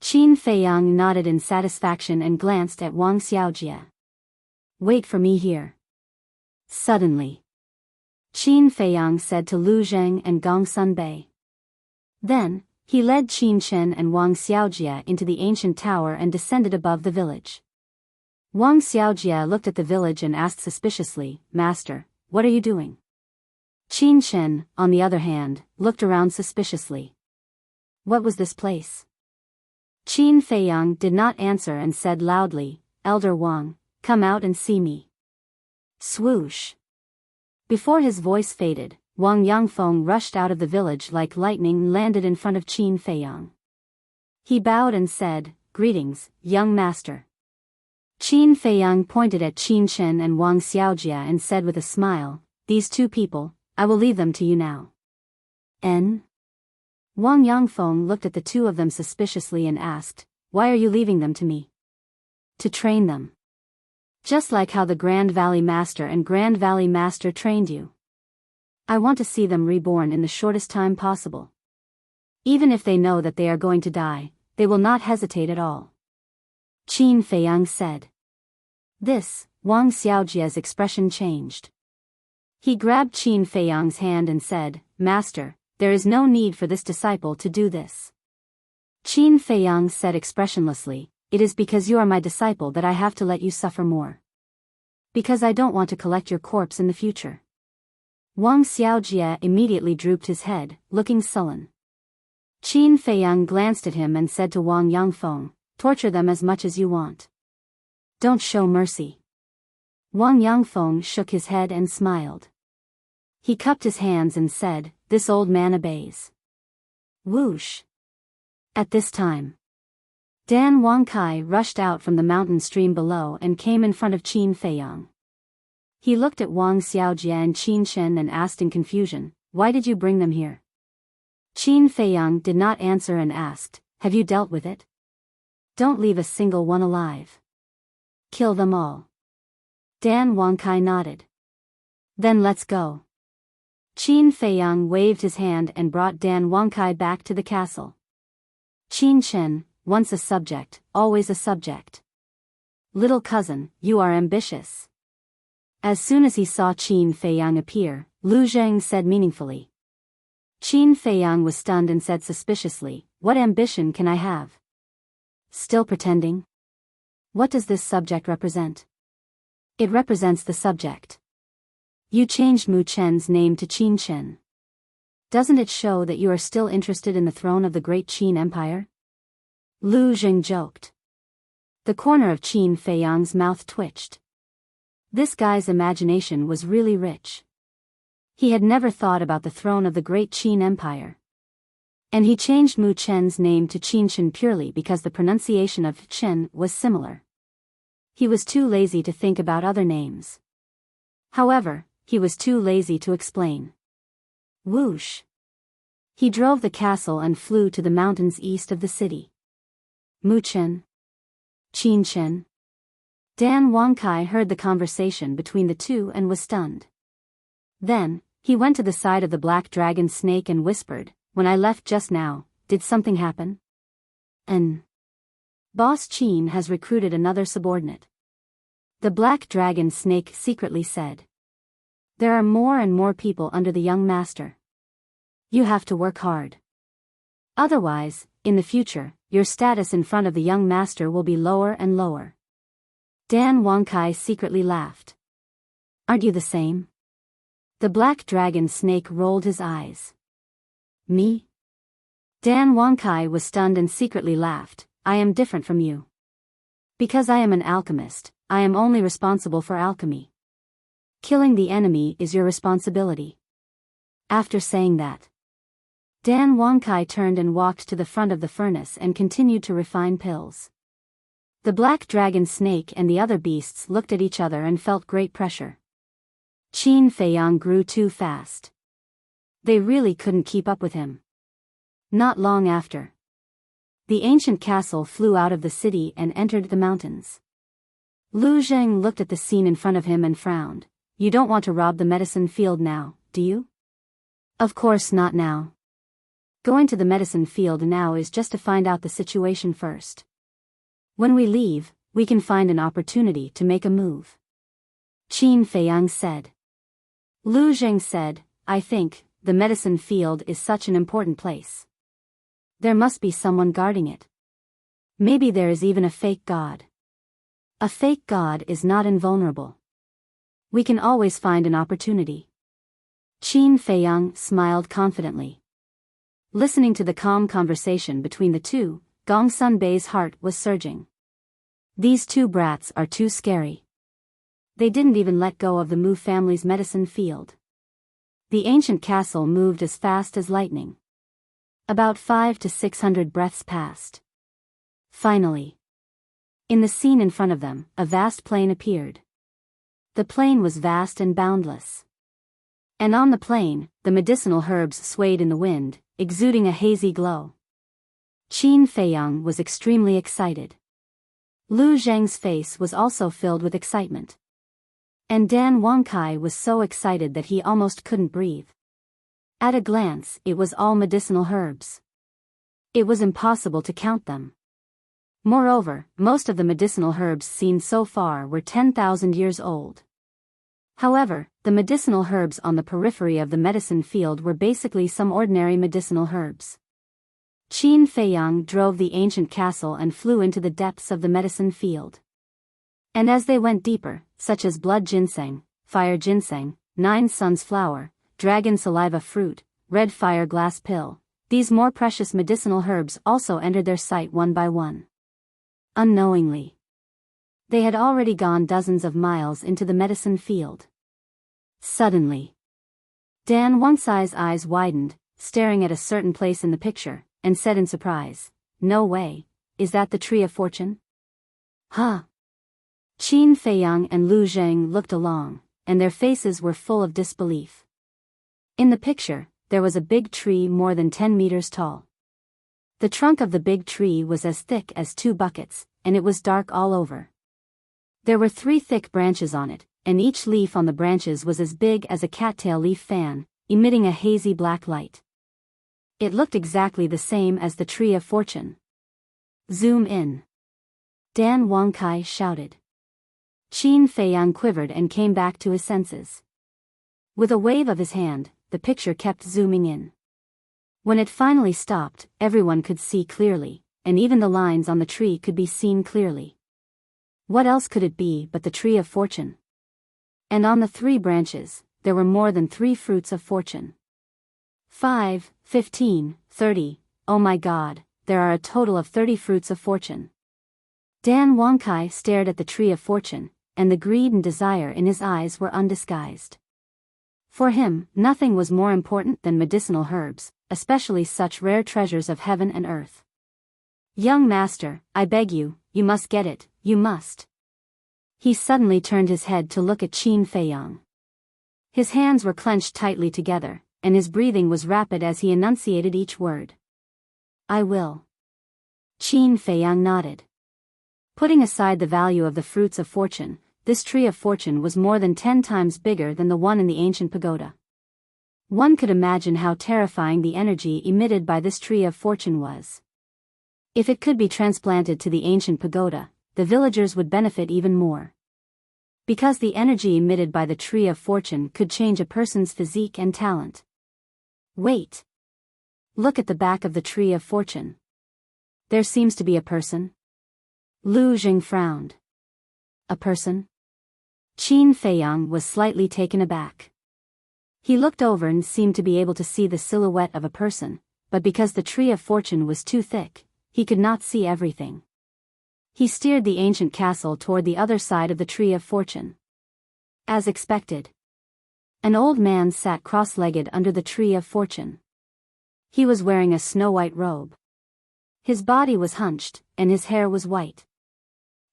Qin Feiyang nodded in satisfaction and glanced at Wang Xiaojie. Wait for me here. Suddenly. Qin Feiyang said to Lu Zheng and Gong Sunbei. Then, he led Qin Chen and Wang Xiaojie into the ancient tower and descended above the village. Wang Xiaojie looked at the village and asked suspiciously, Master, what are you doing? Qin Chen, on the other hand, looked around suspiciously. What was this place? Qin Feiyang did not answer and said loudly, Elder Wang, come out and see me. Swoosh. Before his voice faded, Wang Yangfeng rushed out of the village like lightning and landed in front of Qin Feiyang. He bowed and said, Greetings, young master. Qin Feiyang pointed at Qin Chen and Wang Xiaojie and said with a smile, These two people, I will leave them to you now. N. Wang Yangfeng looked at the two of them suspiciously and asked, Why are you leaving them to me? To train them. Just like how the Grand Valley Master and Grand Valley Master trained you. I want to see them reborn in the shortest time possible. Even if they know that they are going to die, they will not hesitate at all. Qin Feiyang said. This, Wang Xiaojia's expression changed. He grabbed Qin Feiyang's hand and said, Master, there is no need for this disciple to do this. Qin Feiyang said expressionlessly, It is because you are my disciple that I have to let you suffer more. Because I don't want to collect your corpse in the future. Wang Xiaojia immediately drooped his head, looking sullen. Qin Feiyang glanced at him and said to Wang Yangfeng, Torture them as much as you want. Don't show mercy. Wang Yangfeng shook his head and smiled. He cupped his hands and said, This old man obeys. Whoosh. At this time, Dan Wangkai rushed out from the mountain stream below and came in front of Qin Feiyang. He looked at Wang Xiaojia and Qin Shen and asked in confusion, Why did you bring them here? Qin Feiyang did not answer and asked, Have you dealt with it? Don't leave a single one alive. Kill them all. Dan Wangkai nodded. Then let's go. Qin Feiyang waved his hand and brought Dan Wangkai back to the castle. Qin Shen, once a subject, always a subject. Little cousin, you are ambitious. As soon as he saw Qin Feiyang appear, Lu Zheng said meaningfully. Qin Feiyang was stunned and said suspiciously, What ambition can I have? Still pretending? What does this subject represent? It represents the subject. You changed Mu Chen's name to Qin Chen. Doesn't it show that you are still interested in the throne of the great Qin Empire? Lu Zheng joked. The corner of Qin Feiyang's mouth twitched. This guy's imagination was really rich. He had never thought about the throne of the great Qin Empire. And he changed Mu Chen's name to Qin Chen purely because the pronunciation of Chen was similar. He was too lazy to think about other names. However, he was too lazy to explain. Whoosh! He drove the castle and flew to the mountains east of the city. Mu Chen. Qin Chen. Dan Wangkai heard the conversation between the two and was stunned. Then, he went to the side of the black dragon snake and whispered, When I left just now, did something happen? Boss Qin has recruited another subordinate. The black dragon snake secretly said. There are more and more people under the young master. You have to work hard. Otherwise, in the future, your status in front of the young master will be lower and lower. Dan Wangkai secretly laughed. Aren't you the same? The black dragon snake rolled his eyes. Me? Dan Wangkai was stunned and secretly laughed. I am different from you. Because I am an alchemist, I am only responsible for alchemy. Killing the enemy is your responsibility. After saying that, Dan Wangkai turned and walked to the front of the furnace and continued to refine pills. The black dragon snake and the other beasts looked at each other and felt great pressure. Qin Feiyang grew too fast. They really couldn't keep up with him. Not long after, the ancient castle flew out of the city and entered the mountains. Lu Zheng looked at the scene in front of him and frowned. You don't want to rob the medicine field now, do you? Of course not now. Going to the medicine field now is just to find out the situation first. When we leave, we can find an opportunity to make a move. Qin Feiyang said. Lu Zheng said, I think, the medicine field is such an important place. There must be someone guarding it. Maybe there is even a fake god. A fake god is not invulnerable. We can always find an opportunity. Qin Feiyang smiled confidently. Listening to the calm conversation between the two, Gongsun Bei's heart was surging. These two brats are too scary. They didn't even let go of the Mu family's medicine field. The ancient castle moved as fast as lightning. About 500 to 600 breaths passed. Finally, in the scene in front of them, a vast plain appeared. The plain was vast and boundless. And on the plain, the medicinal herbs swayed in the wind, exuding a hazy glow. Qin Feiyang was extremely excited. Lu Zheng's face was also filled with excitement. And Dan Wangkai was so excited that he almost couldn't breathe. At a glance, it was all medicinal herbs. It was impossible to count them. Moreover, most of the medicinal herbs seen so far were 10,000 years old. However, the medicinal herbs on the periphery of the medicine field were basically some ordinary medicinal herbs. Qin Feiyang drove the ancient castle and flew into the depths of the medicine field. And as they went deeper, such as blood ginseng, fire ginseng, 9 suns flower, dragon saliva fruit, red fire glass pill, these more precious medicinal herbs also entered their sight one by one. Unknowingly, they had already gone dozens of miles into the medicine field. Suddenly, Dan Wuxia's eyes widened, staring at a certain place in the picture, and said in surprise, "No way, is that the Tree of Fortune?" Huh? Qin Feiyang and Lu Zheng looked along, and their faces were full of disbelief. In the picture, there was a big tree more than 10 meters tall. The trunk of the big tree was as thick as 2 buckets, and it was dark all over. There were 3 thick branches on it, and each leaf on the branches was as big as a cattail leaf fan, emitting a hazy black light. It looked exactly the same as the Tree of Fortune. "Zoom in!" Dan Wuxia shouted. Qin Feiyang quivered and came back to his senses. With a wave of his hand, the picture kept zooming in. When it finally stopped, everyone could see clearly, and even the lines on the tree could be seen clearly. What else could it be but the Tree of Fortune? And on the 3 branches, there were more than 3 fruits of fortune. 5, 15, 30, oh my God, there are a total of 30 fruits of fortune. Dan Wuxia stared at the Tree of Fortune, and the greed and desire in his eyes were undisguised. For him, nothing was more important than medicinal herbs, especially such rare treasures of heaven and earth. "Young master, I beg you, you must get it, you must." He suddenly turned his head to look at Qin Feiyang. His hands were clenched tightly together, and his breathing was rapid as he enunciated each word. "I will." Qin Feiyang nodded. Putting aside the value of the fruits of fortune, this Tree of Fortune was more than 10 times bigger than the one in the ancient pagoda. One could imagine how terrifying the energy emitted by this Tree of Fortune was. If it could be transplanted to the ancient pagoda, the villagers would benefit even more. Because the energy emitted by the Tree of Fortune could change a person's physique and talent. Wait. Look at the back of the Tree of Fortune. There seems to be a person. Lu Zheng frowned. A person? Qin Feiyang was slightly taken aback. He looked over and seemed to be able to see the silhouette of a person, but because the Tree of Fortune was too thick, he could not see everything. He steered the ancient castle toward the other side of the Tree of Fortune. As expected, an old man sat cross-legged under the Tree of Fortune. He was wearing a snow-white robe. His body was hunched, and his hair was white.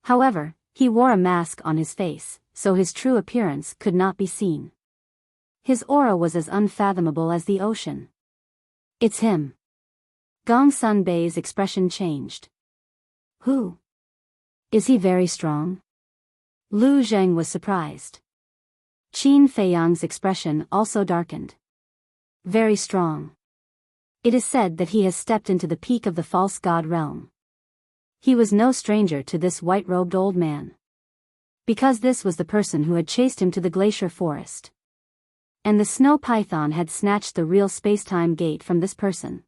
However, he wore a mask on his face, so his true appearance could not be seen. His aura was as unfathomable as the ocean. "It's him." Gongsun Bei's expression changed. "Who? Is he very strong?" Lu Zheng was surprised. Qin Feiyang's expression also darkened. "Very strong. It is said that he has stepped into the peak of the false god realm." He was no stranger to this white-robed old man. Because this was the person who had chased him to the glacier forest. And the snow python had snatched the real space-time gate from this person.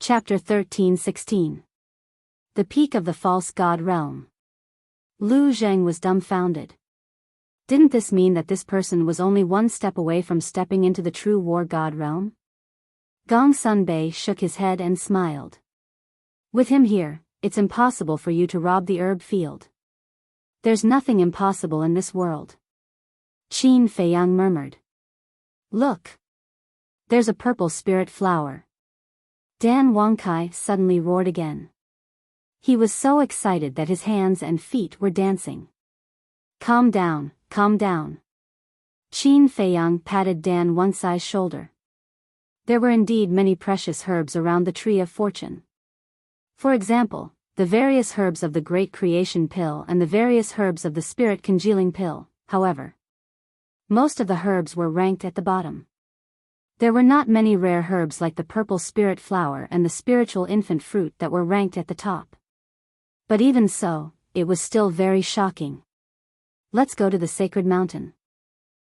Chapter 13-16. The Peak of the False God Realm. Lu Zheng was dumbfounded. Didn't this mean that this person was only one step away from stepping into the true war god realm? Gongsun Bei shook his head and smiled. "With him here, it's impossible for you to rob the herb field. There's nothing impossible in this world." Qin Feiyang murmured. "Look! There's a purple spirit flower." Dan Wuxia suddenly roared again. He was so excited that his hands and feet were dancing. Calm down, calm down." Qin Feiyang patted Dan Wuxia's shoulder. There were indeed many precious herbs around the Tree of Fortune. For example, the various herbs of the Great Creation Pill and the various herbs of the Spirit Congealing Pill, however. Most of the herbs were ranked at the bottom. There were not many rare herbs like the purple spirit flower and the spiritual infant fruit that were ranked at the top. But even so, it was still very shocking. Let's go to the sacred mountain.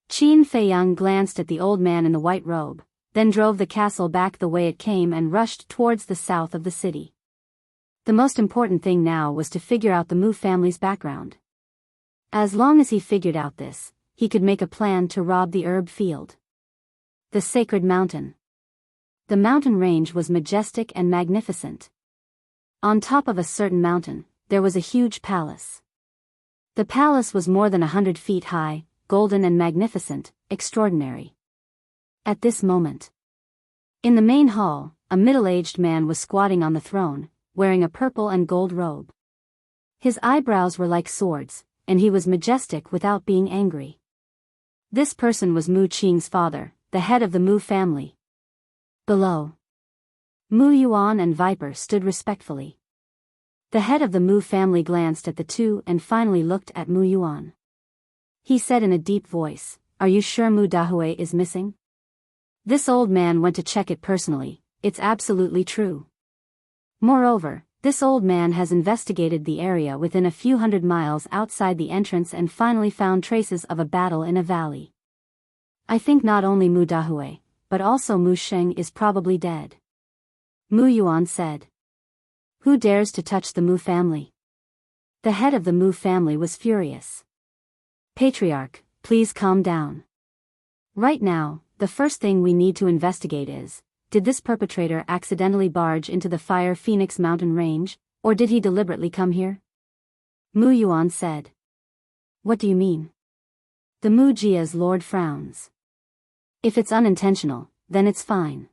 Qin Feiyang glanced at the old man in the white robe, then drove the castle back the way it came and rushed towards the south of the city. The most important thing now was to figure out the Mu family's background. As long as he figured out this, he could make a plan to rob the herb field. The sacred mountain. The mountain range was majestic and magnificent. On top of a certain mountain, there was a huge palace. The palace was more than 100 feet high, golden and magnificent, extraordinary. At this moment, in the main hall, a middle-aged man was squatting on the throne, wearing a purple and gold robe. His eyebrows were like swords, and he was majestic without being angry. This person was Mu Qing's father, the head of the Mu family. Below, Mu Yuan and Viper stood respectfully. The head of the Mu family glanced at the two and finally looked at Mu Yuan. He said in a deep voice, "Are you sure Mu Dahue is missing?" This old man went to check it personally. It's absolutely true. Moreover, this old man has investigated the area within a few hundred miles outside the entrance and finally found traces of a battle in a valley. I think not only Mu Dahue, but also Mu Sheng is probably dead. Mu Yuan said. Who dares to touch the Mu family? The head of the Mu family was furious. Patriarch, please calm down. Right now, the first thing we need to investigate is, did this perpetrator accidentally barge into the Fire Phoenix mountain range, or did he deliberately come here? Mu Yuan said. What do you mean? The Mu Jia's lord frowns. If it's unintentional, then it's fine.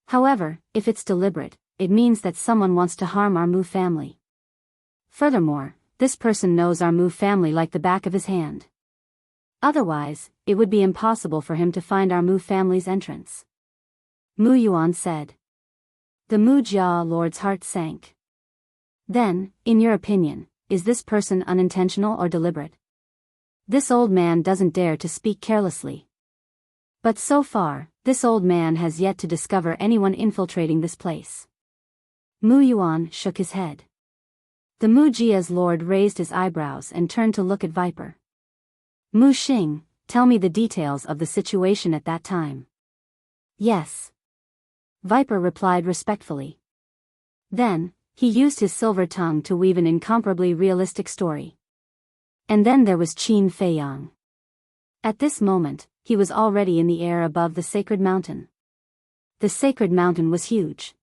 However, if it's deliberate, it means that someone wants to harm our Mu family. Furthermore, this person knows our Mu family like the back of his hand. Otherwise, it would be impossible for him to find our Mu family's entrance. Mu Yuan said. The Mu Jia lord's heart sank. Then, in your opinion, is this person unintentional or deliberate? This old man doesn't dare to speak carelessly. But so far, this old man has yet to discover anyone infiltrating this place. Mu Yuan shook his head. The Mu Jia's lord raised his eyebrows and turned to look at Viper. Mu Xing, tell me the details of the situation at that time. Yes. Viper replied respectfully. Then, he used his silver tongue to weave an incomparably realistic story. And then there was Qin Feiyang. At this moment, he was already in the air above the sacred mountain. The sacred mountain was huge.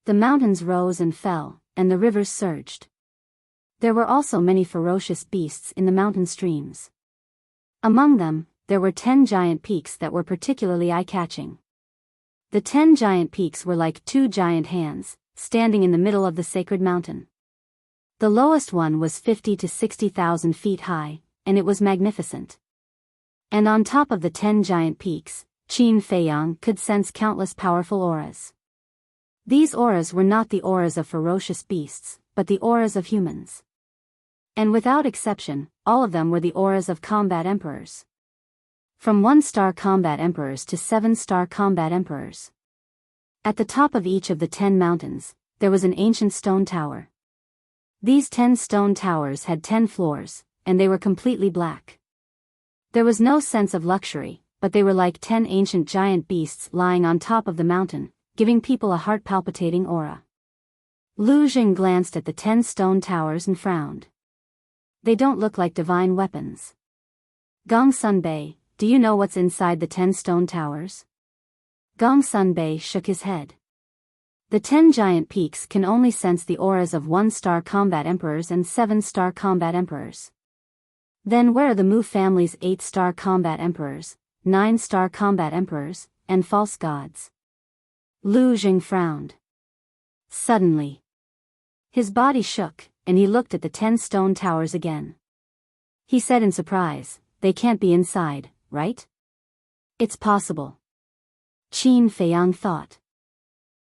The mountains rose and fell, and the rivers surged. There were also many ferocious beasts in the mountain streams. Among them, there were 10 giant peaks that were particularly eye-catching. The 10 giant peaks were like 2 giant hands, standing in the middle of the sacred mountain. The lowest one was 50 to 60,000 feet high, and it was magnificent. And on top of the 10 giant peaks, Qin Feiyang could sense countless powerful auras. These auras were not the auras of ferocious beasts, but the auras of humans. And without exception, all of them were the auras of combat emperors. From 1-star combat emperors to 7-star combat emperors. At the top of each of the 10 mountains, there was an ancient stone tower. These 10 stone towers had 10 floors, and they were completely black. There was no sense of luxury, but they were like 10 ancient giant beasts lying on top of the mountain, giving people a heart-palpitating aura. Lu Jing glanced at the 10 stone towers and frowned. They don't look like divine weapons. Gong Sunbei, do you know what's inside the 10 stone towers? Gong Sunbei shook his head. The 10 giant peaks can only sense the auras of 1-star combat emperors and 7-star combat emperors. Then where are the Mu family's 8-star combat emperors, 9-star combat emperors, and false gods? Lu Jing frowned. Suddenly, his body shook, and he looked at the 10 stone towers again. He said in surprise, they can't be inside, right? It's possible. Qin Feiyang thought.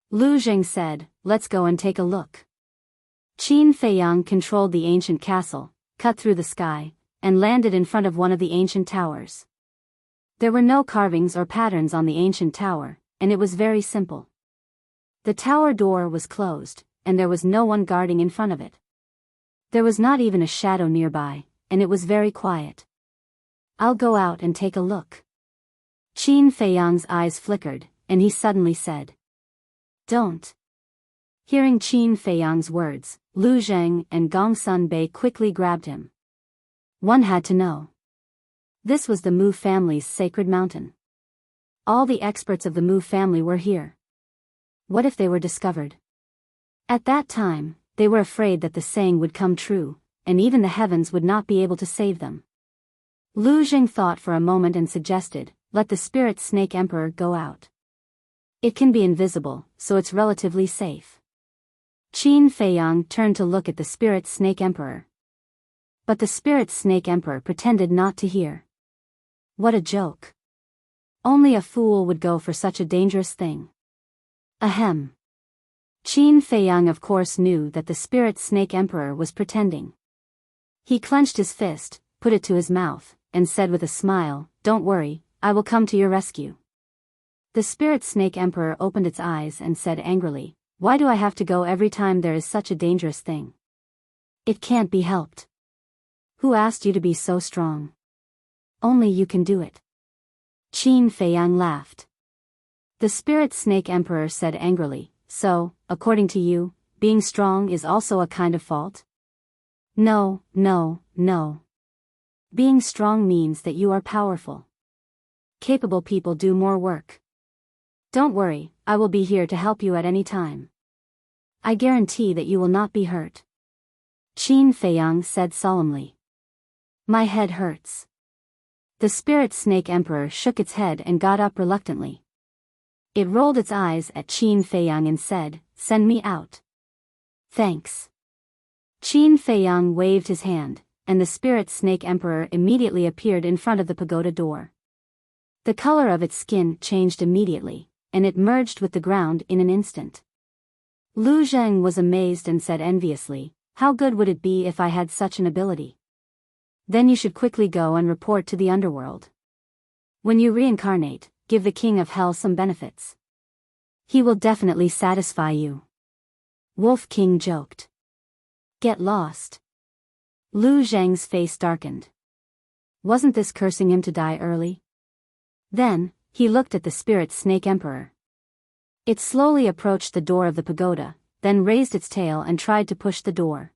Lu Jing said, let's go and take a look. Qin Feiyang controlled the ancient castle, cut through the sky, and landed in front of one of the ancient towers. There were no carvings or patterns on the ancient tower, and it was very simple. The tower door was closed, and there was no one guarding in front of it. There was not even a shadow nearby, and it was very quiet. I'll go out and take a look. Qin Feiyang's eyes flickered, and he suddenly said, "Don't." Hearing Qin Feiyang's words, Lu Zheng and Gongsun Bei quickly grabbed him. One had to know. This was the Mu family's sacred mountain. All the experts of the Mu family were here. What if they were discovered? At that time, they were afraid that the saying would come true, and even the heavens would not be able to save them. Lu Zheng thought for a moment and suggested, "Let the spirit snake emperor go out. It can be invisible, so it's relatively safe." Qin Feiyang turned to look at the spirit snake emperor. But the spirit snake emperor pretended not to hear. What a joke. Only a fool would go for such a dangerous thing. Ahem. Qin Feiyang of course knew that the spirit snake emperor was pretending. He clenched his fist, put it to his mouth, and said with a smile, "Don't worry, I will come to your rescue." The spirit snake emperor opened its eyes and said angrily, "Why do I have to go every time there is such a dangerous thing? It can't be helped. Who asked you to be so strong? Only you can do it." Qin Feiyang laughed. The spirit snake emperor said angrily, "So, according to you, being strong is also a kind of fault?" No. Being strong means that you are powerful. Capable people do more work. Don't worry, I will be here to help you at any time. I guarantee that you will not be hurt. Qin Feiyang said solemnly. My head hurts. The spirit snake emperor shook its head and got up reluctantly. It rolled its eyes at Qin Feiyang and said, "Send me out." Thanks. Qin Feiyang waved his hand, and the spirit snake emperor immediately appeared in front of the pagoda door. The color of its skin changed immediately, and it merged with the ground in an instant. Lu Zheng was amazed and said enviously, "How good would it be if I had such an ability? Then you should quickly go and report to the underworld. When you reincarnate, give the king of hell some benefits. He will definitely satisfy you." Wolf King joked. Get lost. Lu Zheng's face darkened. Wasn't this cursing him to die early? Then, he looked at the spirit snake emperor. It slowly approached the door of the pagoda, then raised its tail and tried to push the door.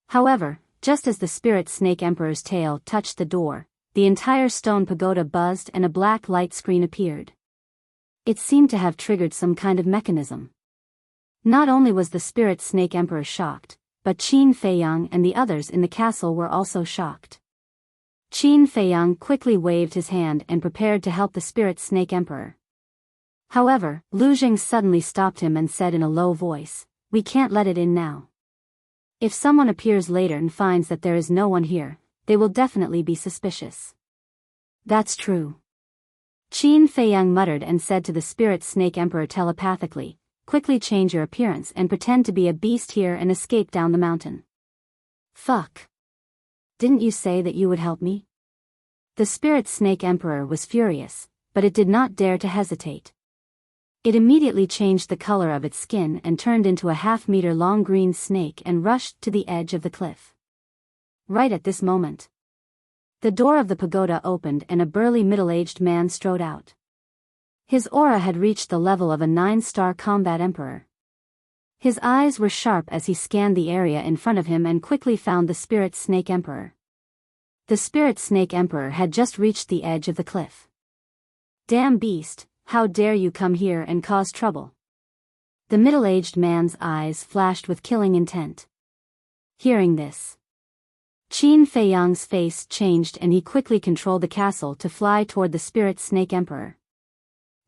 However, just as the spirit snake emperor's tail touched the door, the entire stone pagoda buzzed and a black light screen appeared. It seemed to have triggered some kind of mechanism. Not only was the spirit snake emperor shocked, but Qin Feiyang and the others in the castle were also shocked. Qin Feiyang quickly waved his hand and prepared to help the spirit snake emperor. However, Lu Zheng suddenly stopped him and said in a low voice, "We can't let it in now. If someone appears later and finds that there is no one here, they will definitely be suspicious." That's true. Qin Feiyang muttered and said to the spirit snake emperor telepathically, "Quickly change your appearance and pretend to be a beast here and escape down the mountain." Fuck. Didn't you say that you would help me? The spirit snake emperor was furious, but it did not dare to hesitate. It immediately changed the color of its skin and turned into a half-meter long green snake and rushed to the edge of the cliff. Right at this moment, the door of the pagoda opened and a burly middle-aged man strode out. His aura had reached the level of a 9-star combat emperor. His eyes were sharp as he scanned the area in front of him and quickly found the spirit snake emperor. The spirit snake emperor had just reached the edge of the cliff. Damn beast, how dare you come here and cause trouble? The middle-aged man's eyes flashed with killing intent. Hearing this, Qin Feiyang's face changed and he quickly controlled the castle to fly toward the spirit snake emperor.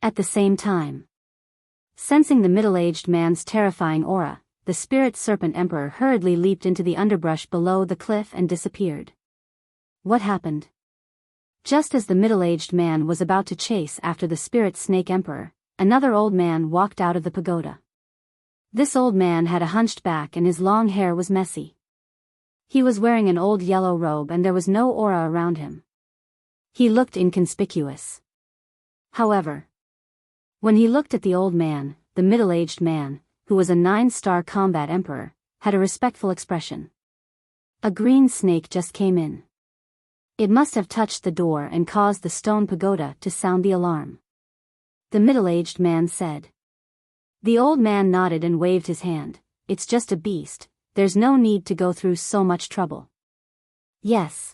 At the same time, sensing the middle-aged man's terrifying aura, the spirit serpent emperor hurriedly leaped into the underbrush below the cliff and disappeared. What happened? Just as the middle-aged man was about to chase after the spirit snake emperor, another old man walked out of the pagoda. This old man had a hunched back and his long hair was messy. He was wearing an old yellow robe and there was no aura around him. He looked inconspicuous. However, when he looked at the old man, the middle-aged man, who was a 9-star combat emperor, had a respectful expression. A green snake just came in. It must have touched the door and caused the stone pagoda to sound the alarm. The middle-aged man said. The old man nodded and waved his hand. It's just a beast, there's no need to go through so much trouble. Yes.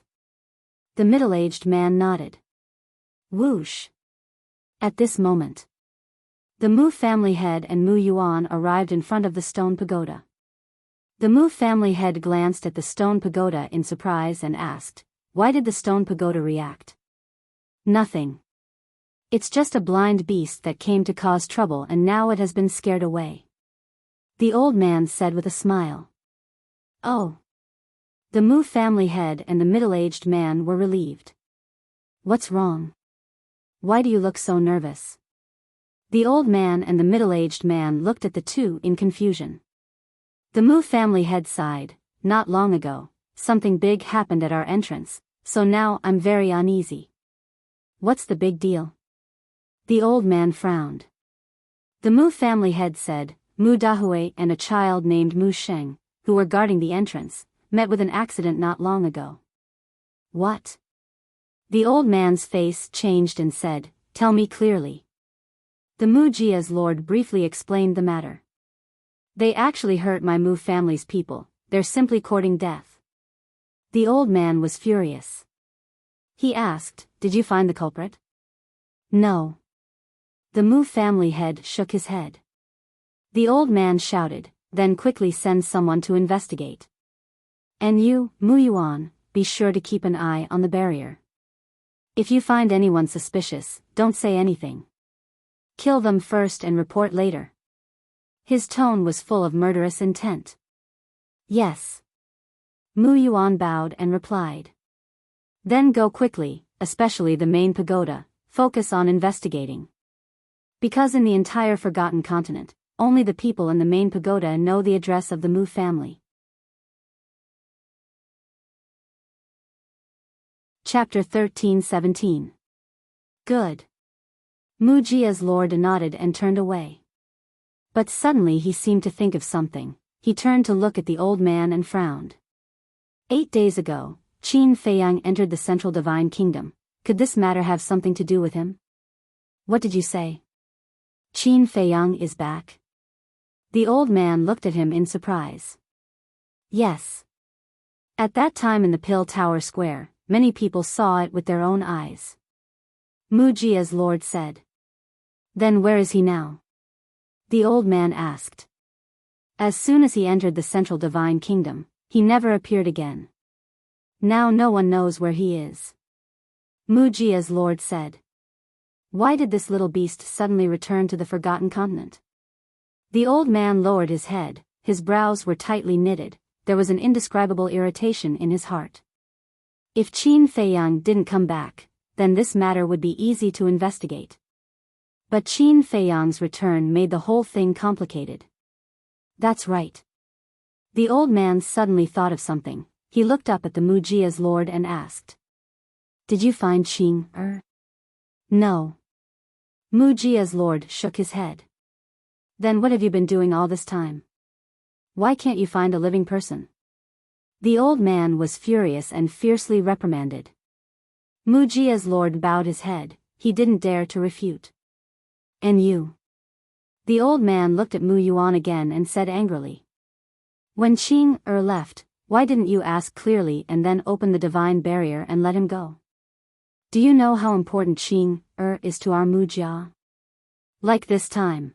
The middle-aged man nodded. Whoosh. At this moment, the Mu family head and Mu Yuan arrived in front of the stone pagoda. The Mu family head glanced at the stone pagoda in surprise and asked, "Why did the stone pagoda react?" "Nothing. It's just a blind beast that came to cause trouble and now it has been scared away," the old man said with a smile. Oh. The Mu family head and the middle-aged man were relieved. What's wrong? Why do you look so nervous? The old man and the middle-aged man looked at the two in confusion. The Mu family head sighed. Not long ago, something big happened at our entrance, so now I'm very uneasy. What's the big deal? The old man frowned. The Mu family head said, Mu Dahui and a child named Mu Sheng, who were guarding the entrance, met with an accident not long ago. What? The old man's face changed and said, Tell me clearly. The Mu Jia's lord briefly explained the matter. They actually hurt my Mu family's people, they're simply courting death. The old man was furious. He asked, Did you find the culprit? No. The Mu family head shook his head. The old man shouted, Then quickly send someone to investigate. And you, Mu Yuan, be sure to keep an eye on the barrier. If you find anyone suspicious, don't say anything. Kill them first and report later. His tone was full of murderous intent. Yes. Mu Yuan bowed and replied. Then go quickly, especially the main pagoda, focus on investigating. Because in the entire Forgotten Continent, only the people in the main pagoda know the address of the Mu family. Chapter 13-17. Good. Mu Jia's lord nodded and turned away. But suddenly he seemed to think of something. He turned to look at the old man and frowned. 8 days ago, Qin Feiyang entered the Central Divine Kingdom. Could this matter have something to do with him? What did you say? Qin Feiyang is back? The old man looked at him in surprise. Yes. At that time in the Pill Tower Square, many people saw it with their own eyes. Mu Jia's lord said. Then where is he now? The old man asked. As soon as he entered the Central Divine Kingdom, he never appeared again. Now no one knows where he is. Mu Jia's lord said. Why did this little beast suddenly return to the Forgotten Continent? The old man lowered his head, his brows were tightly knitted, there was an indescribable irritation in his heart. If Qin Feiyang didn't come back, then this matter would be easy to investigate. But Qin Feiyang's return made the whole thing complicated. That's right. The old man suddenly thought of something. He looked up at the Mu Jia's lord and asked. Did you find Qing? No. Mu Jia's lord shook his head. Then what have you been doing all this time? Why can't you find a living person? The old man was furious and fiercely reprimanded. Mu Jia's lord bowed his head, he didn't dare to refute. And you? The old man looked at Mu Yuan again and said angrily. When Qing left, why didn't you ask clearly and then open the divine barrier and let him go? Do you know how important Qing is to our Mu Jia? Like this time.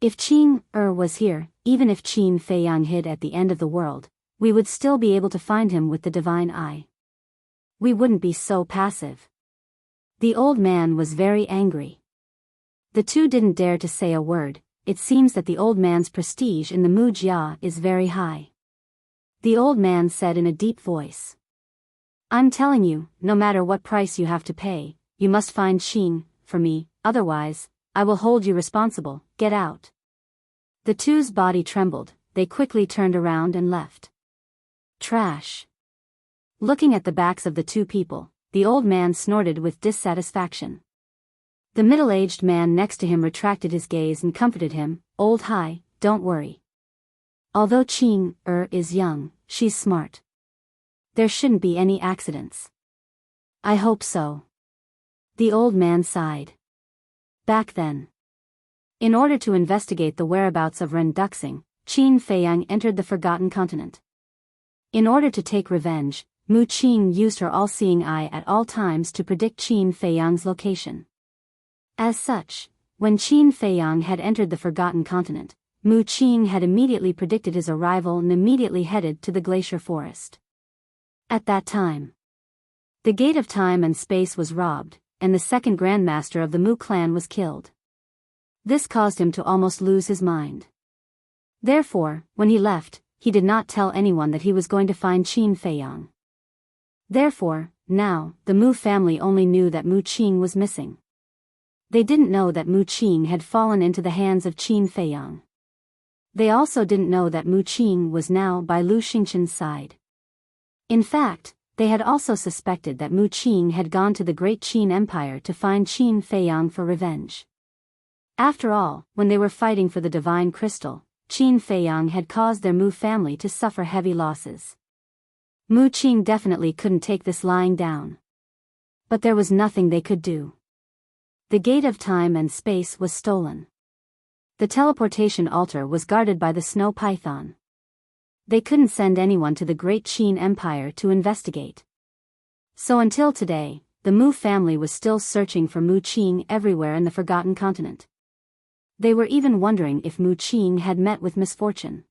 If Qing was here, even if Qin Feiyang hid at the end of the world, we would still be able to find him with the divine eye. We wouldn't be so passive. The old man was very angry. The two didn't dare to say a word. It seems that the old man's prestige in the Mu Jia is very high. The old man said in a deep voice. I'm telling you, no matter what price you have to pay, you must find Qing, for me, otherwise, I will hold you responsible, get out. The two's body trembled, they quickly turned around and left. Trash. Looking at the backs of the two people, the old man snorted with dissatisfaction. The middle-aged man next to him retracted his gaze and comforted him, "Old Hai, don't worry. Although Qing is young, she's smart. There shouldn't be any accidents." "I hope so." The old man sighed. Back then, in order to investigate the whereabouts of Ren Duxing, Qin Feiyang entered the Forgotten Continent. In order to take revenge, Mu Qing used her all-seeing eye at all times to predict Qin Feiyang's location. As such, when Qin Feiyang had entered the Forgotten Continent, Mu Qing had immediately predicted his arrival and immediately headed to the glacier forest. At that time, the gate of time and space was robbed, and the second grandmaster of the Mu clan was killed. This caused him to almost lose his mind. Therefore, when he left, he did not tell anyone that he was going to find Qin Feiyang. Therefore, now, the Mu family only knew that Mu Qing was missing. They didn't know that Mu Qing had fallen into the hands of Qin Feiyang. They also didn't know that Mu Qing was now by Lu Xingchen's side. In fact, they had also suspected that Mu Qing had gone to the Great Qin Empire to find Qin Feiyang for revenge. After all, when they were fighting for the Divine Crystal, Qin Feiyang had caused their Mu family to suffer heavy losses. Mu Qing definitely couldn't take this lying down. But there was nothing they could do. The gate of time and space was stolen. The teleportation altar was guarded by the snow python. They couldn't send anyone to the Great Qin Empire to investigate. So until today, the Mu family was still searching for Mu Qing everywhere in the Forgotten Continent. They were even wondering if Mu Qing had met with misfortune.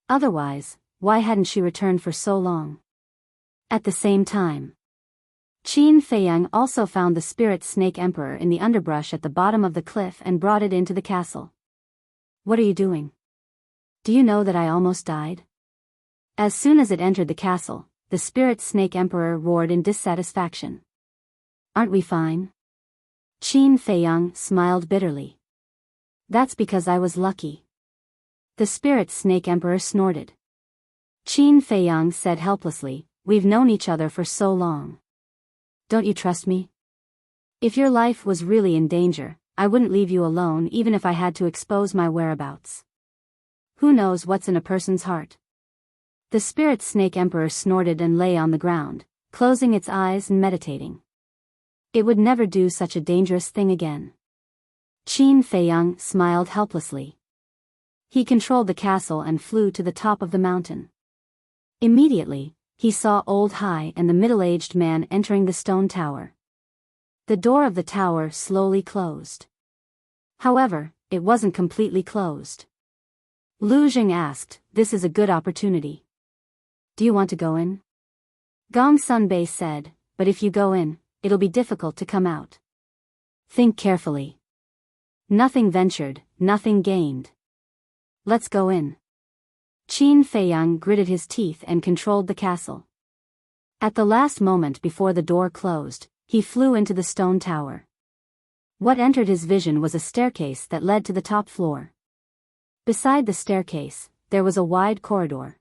Otherwise, why hadn't she returned for so long? At the same time, Qin Feiyang also found the spirit snake emperor in the underbrush at the bottom of the cliff and brought it into the castle. "What are you doing? Do you know that I almost died?" As soon as it entered the castle, the spirit snake emperor roared in dissatisfaction. "Aren't we fine?" Qin Feiyang smiled bitterly. "That's because I was lucky." The spirit snake emperor snorted. Qin Feiyang said helplessly, "We've known each other for so long. Don't you trust me? If your life was really in danger, I wouldn't leave you alone even if I had to expose my whereabouts. Who knows what's in a person's heart?" The spirit snake emperor snorted and lay on the ground, closing its eyes and meditating. It would never do such a dangerous thing again. Qin Feiyang smiled helplessly. He controlled the castle and flew to the top of the mountain. Immediately, he saw Old Hai and the middle-aged man entering the stone tower. The door of the tower slowly closed. However, it wasn't completely closed. Lu Jing asked, "This is a good opportunity. Do you want to go in?" Gong Sunbei said, "But if you go in, it'll be difficult to come out. Think carefully. Nothing ventured, nothing gained. Let's go in." Qin Feiyang gritted his teeth and controlled the castle. At the last moment before the door closed, he flew into the stone tower. What entered his vision was a staircase that led to the top floor. Beside the staircase, there was a wide corridor.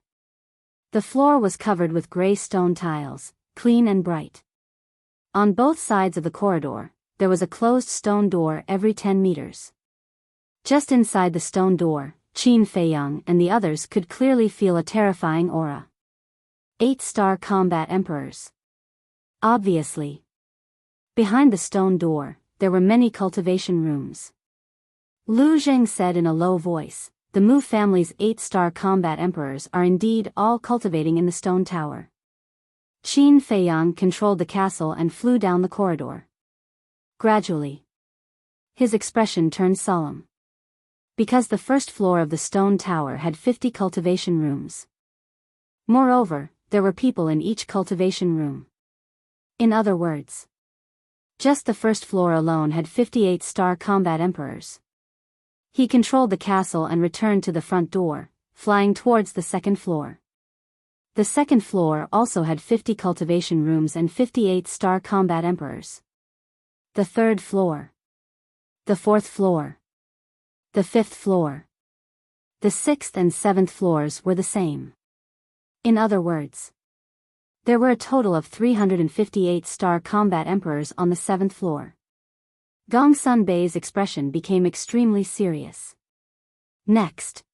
The floor was covered with gray stone tiles, clean and bright. On both sides of the corridor, there was a closed stone door every 10 meters. Just inside the stone door, Qin Feiyang and the others could clearly feel a terrifying aura. 8-star combat emperors. Obviously. Behind the stone door, there were many cultivation rooms. Lu Zheng said in a low voice, "The Mu family's 8-star combat emperors are indeed all cultivating in the stone tower." Qin Feiyang controlled the castle and flew down the corridor. Gradually, his expression turned solemn. Because the first floor of the stone tower had 50 cultivation rooms. Moreover, there were people in each cultivation room. In other words, just the first floor alone had 58-star combat emperors. He controlled the castle and returned to the front door, flying towards the second floor. The second floor also had 50 cultivation rooms and 58-star combat emperors. The third floor. The fourth floor. The fifth floor. The sixth and seventh floors were the same. In other words, There were a total of 358 star combat emperors on the 7th floor. Gongsun Bei's expression became extremely serious. Next,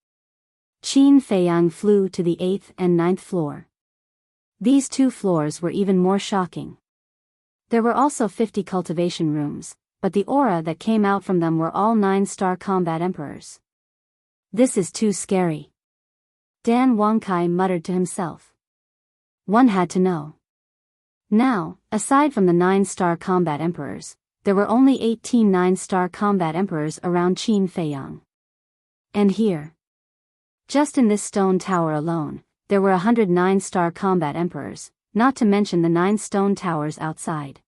Qin Feiyang flew to the 8th and 9th floor. These two floors were even more shocking. There were also 50 cultivation rooms, but the aura that came out from them were all 9-star combat emperors. This is too scary. Dan Wangkai muttered to himself. One had to know. Now, aside from the 9-star combat emperors, there were only 18 9-star combat emperors around Qin Feiyang. And here, just in this stone tower alone, there were 109-star combat emperors, not to mention the 9 stone towers outside.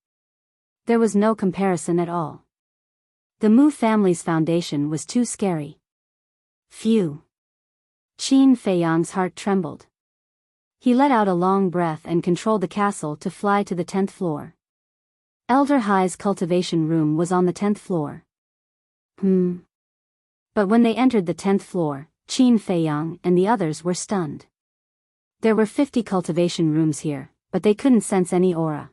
There was no comparison at all. The Mu family's foundation was too scary. Phew. Qin Feiyang's heart trembled. He let out a long breath and controlled the castle to fly to the 10th floor. Elder Hai's cultivation room was on the 10th floor. But when they entered the 10th floor, Qin Feiyang and the others were stunned. There were 50 cultivation rooms here, but they couldn't sense any aura.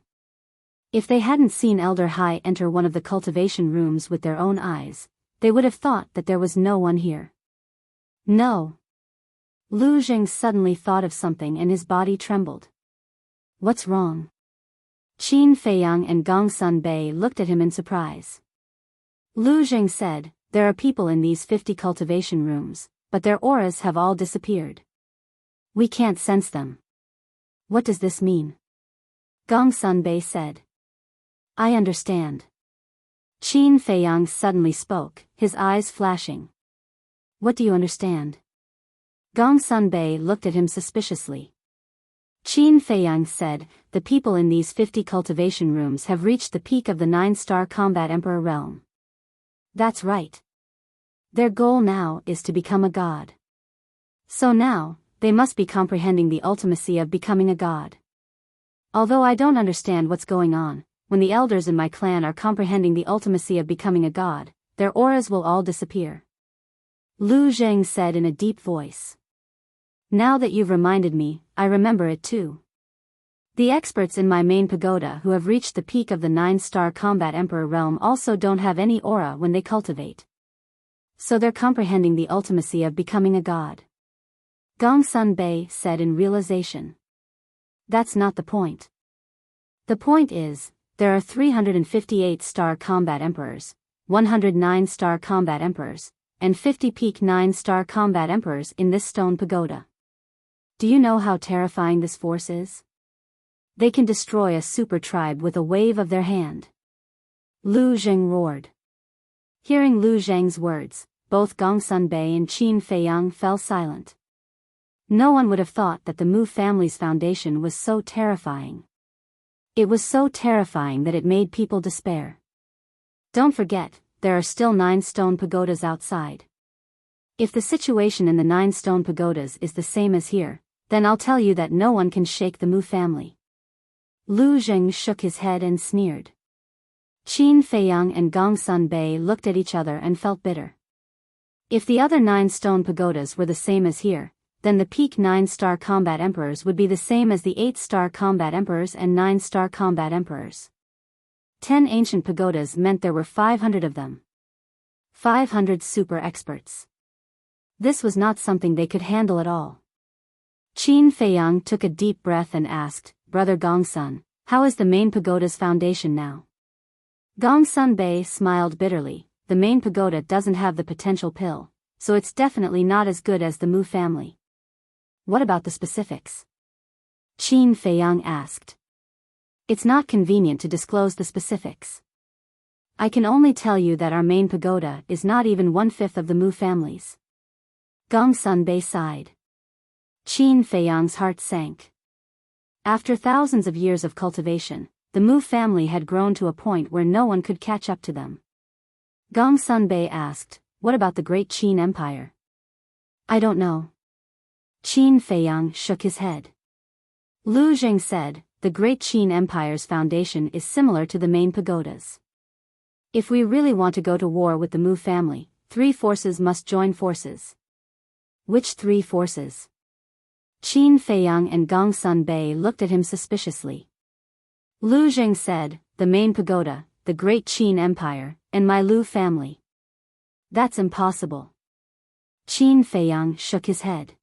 If they hadn't seen Elder Hai enter one of the cultivation rooms with their own eyes, they would have thought that there was no one here. No. Lu Jing suddenly thought of something and his body trembled. What's wrong? Qin Feiyang and Gongsun Bei looked at him in surprise. Lu Jing said, there are people in these 50 cultivation rooms, but their auras have all disappeared. We can't sense them. What does this mean? Gongsun Bei said. I understand. Qin Feiyang suddenly spoke, his eyes flashing. What do you understand? Gongsun Bei looked at him suspiciously. Qin Feiyang said, the people in these 50 cultivation rooms have reached the peak of the 9-star combat emperor realm. That's right. Their goal now is to become a god. So now, they must be comprehending the ultimacy of becoming a god. Although I don't understand what's going on, when the elders in my clan are comprehending the ultimacy of becoming a god, their auras will all disappear. Lu Zheng said in a deep voice. Now that you've reminded me, I remember it too. The experts in my main pagoda who have reached the peak of the 9-star combat emperor realm also don't have any aura when they cultivate. So they're comprehending the ultimacy of becoming a god. Gongsun Bei said in realization. That's not the point. The point is, there are 358-star combat emperors, 109-star combat emperors, and 50 peak 9-star combat emperors in this stone pagoda. Do you know how terrifying this force is? They can destroy a super tribe with a wave of their hand. Lu Zheng roared. Hearing Lu Zheng's words, both Gongsun Bei and Qin Feiyang fell silent. No one would have thought that the Mu family's foundation was so terrifying. It was so terrifying that it made people despair. Don't forget, there are still 9 stone pagodas outside. If the situation in the 9 stone pagodas is the same as here, then I'll tell you that no one can shake the Mu family. Lu Zheng shook his head and sneered. Qin Feiyang and Gongsun Bei looked at each other and felt bitter. If the other 9 stone pagodas were the same as here, then the peak 9-star combat emperors would be the same as the 8-star combat emperors and 9-star combat emperors. 10 ancient pagodas meant there were 500 of them. 500 super experts. This was not something they could handle at all. Qin Feiyang took a deep breath and asked, Brother Gongsun, how is the main pagoda's foundation now? Gongsun Bei smiled bitterly. The main pagoda doesn't have the potential pill, so it's definitely not as good as the Mu family. What about the specifics? Qin Feiyang asked. It's not convenient to disclose the specifics. I can only tell you that our main pagoda is not even 1/5 of the Mu family's. Gongsun Bei sighed. Qin Feiyang's heart sank. After thousands of years of cultivation, the Mu family had grown to a point where no one could catch up to them. Gongsun Bei asked, what about the great Qin Empire? I don't know. Qin Feiyang shook his head. Lu Jing said, the great Qin Empire's foundation is similar to the main pagodas. If we really want to go to war with the Mu family, 3 forces must join forces. Which 3 forces? Qin Feiyang and Gongsun Bei looked at him suspiciously. Lu Jing said, "The main pagoda, the great Qin Empire, and my Lu family." "That's impossible." Qin Feiyang shook his head.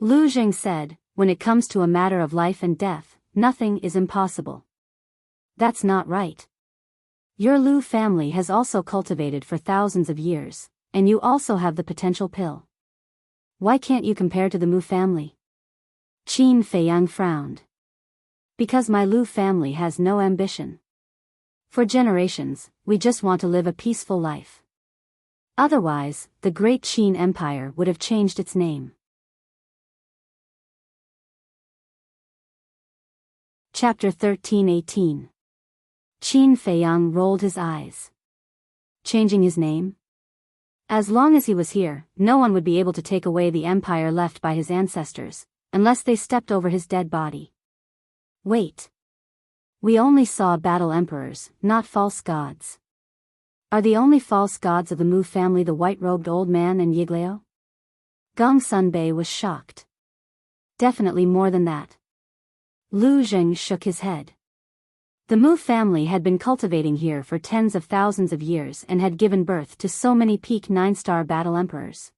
Lu Jing said, "When it comes to a matter of life and death, nothing is impossible." "That's not right. Your Lu family has also cultivated for thousands of years, and you also have the potential pill. Why can't you compare to the Mu family?" Qin Feiyang frowned. "Because my Lu family has no ambition. For generations, we just want to live a peaceful life. Otherwise, the great Qin Empire would have changed its name." Chapter 13:18. Qin Feiyang rolled his eyes. Changing his name? As long as he was here, no one would be able to take away the empire left by his ancestors, unless they stepped over his dead body. Wait. We only saw battle emperors, not false gods. Are the only false gods of the Mu family the white-robed old man and Yiglao? Gongsun Bei was shocked. Definitely more than that. Lu Jing shook his head. The Mu family had been cultivating here for tens of thousands of years and had given birth to so many peak 9-star battle emperors.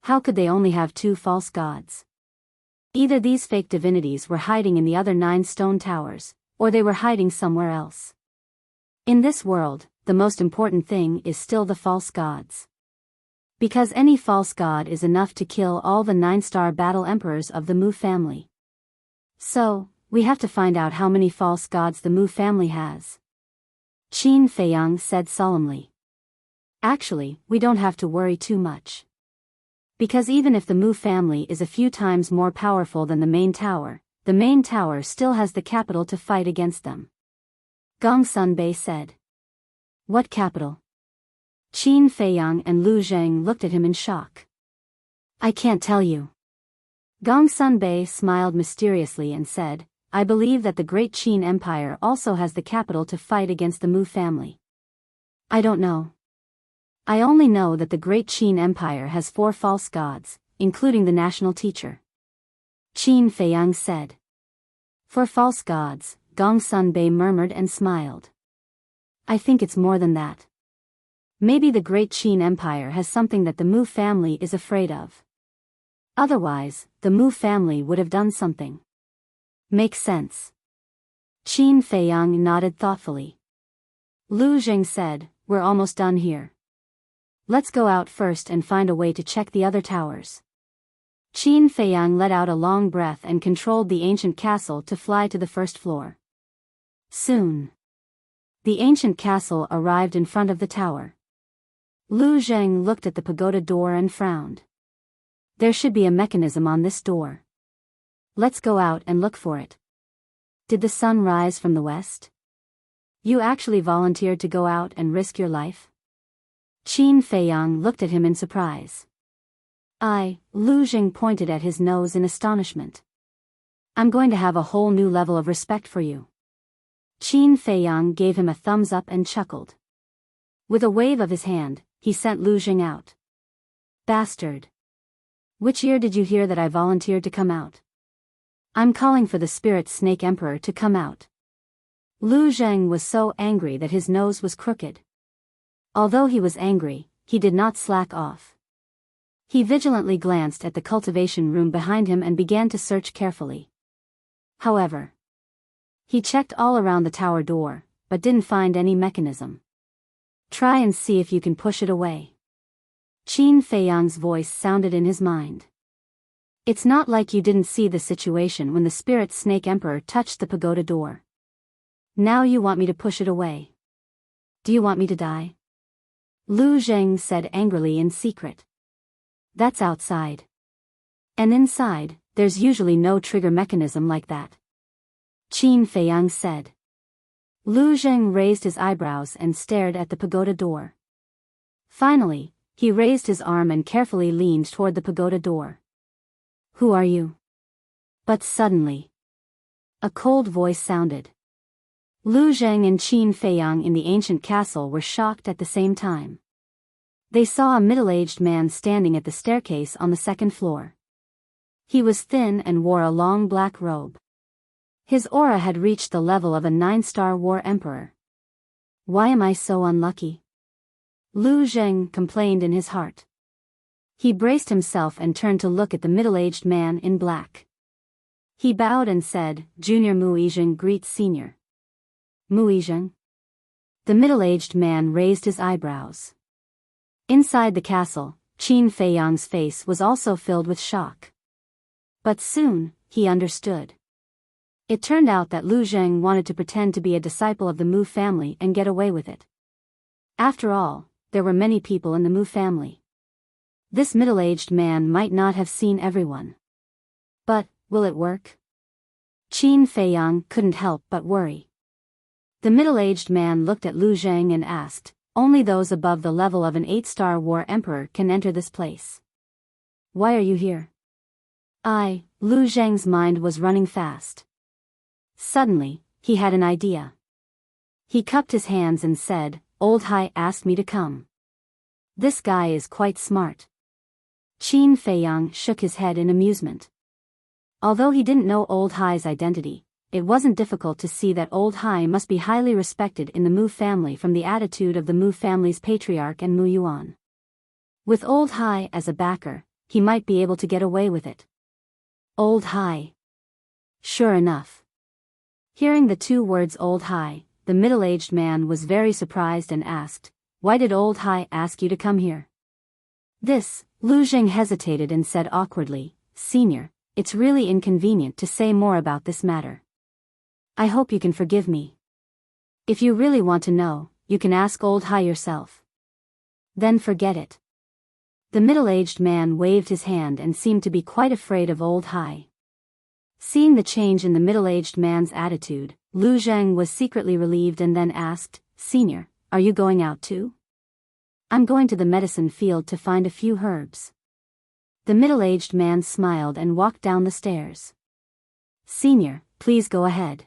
How could they only have 2 false gods? Either these fake divinities were hiding in the other 9 stone towers, or they were hiding somewhere else. In this world, the most important thing is still the false gods. Because any false god is enough to kill all the 9-star battle emperors of the Mu family. So, we have to find out how many false gods the Mu family has. Qin Feiyang said solemnly. Actually, we don't have to worry too much. Because even if the Mu family is a few times more powerful than the main tower still has the capital to fight against them. Gongsun Bei said. What capital? Qin Feiyang and Lu Jing looked at him in shock. I can't tell you. Gongsun Bei smiled mysteriously and said, I believe that the great Qin Empire also has the capital to fight against the Mu family. I don't know. I only know that the great Qin Empire has 4 false gods, including the national teacher. Qin Feiyang said. 4 false gods, Gongsun Bei murmured and smiled. I think it's more than that. Maybe the great Qin Empire has something that the Mu family is afraid of. Otherwise, the Mu family would have done something. Makes sense. Qin Feiyang nodded thoughtfully. Lu Jing said, We're almost done here. Let's go out first and find a way to check the other towers. Qin Feiyang let out a long breath and controlled the ancient castle to fly to the first floor. Soon. The ancient castle arrived in front of the tower. Lu Jing looked at the pagoda door and frowned. There should be a mechanism on this door. Let's go out and look for it. Did the sun rise from the west? You actually volunteered to go out and risk your life? Qin Feiyang looked at him in surprise. Lu Jing pointed at his nose in astonishment. I'm going to have a whole new level of respect for you. Qin Feiyang gave him a thumbs up and chuckled. With a wave of his hand, he sent Lu Jing out. Bastard. Which ear did you hear that I volunteered to come out? I'm calling for the spirit snake emperor to come out. Lu Jing was so angry that his nose was crooked. Although he was angry, he did not slack off. He vigilantly glanced at the cultivation room behind him and began to search carefully. However, he checked all around the tower door, but didn't find any mechanism. Try and see if you can push it away. Qin Feiyang's voice sounded in his mind. It's not like you didn't see the situation when the spirit snake emperor touched the pagoda door. Now you want me to push it away. Do you want me to die? Lu Jing said angrily in secret. That's outside. And inside, there's usually no trigger mechanism like that. Qin Feiyang said. Lu Jing raised his eyebrows and stared at the pagoda door. Finally, he raised his arm and carefully leaned toward the pagoda door. Who are you? But suddenly, a cold voice sounded. Lu Jing and Qin Feiyang in the ancient castle were shocked at the same time. They saw a middle-aged man standing at the staircase on the second floor. He was thin and wore a long black robe. His aura had reached the level of a 9-star war emperor. Why am I so unlucky? Lu Zheng complained in his heart. He braced himself and turned to look at the middle-aged man in black. He bowed and said, Junior Muizheng greets Senior. Muizheng? The middle-aged man raised his eyebrows. Inside the castle, Qin Feiyang's face was also filled with shock. But soon, he understood. It turned out that Lu Zheng wanted to pretend to be a disciple of the Mu family and get away with it. After all, there were many people in the Mu family. This middle-aged man might not have seen everyone. But, will it work? Qin Feiyang couldn't help but worry. The middle-aged man looked at Lu Zheng and asked, only those above the level of an 8-star war emperor can enter this place. Why are you here? Lu Zheng's mind was running fast. Suddenly, he had an idea. He cupped his hands and said, Old Hai asked me to come. This guy is quite smart. Qin Feiyang shook his head in amusement. Although he didn't know Old Hai's identity, it wasn't difficult to see that Old Hai must be highly respected in the Mu family from the attitude of the Mu family's patriarch and Mu Yuan. With Old Hai as a backer, he might be able to get away with it. Old Hai. Sure enough. Hearing the two words Old Hai, the middle-aged man was very surprised and asked, Why did Old Hai ask you to come here? This, Lu Zheng hesitated and said awkwardly, Senior, it's really inconvenient to say more about this matter. I hope you can forgive me. If you really want to know, you can ask Old Hai yourself. Then forget it. The middle-aged man waved his hand and seemed to be quite afraid of Old Hai. Seeing the change in the middle-aged man's attitude, Lu Zheng was secretly relieved and then asked, Senior, are you going out too? I'm going to the medicine field to find a few herbs. The middle-aged man smiled and walked down the stairs. Senior, please go ahead.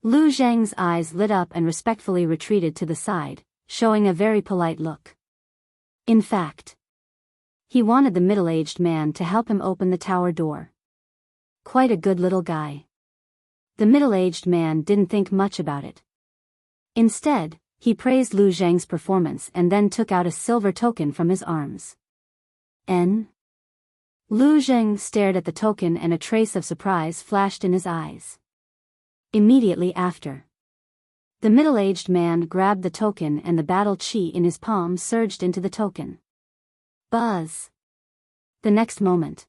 Lu Zheng's eyes lit up and respectfully retreated to the side, showing a very polite look. In fact, he wanted the middle-aged man to help him open the tower door. Quite a good little guy. The middle-aged man didn't think much about it. Instead, he praised Lu Zheng's performance and then took out a silver token from his arms. Lu Zheng stared at the token and a trace of surprise flashed in his eyes. Immediately after, the middle-aged man grabbed the token and the battle chi in his palm surged into the token. Buzz! The next moment,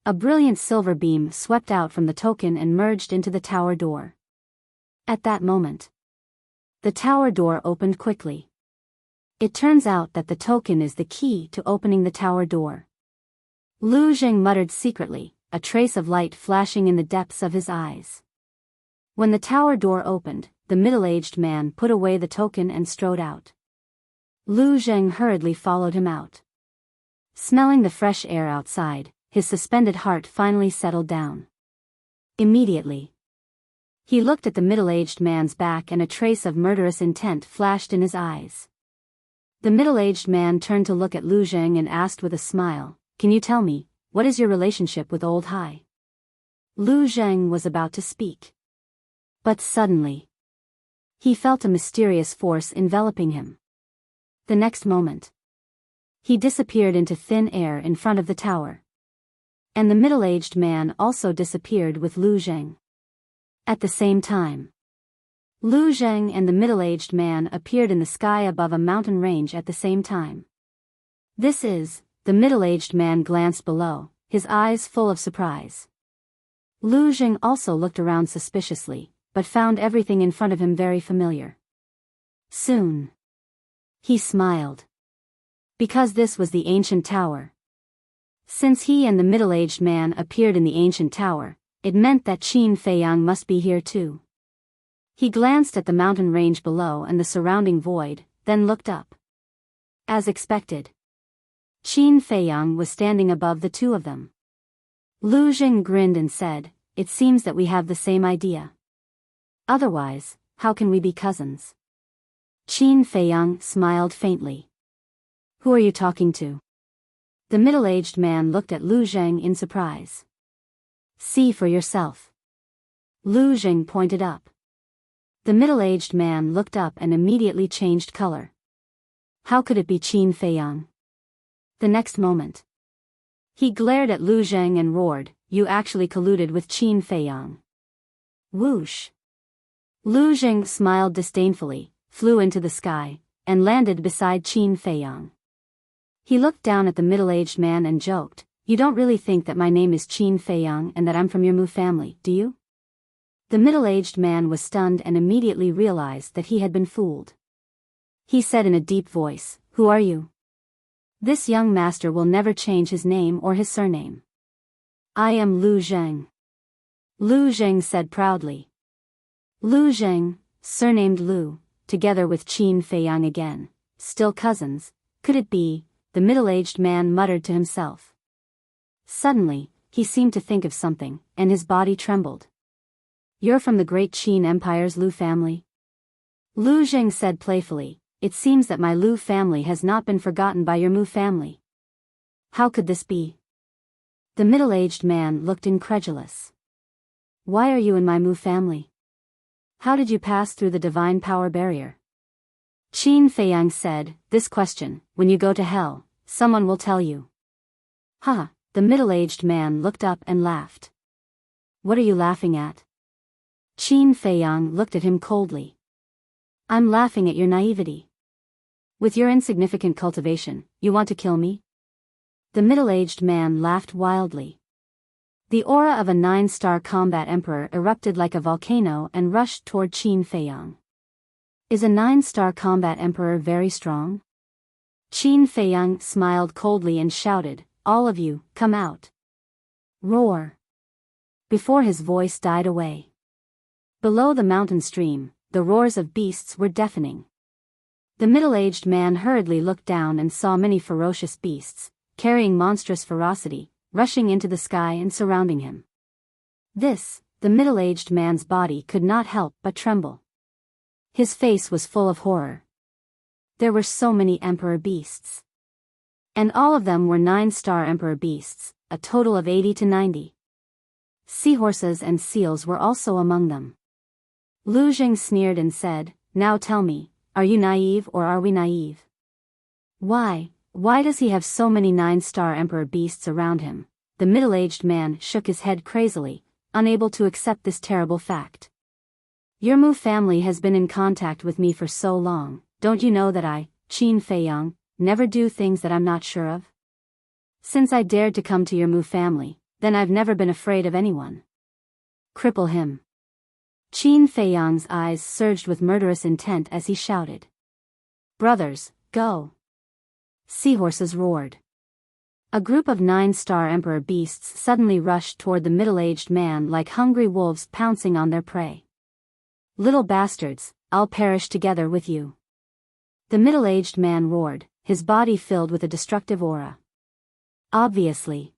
a brilliant silver beam swept out from the token and merged into the tower door. At that moment, the tower door opened quickly. It turns out that the token is the key to opening the tower door. Lu Zheng muttered secretly, a trace of light flashing in the depths of his eyes. When the tower door opened, the middle-aged man put away the token and strode out. Lu Zheng hurriedly followed him out. Smelling the fresh air outside, his suspended heart finally settled down. Immediately, he looked at the middle-aged man's back and a trace of murderous intent flashed in his eyes. The middle-aged man turned to look at Lu Zheng and asked with a smile, Can you tell me, what is your relationship with Old Hai? Lu Zheng was about to speak. But suddenly, he felt a mysterious force enveloping him. The next moment, he disappeared into thin air in front of the tower. And the middle-aged man also disappeared with Lu Zheng. At the same time, Lu Zheng and the middle-aged man appeared in the sky above a mountain range at the same time. The middle-aged man glanced below, his eyes full of surprise. Lu Zheng also looked around suspiciously, but found everything in front of him very familiar. Soon, he smiled. Because this was the ancient tower. Since he and the middle-aged man appeared in the ancient tower, it meant that Qin Feiyang must be here too. He glanced at the mountain range below and the surrounding void, then looked up. As expected, Qin Feiyang was standing above the two of them. Lu Zheng grinned and said, It seems that we have the same idea. Otherwise, how can we be cousins? Qin Feiyang smiled faintly. Who are you talking to? The middle-aged man looked at Lu Zheng in surprise. See for yourself. Lu Zheng pointed up. The middle-aged man looked up and immediately changed color. How could it be Qin Feiyang? The next moment, he glared at Lu Zheng and roared, "You actually colluded with Qin Feiyang." Whoosh! Lu Zheng smiled disdainfully, flew into the sky, and landed beside Qin Feiyang. He looked down at the middle-aged man and joked, "You don't really think that my name is Qin Feiyang and that I'm from your Mu family, do you?" The middle-aged man was stunned and immediately realized that he had been fooled. He said in a deep voice, "Who are you?" This young master will never change his name or his surname. "I am Lu Zheng." Lu Zheng said proudly. Lu Zheng, surnamed Lu, together with Qin Feiyang again, still cousins, could it be? The middle-aged man muttered to himself. Suddenly, he seemed to think of something, and his body trembled. "You're from the great Qin Empire's Lu family?" Lu Zheng said playfully, "It seems that my Lu family has not been forgotten by your Mu family. How could this be?" The middle-aged man looked incredulous. "Why are you in my Mu family? How did you pass through the divine power barrier?" Qin Feiyang said, "This question, when you go to hell, someone will tell you." "Ha!" The middle-aged man looked up and laughed. "What are you laughing at?" Qin Feiyang looked at him coldly. "I'm laughing at your naivety. With your insignificant cultivation, you want to kill me?" The middle-aged man laughed wildly. The aura of a 9-star combat emperor erupted like a volcano and rushed toward Qin Feiyang. Is a 9-star combat emperor very strong? Qin Feiyang smiled coldly and shouted, "All of you, come out." Roar! Before his voice died away. Below the mountain stream, the roars of beasts were deafening. The middle-aged man hurriedly looked down and saw many ferocious beasts, carrying monstrous ferocity, rushing into the sky and surrounding him. The middle-aged man's body could not help but tremble. His face was full of horror. There were so many emperor beasts. And all of them were 9-star emperor beasts, a total of 80 to 90. Seahorses and seals were also among them. Lu Zheng sneered and said, "Now tell me, are you naive or are we naive? Why does he have so many 9-star emperor beasts around him?" The middle-aged man shook his head crazily, unable to accept this terrible fact. "Your Mu family has been in contact with me for so long, don't you know that I, Qin Feiyang, never do things that I'm not sure of? Since I dared to come to your Mu family, then I've never been afraid of anyone. Cripple him." Qin Feiyang's eyes surged with murderous intent as he shouted. "Brothers, go!" Seahorses roared. A group of 9-star emperor beasts suddenly rushed toward the middle-aged man like hungry wolves pouncing on their prey. "Little bastards, I'll perish together with you." The middle-aged man roared, his body filled with a destructive aura. Obviously,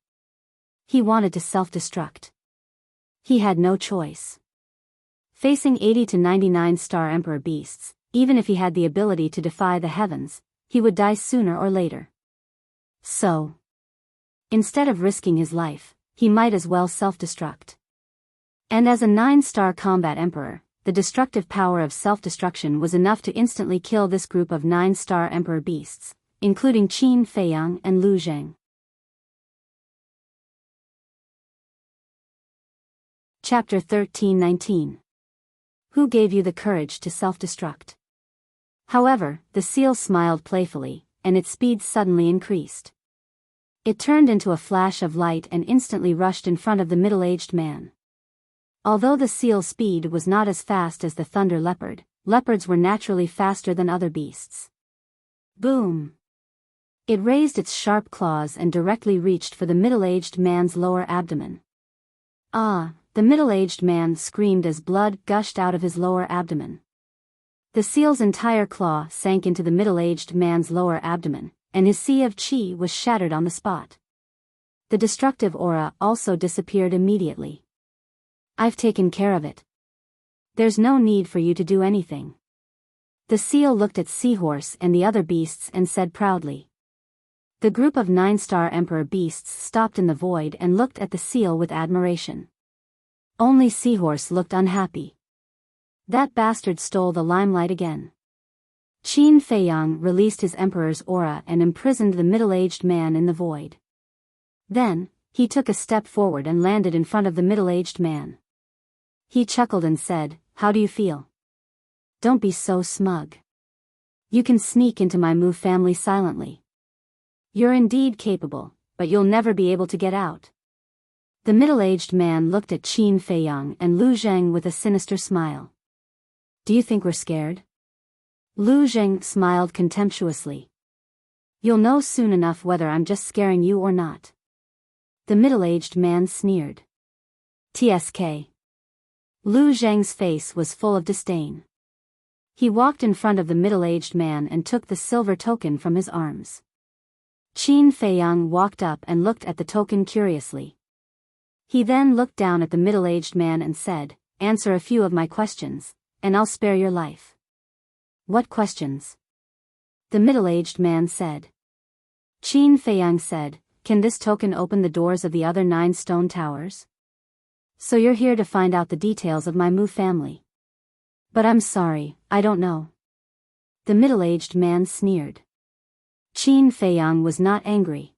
he wanted to self-destruct. He had no choice. Facing 80 to 99-star emperor beasts, even if he had the ability to defy the heavens, he would die sooner or later. So, instead of risking his life, he might as well self-destruct. And as a 9-star combat emperor, the destructive power of self-destruction was enough to instantly kill this group of 9-star emperor beasts, including Qin Feiyang and Lu Zheng. Chapter 13-19. Who gave you the courage to self-destruct? However, the seal smiled playfully, and its speed suddenly increased. It turned into a flash of light and instantly rushed in front of the middle-aged man. Although the seal's speed was not as fast as the thunder leopard, leopards were naturally faster than other beasts. Boom! It raised its sharp claws and directly reached for the middle-aged man's lower abdomen. Ah! The middle-aged man screamed as blood gushed out of his lower abdomen. The seal's entire claw sank into the middle-aged man's lower abdomen, and his sea of qi was shattered on the spot. The destructive aura also disappeared immediately. "I've taken care of it. There's no need for you to do anything." The seal looked at Seahorse and the other beasts and said proudly. The group of 9-star emperor beasts stopped in the void and looked at the seal with admiration. Only Seahorse looked unhappy. That bastard stole the limelight again. Qin Feiyang released his emperor's aura and imprisoned the middle-aged man in the void. Then, he took a step forward and landed in front of the middle-aged man. He chuckled and said, "How do you feel? Don't be so smug. You can sneak into my Mu family silently. You're indeed capable, but you'll never be able to get out." The middle-aged man looked at Qin Feiyang and Lu Zheng with a sinister smile. "Do you think we're scared?" Lu Zheng smiled contemptuously. "You'll know soon enough whether I'm just scaring you or not." The middle-aged man sneered. "TSK." Lu Zheng's face was full of disdain. He walked in front of the middle-aged man and took the silver token from his arms. Qin Feiyang walked up and looked at the token curiously. He then looked down at the middle-aged man and said, "Answer a few of my questions, and I'll spare your life." "What questions?" the middle-aged man said. Qin Feiyang said, "Can this token open the doors of the other 9 stone towers? So you're here to find out the details of my Mu family." "But I'm sorry, I don't know." The middle-aged man sneered. Qin Feiyang was not angry.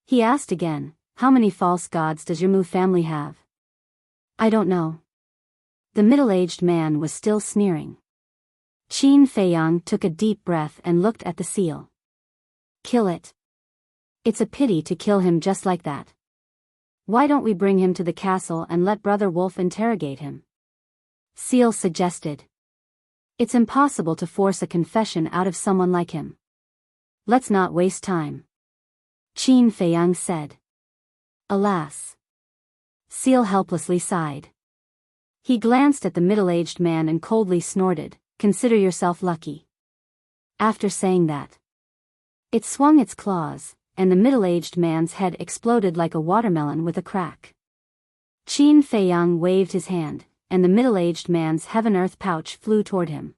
He asked again, "How many false gods does your Mu family have?" "I don't know." The middle-aged man was still sneering. Qin Feiyang took a deep breath and looked at the seal. "Kill it. It's a pity to kill him just like that. Why don't we bring him to the castle and let Brother Wolf interrogate him?" Seal suggested. "It's impossible to force a confession out of someone like him. Let's not waste time," Qin Feiyang said. "Alas." Seal helplessly sighed. He glanced at the middle-aged man and coldly snorted, "Consider yourself lucky." After saying that, it swung its claws, and the middle-aged man's head exploded like a watermelon with a crack. Qin Feiyang waved his hand, and the middle-aged man's heaven-earth pouch flew toward him.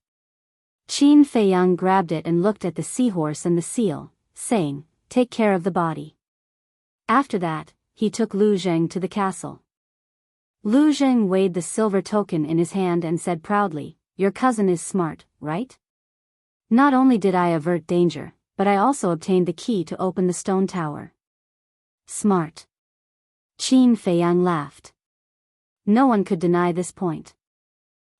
Qin Feiyang grabbed it and looked at the seahorse and the seal, saying, "Take care of the body." After that, he took Lu Zheng to the castle. Lu Zheng weighed the silver token in his hand and said proudly, "Your cousin is smart, right? Not only did I avert danger, but I also obtained the key to open the stone tower." "Smart." Qin Feiyang laughed. No one could deny this point.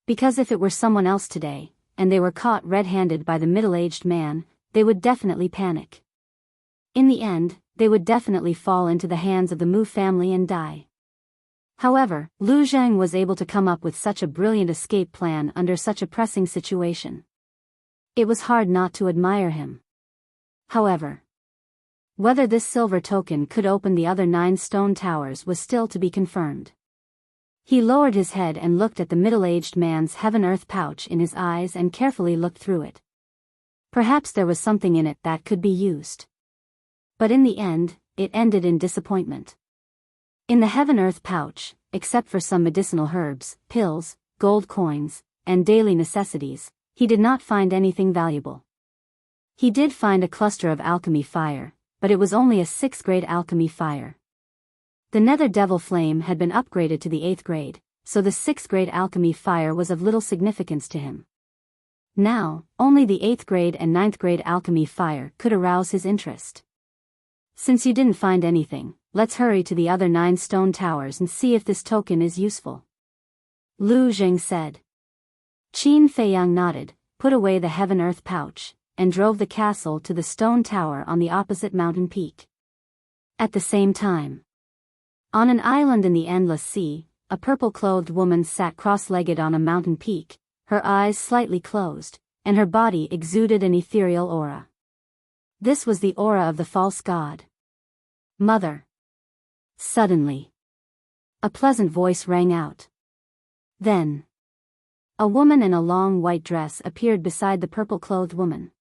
Because if it were someone else today, and they were caught red-handed by the middle-aged man, they would definitely panic. In the end, they would definitely fall into the hands of the Mu family and die. However, Lu Zheng was able to come up with such a brilliant escape plan under such a pressing situation. It was hard not to admire him. However, whether this silver token could open the other 9 stone towers was still to be confirmed. He lowered his head and looked at the middle-aged man's heaven-earth pouch in his eyes and carefully looked through it. Perhaps there was something in it that could be used. But in the end, it ended in disappointment. In the heaven-earth pouch, except for some medicinal herbs, pills, gold coins, and daily necessities, he did not find anything valuable. He did find a cluster of alchemy fire, but it was only a 6th grade alchemy fire. The nether devil flame had been upgraded to the 8th grade, so the 6th grade alchemy fire was of little significance to him. Now, only the 8th grade and 9th grade alchemy fire could arouse his interest. "Since you didn't find anything, let's hurry to the other 9 stone towers and see if this token is useful," Lu Zheng said. Qin Feiyang nodded, put away the heaven-earth pouch, and drove the castle to the stone tower on the opposite mountain peak. At the same time, on an island in the endless sea, a purple-clothed woman sat cross-legged on a mountain peak, her eyes slightly closed, and her body exuded an ethereal aura. This was the aura of the false god. "Mother." Suddenly, a pleasant voice rang out. Then, a woman in a long white dress appeared beside the purple-clothed woman.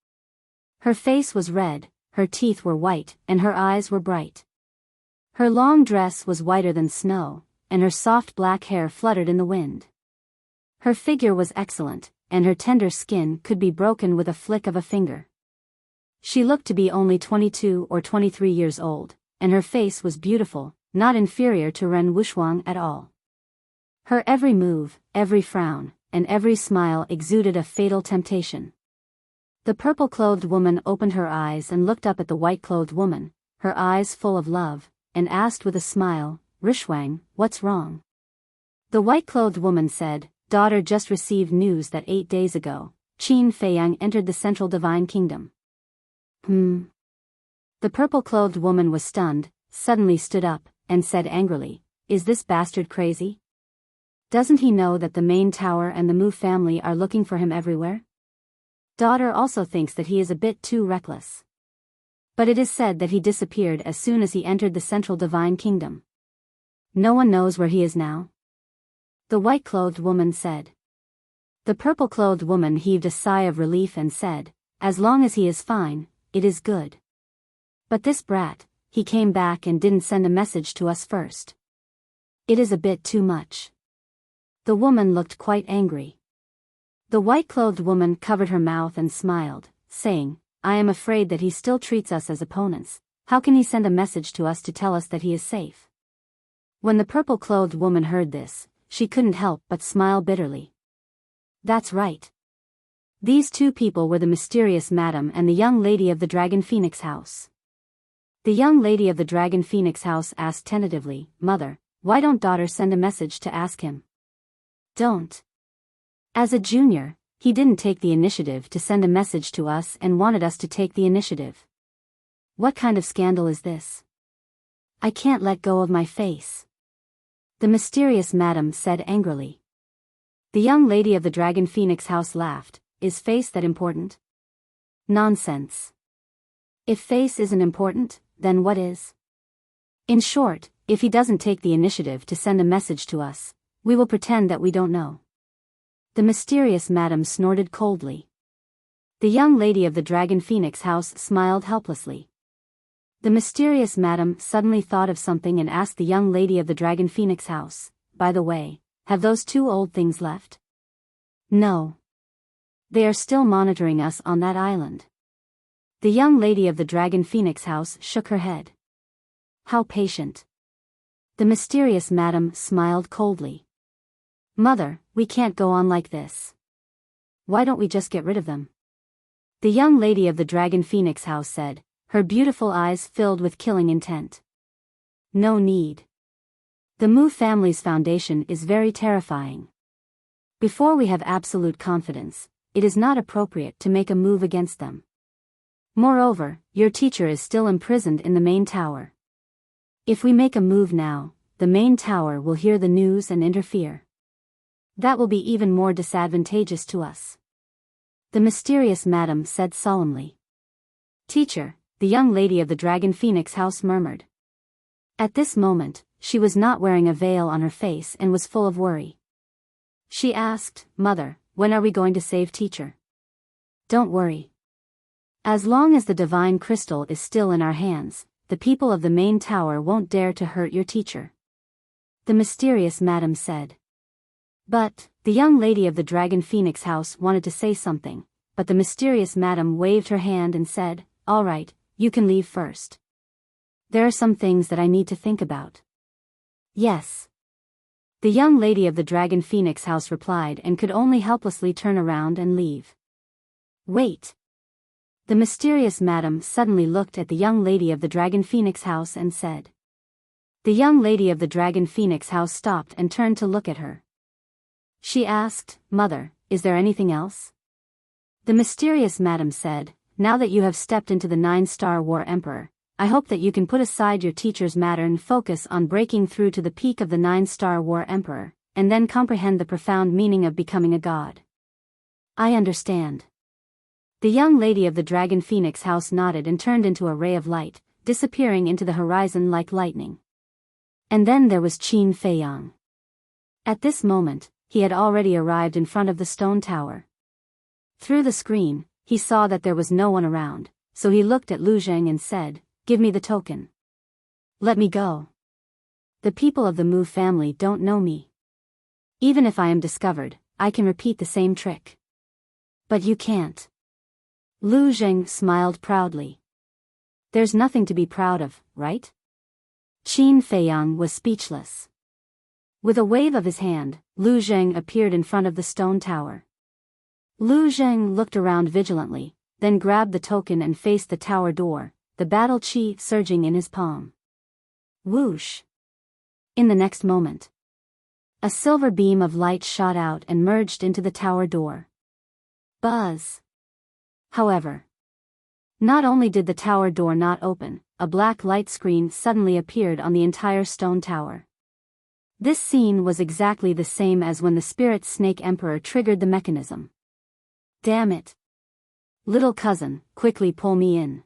Her face was red, her teeth were white, and her eyes were bright. Her long dress was whiter than snow, and her soft black hair fluttered in the wind. Her figure was excellent, and her tender skin could be broken with a flick of a finger. She looked to be only 22 or 23 years old, and her face was beautiful, not inferior to Ren Wuxuang at all. Her every move, every frown, and every smile exuded a fatal temptation. The purple-clothed woman opened her eyes and looked up at the white-clothed woman, her eyes full of love, and asked with a smile, "Rishwang, what's wrong?" The white-clothed woman said, "Daughter just received news that 8 days ago, Qin Feiyang entered the Central Divine Kingdom." The purple-clothed woman was stunned, suddenly stood up, and said angrily, "Is this bastard crazy? Doesn't he know that the main tower and the Mu family are looking for him everywhere? Daughter also thinks that he is a bit too reckless. But it is said that he disappeared as soon as he entered the Central Divine Kingdom. No one knows where he is now?" The white-clothed woman said. The purple-clothed woman heaved a sigh of relief and said, "As long as he is fine, it is good. But this brat, he came back and didn't send a message to us first. It is a bit too much." The woman looked quite angry. The white-clothed woman covered her mouth and smiled, saying, "I am afraid that he still treats us as opponents. How can he send a message to us to tell us that he is safe?" When the purple-clothed woman heard this, she couldn't help but smile bitterly. That's right. These two people were the mysterious madam and the young lady of the Dragon Phoenix house. The young lady of the Dragon Phoenix house asked tentatively, "Mother, why don't daughter send a message to ask him?" "Don't. As a junior, he didn't take the initiative to send a message to us and wanted us to take the initiative. What kind of scandal is this? I can't let go of my face," the mysterious madam said angrily. The young lady of the Dragon Phoenix house laughed. "Is face that important?" "Nonsense. If face isn't important, then what is? In short, if he doesn't take the initiative to send a message to us, we will pretend that we don't know." The mysterious madam snorted coldly. The young lady of the Dragon Phoenix house smiled helplessly. The mysterious madam suddenly thought of something and asked the young lady of the Dragon Phoenix house, "By the way, have those two old things left?" "No. They are still monitoring us on that island." The young lady of the Dragon Phoenix house shook her head. "How patient." The mysterious madam smiled coldly. "Mother, we can't go on like this. Why don't we just get rid of them?" The young lady of the Dragon Phoenix house said, her beautiful eyes filled with killing intent. "No need. The Mu family's foundation is very terrifying. Before we have absolute confidence, it is not appropriate to make a move against them. Moreover, your teacher is still imprisoned in the main tower. If we make a move now, the main tower will hear the news and interfere. That will be even more disadvantageous to us," the mysterious madam said solemnly. "Teacher," the young lady of the Dragon Phoenix house murmured. At this moment, she was not wearing a veil on her face and was full of worry. She asked, "Mother, when are we going to save teacher?" "Don't worry. As long as the divine crystal is still in our hands, the people of the main tower won't dare to hurt your teacher," the mysterious madam said. But, the young lady of the Dragon Phoenix house wanted to say something, but the mysterious madam waved her hand and said, "All right, you can leave first. There are some things that I need to think about." "Yes." The young lady of the Dragon Phoenix house replied and could only helplessly turn around and leave. "Wait." The mysterious madam suddenly looked at the young lady of the Dragon Phoenix house and said. The young lady of the Dragon Phoenix house stopped and turned to look at her. She asked, "Mother, is there anything else?" The mysterious madam said, "Now that you have stepped into the 9-star War Emperor, I hope that you can put aside your teacher's matter and focus on breaking through to the peak of the 9-star War Emperor, and then comprehend the profound meaning of becoming a god." "I understand." The young lady of the Dragon Phoenix house nodded and turned into a ray of light, disappearing into the horizon like lightning. And then there was Qin Feiyang. At this moment, he had already arrived in front of the stone tower. Through the screen, he saw that there was no one around, so he looked at Lu Zheng and said, "Give me the token. Let me go. The people of the Mu family don't know me. Even if I am discovered, I can repeat the same trick. But you can't." Lu Zheng smiled proudly. There's nothing to be proud of, right? Qin Feiyang was speechless. With a wave of his hand, Lu Zheng appeared in front of the stone tower. Lu Zheng looked around vigilantly, then grabbed the token and faced the tower door, the battle chi surging in his palm. Whoosh! In the next moment, a silver beam of light shot out and merged into the tower door. Buzz! However, not only did the tower door not open, a black light screen suddenly appeared on the entire stone tower. This scene was exactly the same as when the Spirit Snake Emperor triggered the mechanism. Damn it! Little cousin, quickly pull me in.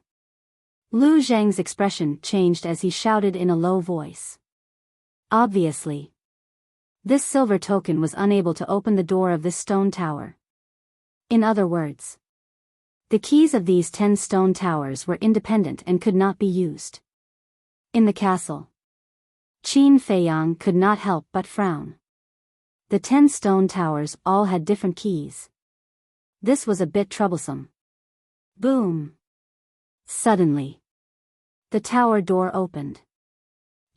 Lu Zheng's expression changed as he shouted in a low voice. Obviously, this silver token was unable to open the door of this stone tower. In other words, the keys of these 10 stone towers were independent and could not be used. In the castle, Qin Feiyang could not help but frown. The 10 stone towers all had different keys. This was a bit troublesome. Boom! Suddenly, the tower door opened.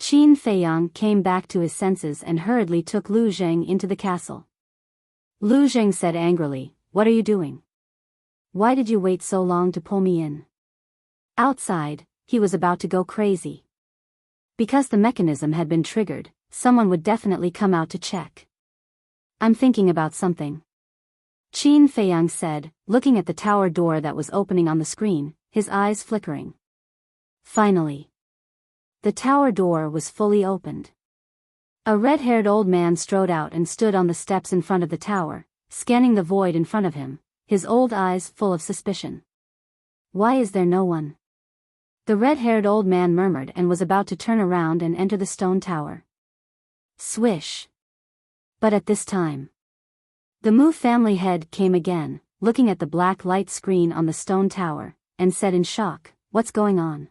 Qin Feiyang came back to his senses and hurriedly took Lu Zheng into the castle. Lu Zheng said angrily, "What are you doing? Why did you wait so long to pull me in?" Outside, he was about to go crazy. Because the mechanism had been triggered, someone would definitely come out to check. "I'm thinking about something," Qin Feiyang said, looking at the tower door that was opening on the screen, his eyes flickering. Finally, the tower door was fully opened. A red-haired old man strode out and stood on the steps in front of the tower, scanning the void in front of him, his old eyes full of suspicion. "Why is there no one?" The red-haired old man murmured and was about to turn around and enter the stone tower. Swish! But at this time, the Mu family head came again, looking at the black light screen on the stone tower, and said in shock, "What's going on?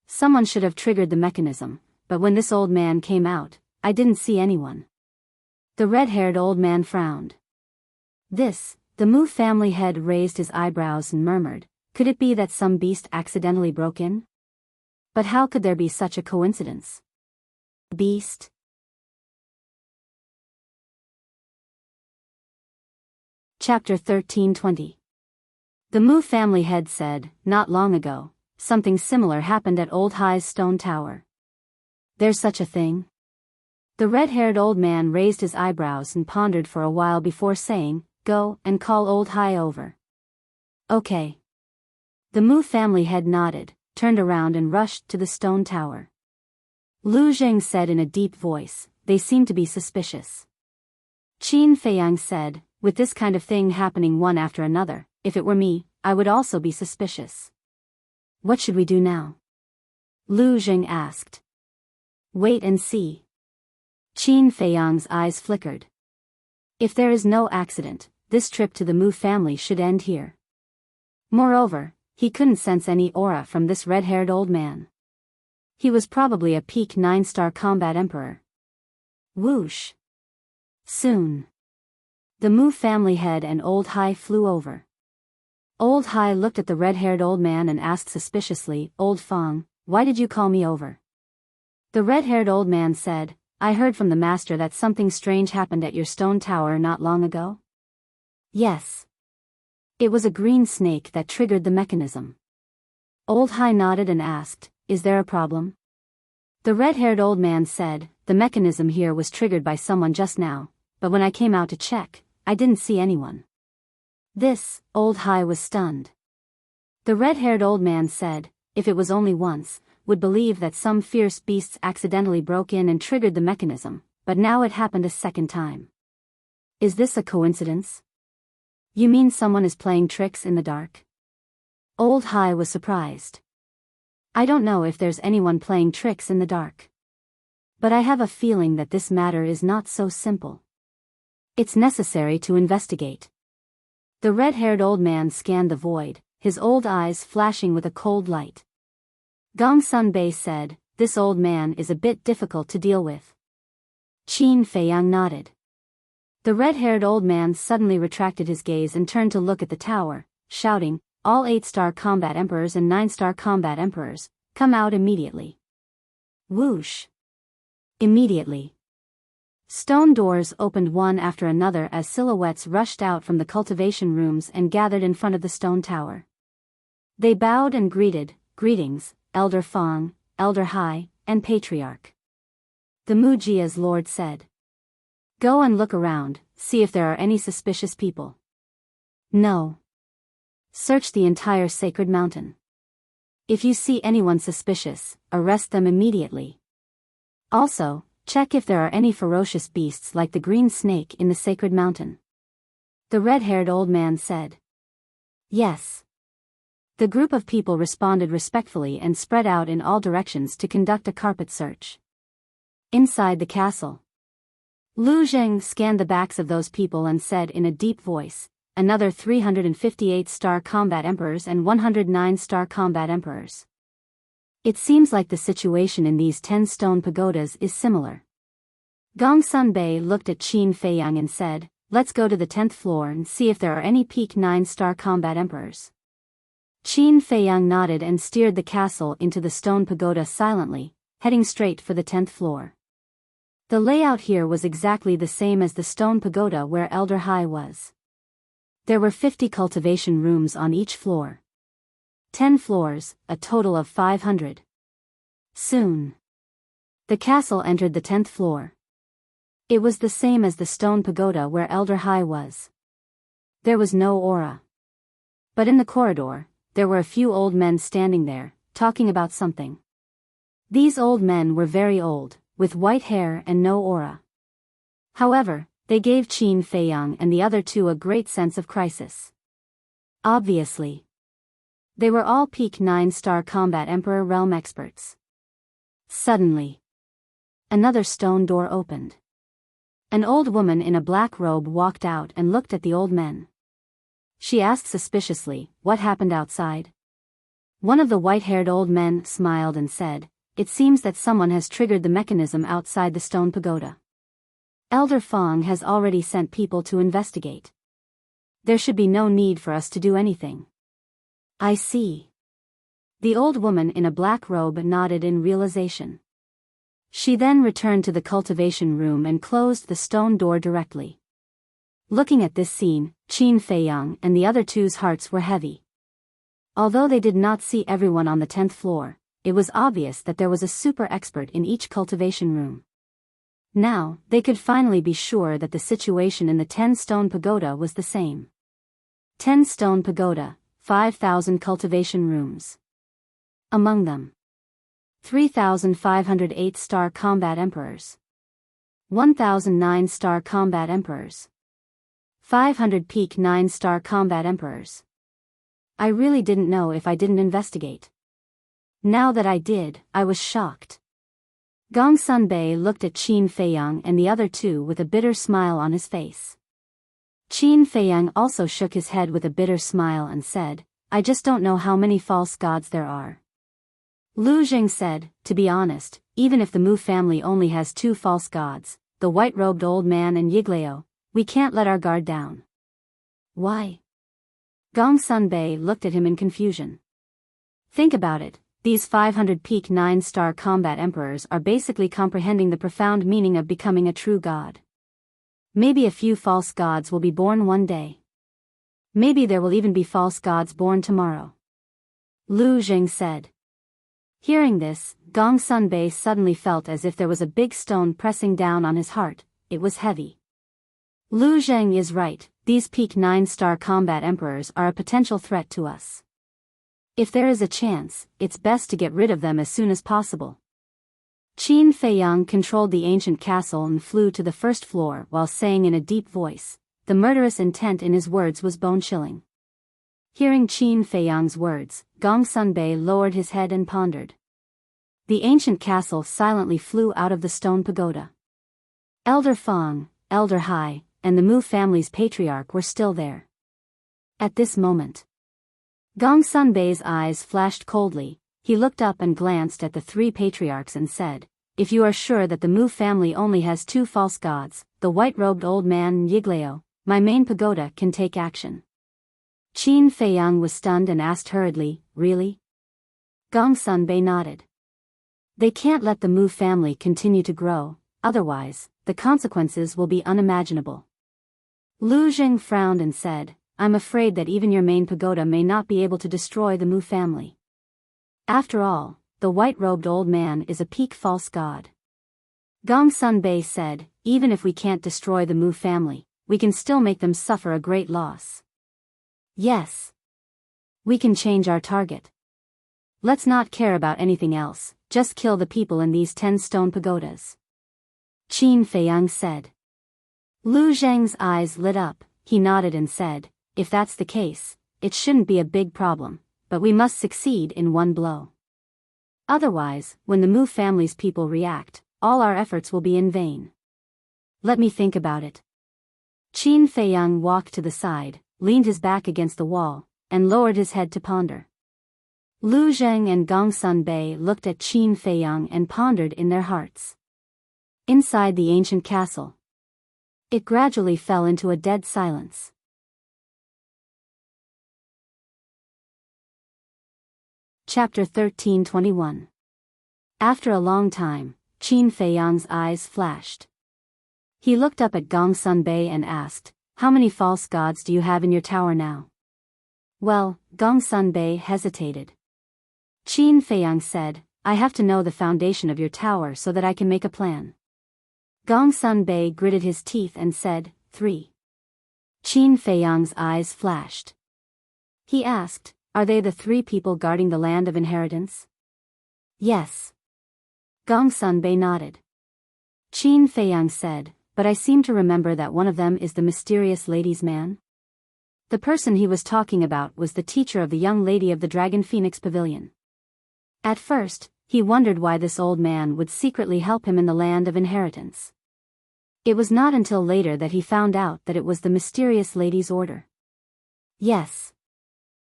Someone should have triggered the mechanism, but when this old man came out, I didn't see anyone." The red-haired old man frowned. The Mu family head raised his eyebrows and murmured, "Could it be that some beast accidentally broke in? But how could there be such a coincidence?" Beast? Chapter 13:20. The Mu family head said, "Not long ago, something similar happened at Old Hai's stone tower." "There's such a thing?" The red-haired old man raised his eyebrows and pondered for a while before saying, "Go and call Old Hai over." "Okay." The Mu family head nodded, turned around and rushed to the stone tower. Lu Zheng said in a deep voice, "They seem to be suspicious." Qin Feiyang said, "With this kind of thing happening one after another, if it were me, I would also be suspicious." "What should we do now?" Lu Zheng asked. "Wait and see." Qin Feiyang's eyes flickered. If there is no accident, this trip to the Mu family should end here. Moreover, he couldn't sense any aura from this red-haired old man. He was probably a peak 9-star combat emperor. Whoosh! Soon, the Mu family head and Old Hai flew over. Old Hai looked at the red-haired old man and asked suspiciously, "Old Fang, why did you call me over?" The red-haired old man said, "I heard from the master that something strange happened at your stone tower not long ago." "Yes. It was a green snake that triggered the mechanism." Old Hai nodded and asked, "Is there a problem?" The red-haired old man said, "The mechanism here was triggered by someone just now, but when I came out to check, I didn't see anyone." Old Hai was stunned. The red-haired old man said, "If it was only once, would believe that some fierce beasts accidentally broke in and triggered the mechanism, but now it happened a second time. Is this a coincidence? You mean someone is playing tricks in the dark?" Old Hai was surprised. "I don't know if there's anyone playing tricks in the dark. But I have a feeling that this matter is not so simple. It's necessary to investigate." The red-haired old man scanned the void, his old eyes flashing with a cold light. Gongsun Bei said, "This old man is a bit difficult to deal with." Qin Feiyang nodded. The red-haired old man suddenly retracted his gaze and turned to look at the tower, shouting, all 8-star combat emperors and 9-star combat emperors, come out immediately. Whoosh! Immediately. Stone doors opened one after another as silhouettes rushed out from the cultivation rooms and gathered in front of the stone tower. They bowed and greeted, "Greetings, Elder Fong, Elder Hai, and Patriarch." The Mujia's lord said. "Go and look around, see if there are any suspicious people." "No. Search the entire sacred mountain. If you see anyone suspicious, arrest them immediately. Also, check if there are any ferocious beasts like the green snake in the sacred mountain." The red-haired old man said. "Yes." The group of people responded respectfully and spread out in all directions to conduct a carpet search. Inside the castle, Lu Zheng scanned the backs of those people and said in a deep voice, "Another 358-star combat emperors and 109-star combat emperors. It seems like the situation in these 10 stone pagodas is similar." Gongsun Bei looked at Qin Feiyang and said, "Let's go to the 10th floor and see if there are any peak 9-star combat emperors." Qin Feiyang nodded and steered the castle into the stone pagoda silently, heading straight for the 10th floor. The layout here was exactly the same as the stone pagoda where Elder Hai was. There were 50 cultivation rooms on each floor. 10 floors, a total of 500. Soon, the castle entered the 10th floor. It was the same as the stone pagoda where Elder Hai was. There was no aura. But in the corridor, there were a few old men standing there, talking about something. These old men were very old, with white hair and no aura. However, they gave Qin Feiyang and the other two a great sense of crisis. Obviously, they were all peak 9-star combat emperor realm experts. Suddenly, another stone door opened. An old woman in a black robe walked out and looked at the old men. She asked suspiciously, "What happened outside?" One of the white-haired old men smiled and said, "It seems that someone has triggered the mechanism outside the stone pagoda. Elder Fong has already sent people to investigate. There should be no need for us to do anything." "I see." The old woman in a black robe nodded in realization. She then returned to the cultivation room and closed the stone door directly. Looking at this scene, Qin Feiyang and the other two's hearts were heavy. Although they did not see everyone on the 10th floor, it was obvious that there was a super expert in each cultivation room. Now, they could finally be sure that the situation in the 10-stone pagoda was the same. 10-stone pagoda, 5,000 cultivation rooms. Among them, 3,508-star combat emperors, 1,009-star combat emperors, 500 peak 9-star combat emperors. I really didn't know if I didn't investigate. Now that I did, I was shocked. Gongsun Bei looked at Qin Feiyang and the other two with a bitter smile on his face. Qin Feiyang also shook his head with a bitter smile and said, "I just don't know how many false gods there are." Lu Jing said, "To be honest, even if the Mu family only has 2 false gods, the white-robed old man and Yigleo, we can't let our guard down." "Why?" Gongsun Bei looked at him in confusion. "Think about it, these 500 peak 9-star combat emperors are basically comprehending the profound meaning of becoming a true god. Maybe a few false gods will be born one day. Maybe there will even be false gods born tomorrow." Lu Jing said. Hearing this, Gongsun Bei suddenly felt as if there was a big stone pressing down on his heart. It was heavy. Lu Zheng is right, these peak 9-star combat emperors are a potential threat to us. If there is a chance, it's best to get rid of them as soon as possible. Qin Feiyang controlled the ancient castle and flew to the 1st floor while saying in a deep voice. The murderous intent in his words was bone-chilling. Hearing Qin Feiyang's words, Gongsun Bei lowered his head and pondered. The ancient castle silently flew out of the stone pagoda. Elder Fong, Elder Hai, and the Mu family's patriarch were still there. At this moment, Gongsun Bei's eyes flashed coldly. He looked up and glanced at the 3 patriarchs and said, "If you are sure that the Mu family only has 2 false gods, the white-robed old man and Yigleo, my main pagoda can take action." Qin Feiyang was stunned and asked hurriedly, really? Gong Sunbei nodded. They can't let the Mu family continue to grow, otherwise, the consequences will be unimaginable. Lu Zheng frowned and said, I'm afraid that even your main pagoda may not be able to destroy the Mu family. After all, the white-robed old man is a peak false god. Gong Sunbei said, even if we can't destroy the Mu family, we can still make them suffer a great loss. Yes. We can change our target. Let's not care about anything else, just kill the people in these 10 stone pagodas. Qin Feiyang said. Lu Zheng's eyes lit up, he nodded and said, if that's the case, it shouldn't be a big problem, but we must succeed in one blow. Otherwise, when the Mu family's people react, all our efforts will be in vain. Let me think about it. Qin Feiyang walked to the side, leaned his back against the wall, and lowered his head to ponder. Lu Zheng and Gong Sunbei looked at Qin Feiyang and pondered in their hearts. Inside the ancient castle, it gradually fell into a dead silence. Chapter 13:21. After a long time, Qin Feiyang's eyes flashed. He looked up at Gong Sunbei and asked, how many false gods do you have in your tower now? Well, Gong Sunbei hesitated. Qin Feiyang said, I have to know the foundation of your tower so that I can make a plan. Gong Sunbei gritted his teeth and said, 3. Qin Feiyang's eyes flashed. He asked, are they the 3 people guarding the land of inheritance? Yes. Gong Sunbei nodded. Qin Feiyang said, but I seem to remember that one of them is the mysterious lady's man. The person he was talking about was the teacher of the young lady of the Dragon Phoenix Pavilion. At first, he wondered why this old man would secretly help him in the land of inheritance. It was not until later that he found out that it was the mysterious lady's order. Yes.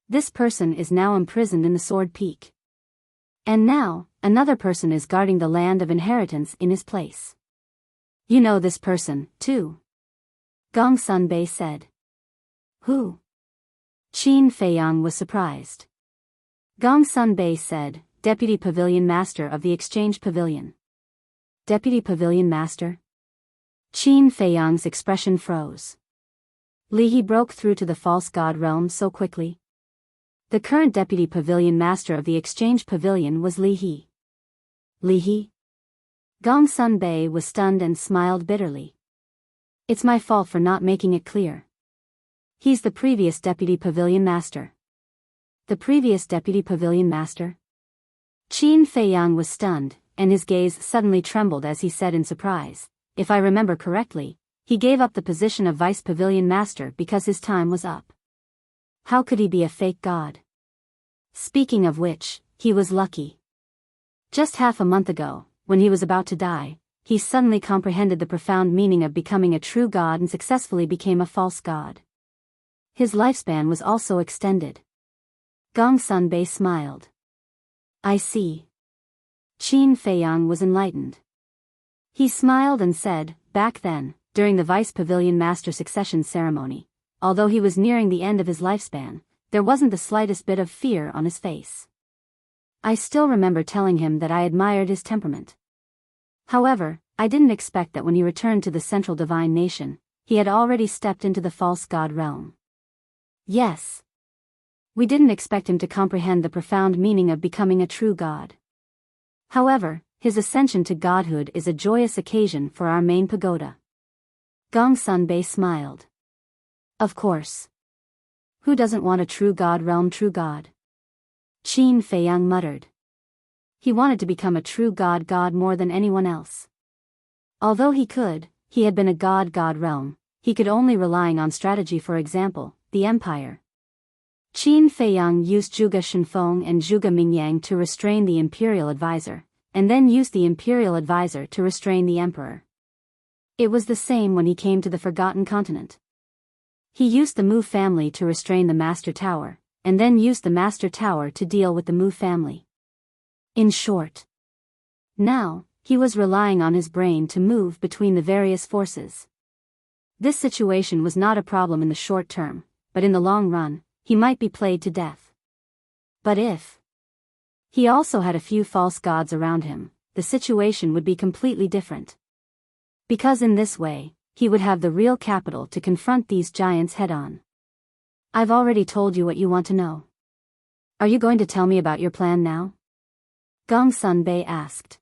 This person is now imprisoned in the Sword Peak. And now, another person is guarding the land of inheritance in his place. You know this person, too. Gong Sunbei said. Who? Qin Feiyang was surprised. Gong Sunbei said, Deputy Pavilion Master of the Exchange Pavilion. Deputy Pavilion Master? Qin Feiyang's expression froze. Li He broke through to the false god realm so quickly. The current Deputy Pavilion Master of the Exchange Pavilion was Li He. Li He? Gong Sunbei was stunned and smiled bitterly. It's my fault for not making it clear. He's the previous Deputy Pavilion Master. The previous Deputy Pavilion Master? Qin Feiyang was stunned, and his gaze suddenly trembled as he said in surprise, if I remember correctly, he gave up the position of Vice Pavilion Master because his time was up. How could he be a fake god? Speaking of which, he was lucky. Just half a month ago, when he was about to die, he suddenly comprehended the profound meaning of becoming a true god and successfully became a false god. His lifespan was also extended. Gong Sunbei smiled. I see. Qin Feiyang was enlightened. He smiled and said, back then, during the Vice Pavilion Master succession ceremony, although he was nearing the end of his lifespan, there wasn't the slightest bit of fear on his face. I still remember telling him that I admired his temperament. However, I didn't expect that when he returned to the Central Divine Nation, he had already stepped into the false god realm. Yes. We didn't expect him to comprehend the profound meaning of becoming a true god. However, his ascension to godhood is a joyous occasion for our main pagoda. Gong Sunbei smiled. Of course. Who doesn't want a true god realm true god? Qin Feiyang muttered. He wanted to become a true god more than anyone else. Although he had been a god realm, he could only relying on strategy, for example, the empire. Qin Feiyang used Zhuge Shenfeng and Zhuge Mingyang to restrain the imperial advisor, and then used the imperial advisor to restrain the emperor. It was the same when he came to the Forgotten Continent. He used the Mu family to restrain the Master Tower, and then used the Master Tower to deal with the Mu family. In short, now, he was relying on his brain to move between the various forces. This situation was not a problem in the short term, but in the long run, he might be played to death. But if he also had a few false gods around him, the situation would be completely different. Because in this way, he would have the real capital to confront these giants head-on. I've already told you what you want to know. Are you going to tell me about your plan now? Gongsun Bei asked.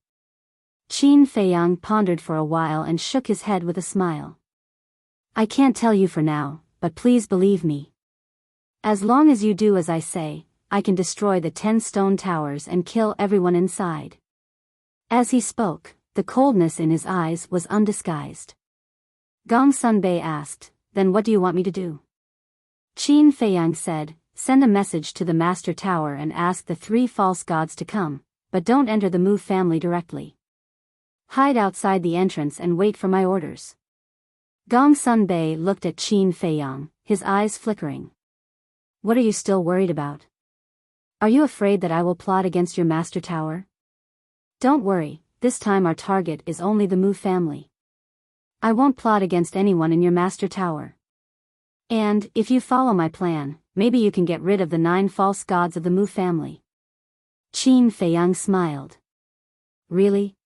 Qin Feiyang pondered for a while and shook his head with a smile. I can't tell you for now, but please believe me. As long as you do as I say, I can destroy the 10 stone towers and kill everyone inside. As he spoke, the coldness in his eyes was undisguised. Gongsun Bei asked, then what do you want me to do? Qin Feiyang said, send a message to the Master Tower and ask the 3 false gods to come, but don't enter the Mu family directly. Hide outside the entrance and wait for my orders. Gongsun Bei looked at Qin Feiyang, his eyes flickering. What are you still worried about? Are you afraid that I will plot against your Master Tower? Don't worry, this time our target is only the Mu family. I won't plot against anyone in your Master Tower. And, if you follow my plan, maybe you can get rid of the 9 false gods of the Mu family. Qin Feiyang smiled. Really?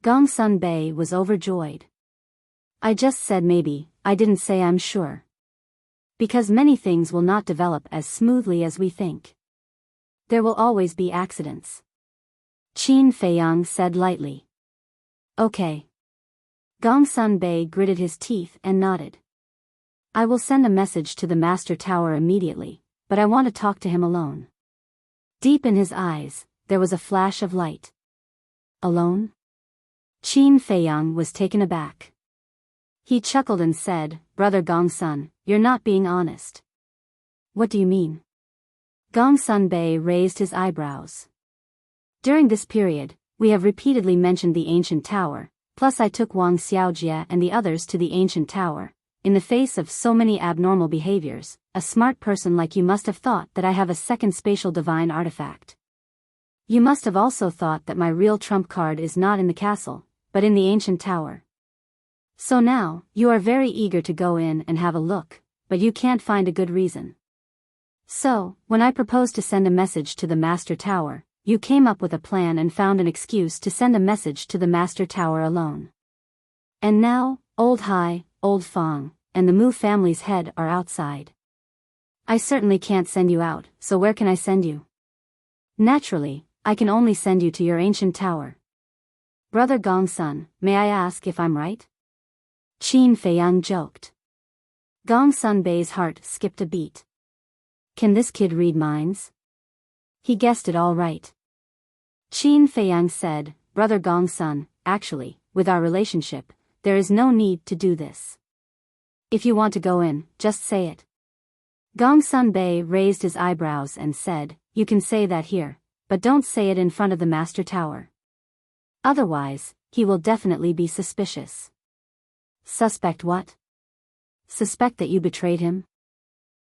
Gongsun Bei was overjoyed. I just said maybe, I didn't say I'm sure. Because many things will not develop as smoothly as we think. There will always be accidents. Qin Feiyang said lightly. Okay. Gongsun Bei gritted his teeth and nodded. I will send a message to the Master Tower immediately, but I want to talk to him alone. Deep in his eyes, there was a flash of light. Alone? Qin Feiyang was taken aback. He chuckled and said, Brother Gongsun, you're not being honest. What do you mean? Gongsun Bei raised his eyebrows. During this period, we have repeatedly mentioned the ancient tower, plus I took Wang Xiaojie and the others to the ancient tower. In the face of so many abnormal behaviors, a smart person like you must have thought that I have a second spatial divine artifact. You must have also thought that my real trump card is not in the castle, but in the ancient tower. So now, you are very eager to go in and have a look, but you can't find a good reason. So, when I proposed to send a message to the Master Tower, you came up with a plan and found an excuse to send a message to the Master Tower alone. And now, Old Hai, Old Fong, and the Mu family's head are outside. I certainly can't send you out, so where can I send you? Naturally, I can only send you to your ancient tower. Brother Gongsun, may I ask if I'm right? Qin Feiyang joked. Gongsun Bei's heart skipped a beat. Can this kid read minds? He guessed it all right. Qin Feiyang said, Brother Gongsun, actually, with our relationship, there is no need to do this. If you want to go in, just say it. Gongsun Bei raised his eyebrows and said, you can say that here, but don't say it in front of the Master Tower. Otherwise, he will definitely be suspicious. Suspect what? Suspect that you betrayed him?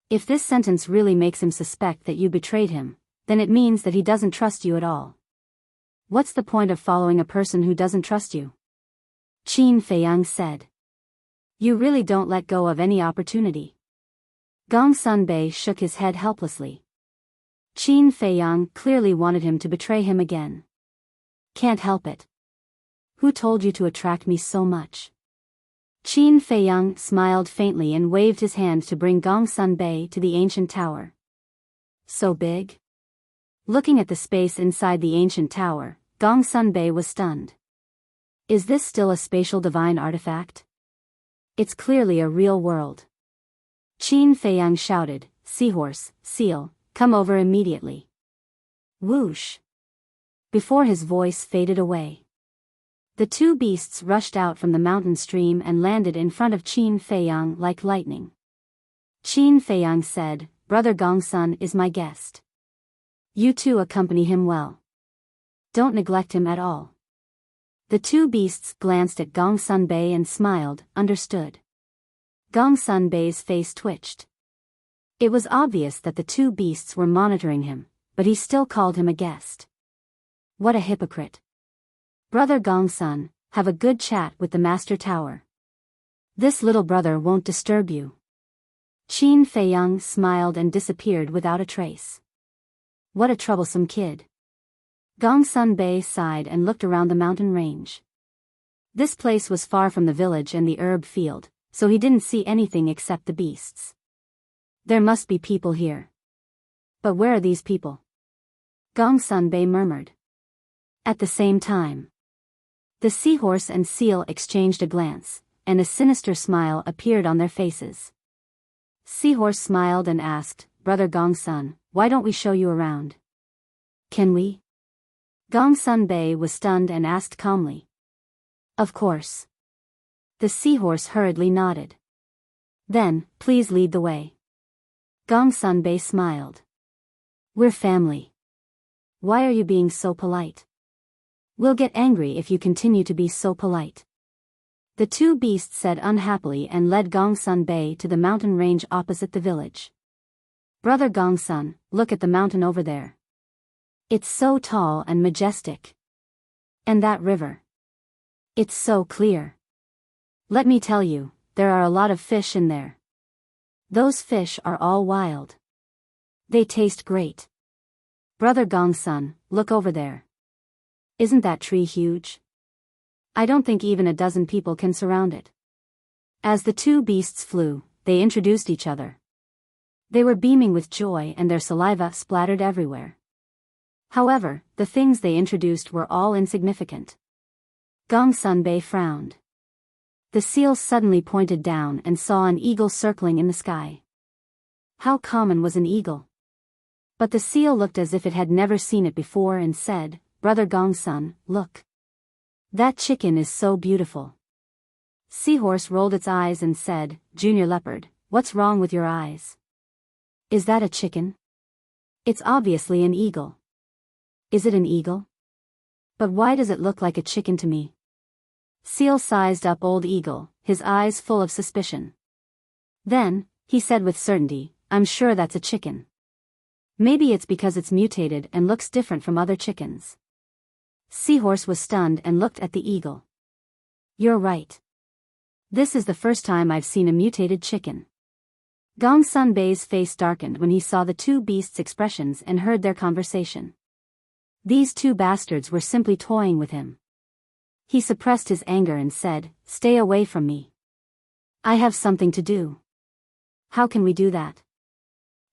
If this sentence really makes him suspect that you betrayed him, then it means that he doesn't trust you at all. What's the point of following a person who doesn't trust you? Qin Feiyang said. You really don't let go of any opportunity. Gongsun Bei shook his head helplessly. Qin Feiyang clearly wanted him to betray him again. Can't help it. Who told you to attract me so much? Qin Feiyang smiled faintly and waved his hand to bring Gongsun Bei to the ancient tower. So big? Looking at the space inside the ancient tower, Gongsun Bei was stunned. Is this still a spatial divine artifact? It's clearly a real world. Qin Feiyang shouted, Seahorse, seal, come over immediately. Whoosh! Before his voice faded away, the 2 beasts rushed out from the mountain stream and landed in front of Qin Feiyang like lightning. Qin Feiyang said, Brother Gongsun is my guest. You two accompany him well. Don't neglect him at all. The 2 beasts glanced at Gongsun Bei and smiled, understood. Gongsun Bei's face twitched. It was obvious that the 2 beasts were monitoring him, but he still called him a guest. What a hypocrite. Brother Gongsun, have a good chat with the Master Tower. This little brother won't disturb you. Qin Feiyang smiled and disappeared without a trace. What a troublesome kid. Gongsun Bei sighed and looked around the mountain range. This place was far from the village and the herb field, so he didn't see anything except the beasts. There must be people here. But where are these people? Gongsun Bei murmured. At the same time, the seahorse and seal exchanged a glance, and a sinister smile appeared on their faces. Seahorse smiled and asked, "Brother Gongsun, why don't we show you around?" "Can we?" Gongsun Bei was stunned and asked calmly. "Of course." The seahorse hurriedly nodded. "Then, please lead the way." Gongsun Bei smiled. "We're family. Why are you being so polite? We'll get angry if you continue to be so polite." The two beasts said unhappily and led Gongsun Bei to the mountain range opposite the village. "Brother Gongsun, look at the mountain over there. It's so tall and majestic. And that river. It's so clear. Let me tell you, there are a lot of fish in there. Those fish are all wild. They taste great. Brother Gongsun, look over there. Isn't that tree huge? I don't think even a dozen people can surround it." As the two beasts flew, they introduced each other. They were beaming with joy and their saliva splattered everywhere. However, the things they introduced were all insignificant. Gongsun Bei frowned. The seal suddenly pointed down and saw an eagle circling in the sky. How common was an eagle? But the seal looked as if it had never seen it before and said, "Brother Gongsun, look. That chicken is so beautiful." Seahorse rolled its eyes and said, "Junior leopard, what's wrong with your eyes? Is that a chicken? It's obviously an eagle." "Is it an eagle? But why does it look like a chicken to me?" Seal sized up old eagle, his eyes full of suspicion. Then, he said with certainty, "I'm sure that's a chicken. Maybe it's because it's mutated and looks different from other chickens." Seahorse was stunned and looked at the eagle. "You're right. This is the first time I've seen a mutated chicken." Gongsun Bei's face darkened when he saw the two beasts' expressions and heard their conversation. These two bastards were simply toying with him. He suppressed his anger and said, "Stay away from me. I have something to do." "How can we do that?"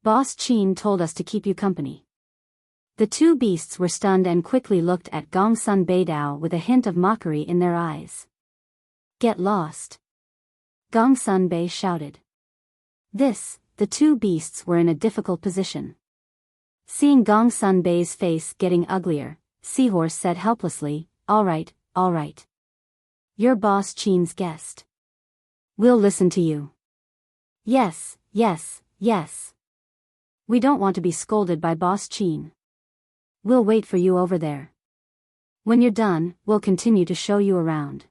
"Boss Qin told us to keep you company." The two beasts were stunned and quickly looked at Gongsun Beidao with a hint of mockery in their eyes. "Get lost!" Gongsun Bei shouted. The two beasts were in a difficult position. Seeing Gongsun Bei's face getting uglier, Seahorse said helplessly, all right. You're Boss Qin's guest. We'll listen to you." Yes. "We don't want to be scolded by Boss Qin. We'll wait for you over there. When you're done, we'll continue to show you around."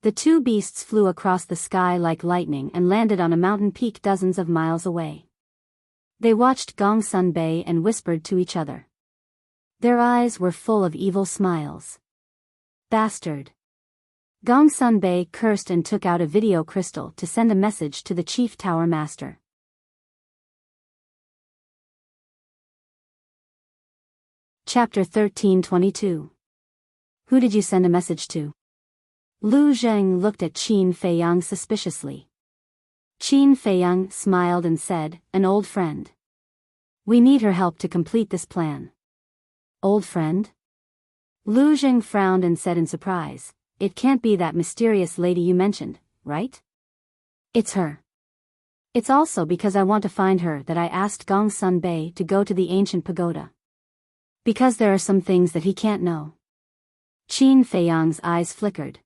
The two beasts flew across the sky like lightning and landed on a mountain peak dozens of miles away. They watched Gongsun Bei and whispered to each other. Their eyes were full of evil smiles. "Bastard." Gongsun Bei cursed and took out a video crystal to send a message to the chief tower master. Chapter 13:22. Who did you send a message to? Lu Zheng looked at Qin Feiyang suspiciously. Qin Feiyang smiled and said, "An old friend. We need her help to complete this plan." "Old friend?" Lu Zheng frowned and said in surprise, "It can't be that mysterious lady you mentioned, right?" "It's her. It's also because I want to find her that I asked Gongsun Bei to go to the ancient pagoda. Because there are some things that he can't know." Qin Feiyang's eyes flickered.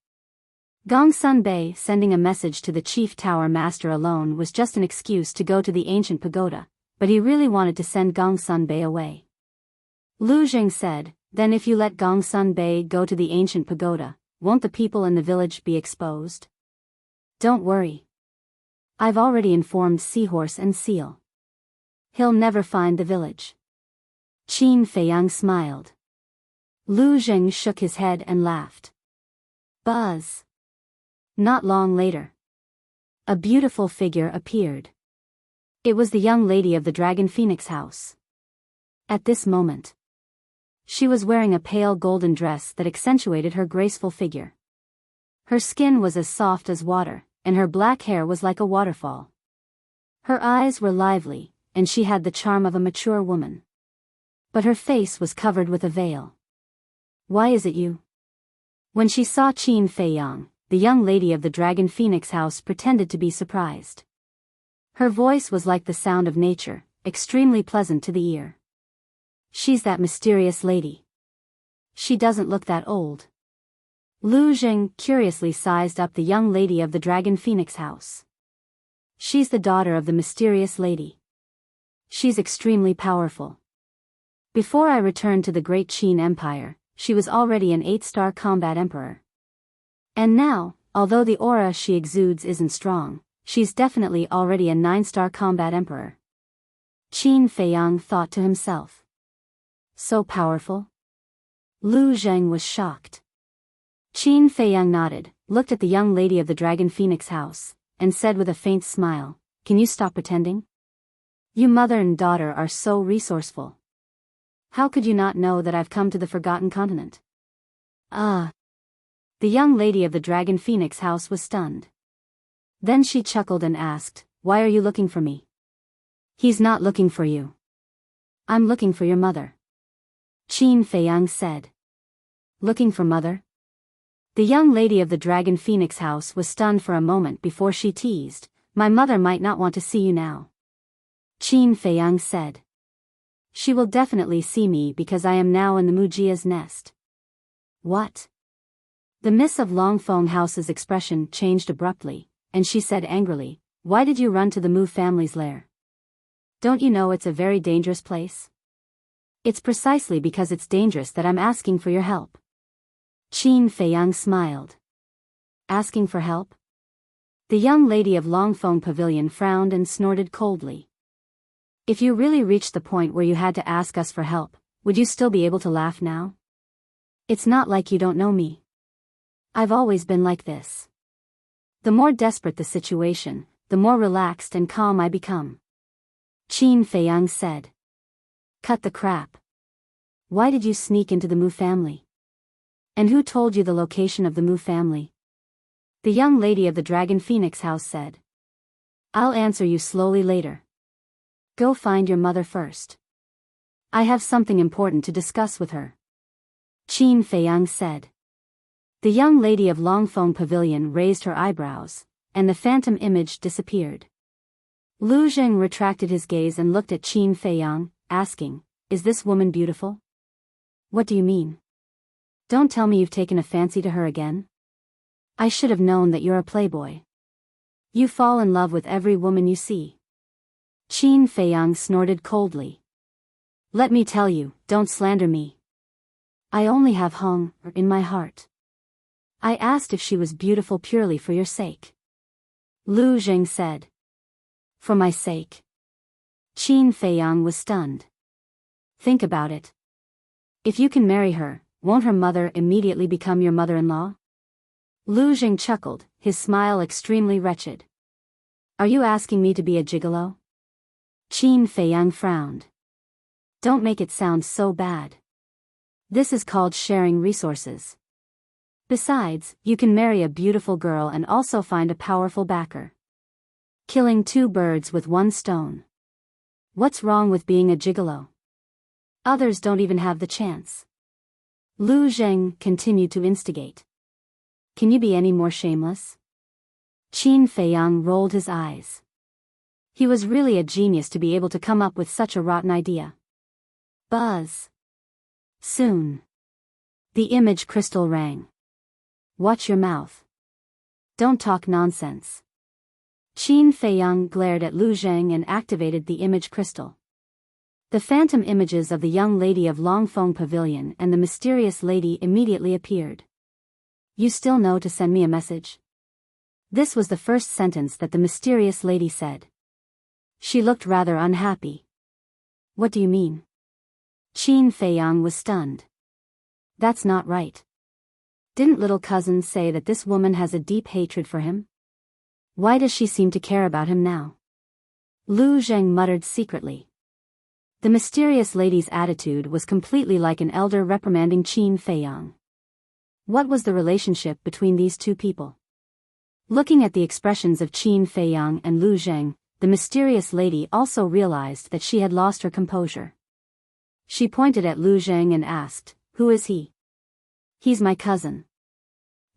Gongsun Bei sending a message to the chief tower master alone was just an excuse to go to the ancient pagoda, but he really wanted to send Gongsun Bei away. Lu Zheng said, "Then if you let Gongsun Bei go to the ancient pagoda, won't the people in the village be exposed?" "Don't worry. I've already informed Seahorse and Seal. He'll never find the village." Qin Feiyang smiled. Lu Zheng shook his head and laughed. Buzz. Not long later, a beautiful figure appeared. It was the young lady of the Dragon Phoenix house. At this moment, she was wearing a pale golden dress that accentuated her graceful figure. Her skin was as soft as water, and her black hair was like a waterfall. Her eyes were lively, and she had the charm of a mature woman. But her face was covered with a veil. "Why is it you?" When she saw Qin Feiyang, the young lady of the Dragon Phoenix house pretended to be surprised. Her voice was like the sound of nature, extremely pleasant to the ear. "She's that mysterious lady. She doesn't look that old." Lu Jing curiously sized up the young lady of the Dragon Phoenix house. "She's the daughter of the mysterious lady. She's extremely powerful. Before I returned to the Great Qin Empire, she was already an 8-star combat emperor. And now, although the aura she exudes isn't strong, she's definitely already a 9-star combat emperor." Qin Feiyang thought to himself. So powerful? Lu Zheng was shocked. Qin Feiyang nodded, looked at the young lady of the Dragon Phoenix house, and said with a faint smile, "Can you stop pretending? You mother and daughter are so resourceful. How could you not know that I've come to the Forgotten Continent?" "Ah." The young lady of the Dragon Phoenix house was stunned. Then she chuckled and asked, "Why are you looking for me?" "He's not looking for you. I'm looking for your mother," Qin Feiyang said. "Looking for mother?" The young lady of the Dragon Phoenix house was stunned for a moment before she teased, "My mother might not want to see you now." Qin Feiyang said. "She will definitely see me because I am now in the Mujia's nest." "What?" The Miss of Longfeng House's expression changed abruptly, and she said angrily, "Why did you run to the Mu family's lair? Don't you know it's a very dangerous place?" "It's precisely because it's dangerous that I'm asking for your help." Qin Feiyang smiled. "Asking for help?" The young lady of Longfeng Pavilion frowned and snorted coldly. "If you really reached the point where you had to ask us for help, would you still be able to laugh now? It's not like you don't know me. I've always been like this. The more desperate the situation, the more relaxed and calm I become." Qin Feiyang said. "Cut the crap. Why did you sneak into the Mu family? And who told you the location of the Mu family?" The young lady of the Dragon Phoenix house said. "I'll answer you slowly later. Go find your mother first. I have something important to discuss with her," Qin Feiyang said. The young lady of Longfeng Pavilion raised her eyebrows, and the phantom image disappeared. Lu Zheng retracted his gaze and looked at Qin Feiyang, asking, "Is this woman beautiful?" "What do you mean? Don't tell me you've taken a fancy to her again? I should have known that you're a playboy. You fall in love with every woman you see." Qin Feiyang snorted coldly. "Let me tell you, don't slander me. I only have Hong in my heart. I asked if she was beautiful purely for your sake." Lu Zheng said. "For my sake?" Qin Feiyang was stunned. "Think about it. If you can marry her, won't her mother immediately become your mother-in-law?" Lu Jing chuckled, his smile extremely wretched. "Are you asking me to be a gigolo?" Qin Feiyang frowned. "Don't make it sound so bad. This is called sharing resources. Besides, you can marry a beautiful girl and also find a powerful backer. Killing 2 birds with 1 stone. What's wrong with being a gigolo? Others don't even have the chance." Lu Zheng continued to instigate. "Can you be any more shameless?" Qin Feiyang rolled his eyes. He was really a genius to be able to come up with such a rotten idea. Buzz. Soon. The image crystal rang. "Watch your mouth. Don't talk nonsense." Qin Feiyang glared at Lu Zheng and activated the image crystal. The phantom images of the young lady of Longfeng Pavilion and the mysterious lady immediately appeared. "You still know to send me a message?" This was the first sentence that the mysterious lady said. She looked rather unhappy. "What do you mean?" Qin Feiyang was stunned. "That's not right. Didn't little cousin say that this woman has a deep hatred for him? Why does she seem to care about him now?" Lu Zheng muttered secretly. The mysterious lady's attitude was completely like an elder reprimanding Qin Feiyang. What was the relationship between these two people? Looking at the expressions of Qin Feiyang and Lu Zheng, the mysterious lady also realized that she had lost her composure. She pointed at Lu Zheng and asked, "Who is he?" "He's my cousin,"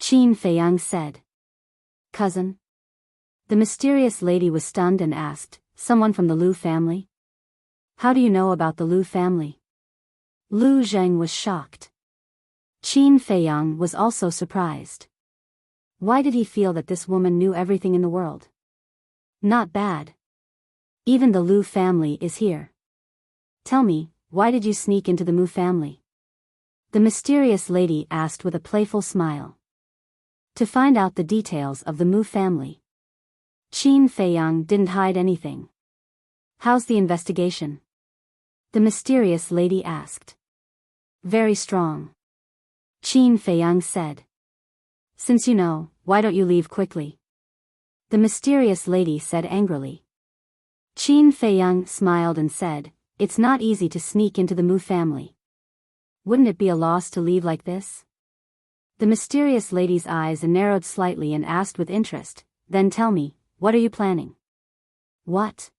Qin Feiyang said. "Cousin?" The mysterious lady was stunned and asked, "Someone from the Lu family?" "How do you know about the Lu family?" Lu Zheng was shocked. Qin Feiyang was also surprised. Why did he feel that this woman knew everything in the world? Not bad. Even the Lu family is here. Tell me, why did you sneak into the Mu family? The mysterious lady asked with a playful smile. To find out the details of the Mu family. Qin Feiyang didn't hide anything. How's the investigation? The mysterious lady asked. Very strong, Qin Feiyang said. Since you know, why don't you leave quickly? The mysterious lady said angrily. Qin Feiyang smiled and said, "It's not easy to sneak into the Mu family. Wouldn't it be a loss to leave like this?" The mysterious lady's eyes narrowed slightly and asked with interest, "Then tell me, what are you planning?" "What?"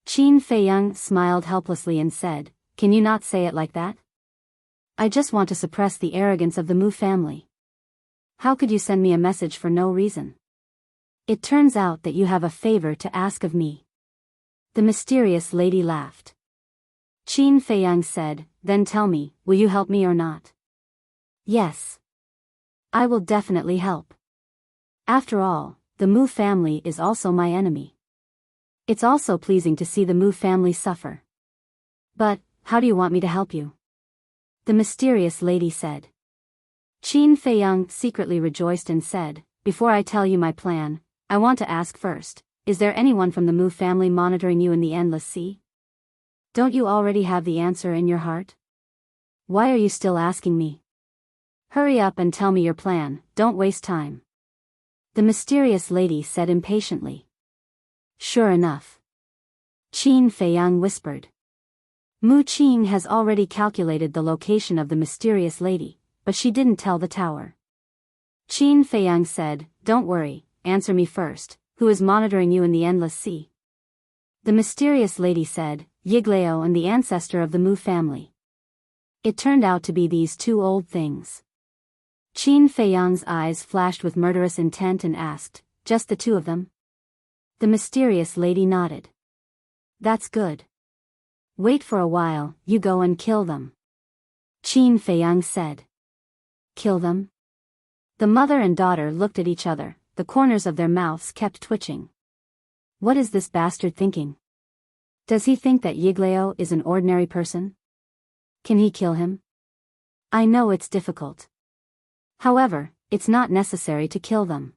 Qin Feiyang smiled helplessly and said, "Can you not say it like that? I just want to suppress the arrogance of the Mu family. How could you send me a message for no reason? It turns out that you have a favor to ask of me." The mysterious lady laughed. Qin Feiyang said, "Then tell me, will you help me or not?" "Yes. I will definitely help. After all, the Mu family is also my enemy. It's also pleasing to see the Mu family suffer. But, how do you want me to help you?" The mysterious lady said. Qin Feiyang secretly rejoiced and said, "Before I tell you my plan, I want to ask first, is there anyone from the Mu family monitoring you in the Endless Sea? Don't you already have the answer in your heart? Why are you still asking me? Hurry up and tell me your plan, don't waste time." The mysterious lady said impatiently. "Sure enough," Qin Feiyang whispered. Mu Qing has already calculated the location of the mysterious lady, but she didn't tell the tower. Qin Feiyang said, "Don't worry, answer me first, who is monitoring you in the Endless Sea?" The mysterious lady said, "Yiglao and the ancestor of the Mu family." It turned out to be these two old things. Qin Feiyang's eyes flashed with murderous intent and asked, "Just the two of them?" The mysterious lady nodded. "That's good. Wait for a while, you go and kill them," Qin Feiyang said. "Kill them?" The mother and daughter looked at each other, the corners of their mouths kept twitching. What is this bastard thinking? Does he think that Yiglao is an ordinary person? Can he kill him? I know it's difficult. However, it's not necessary to kill them.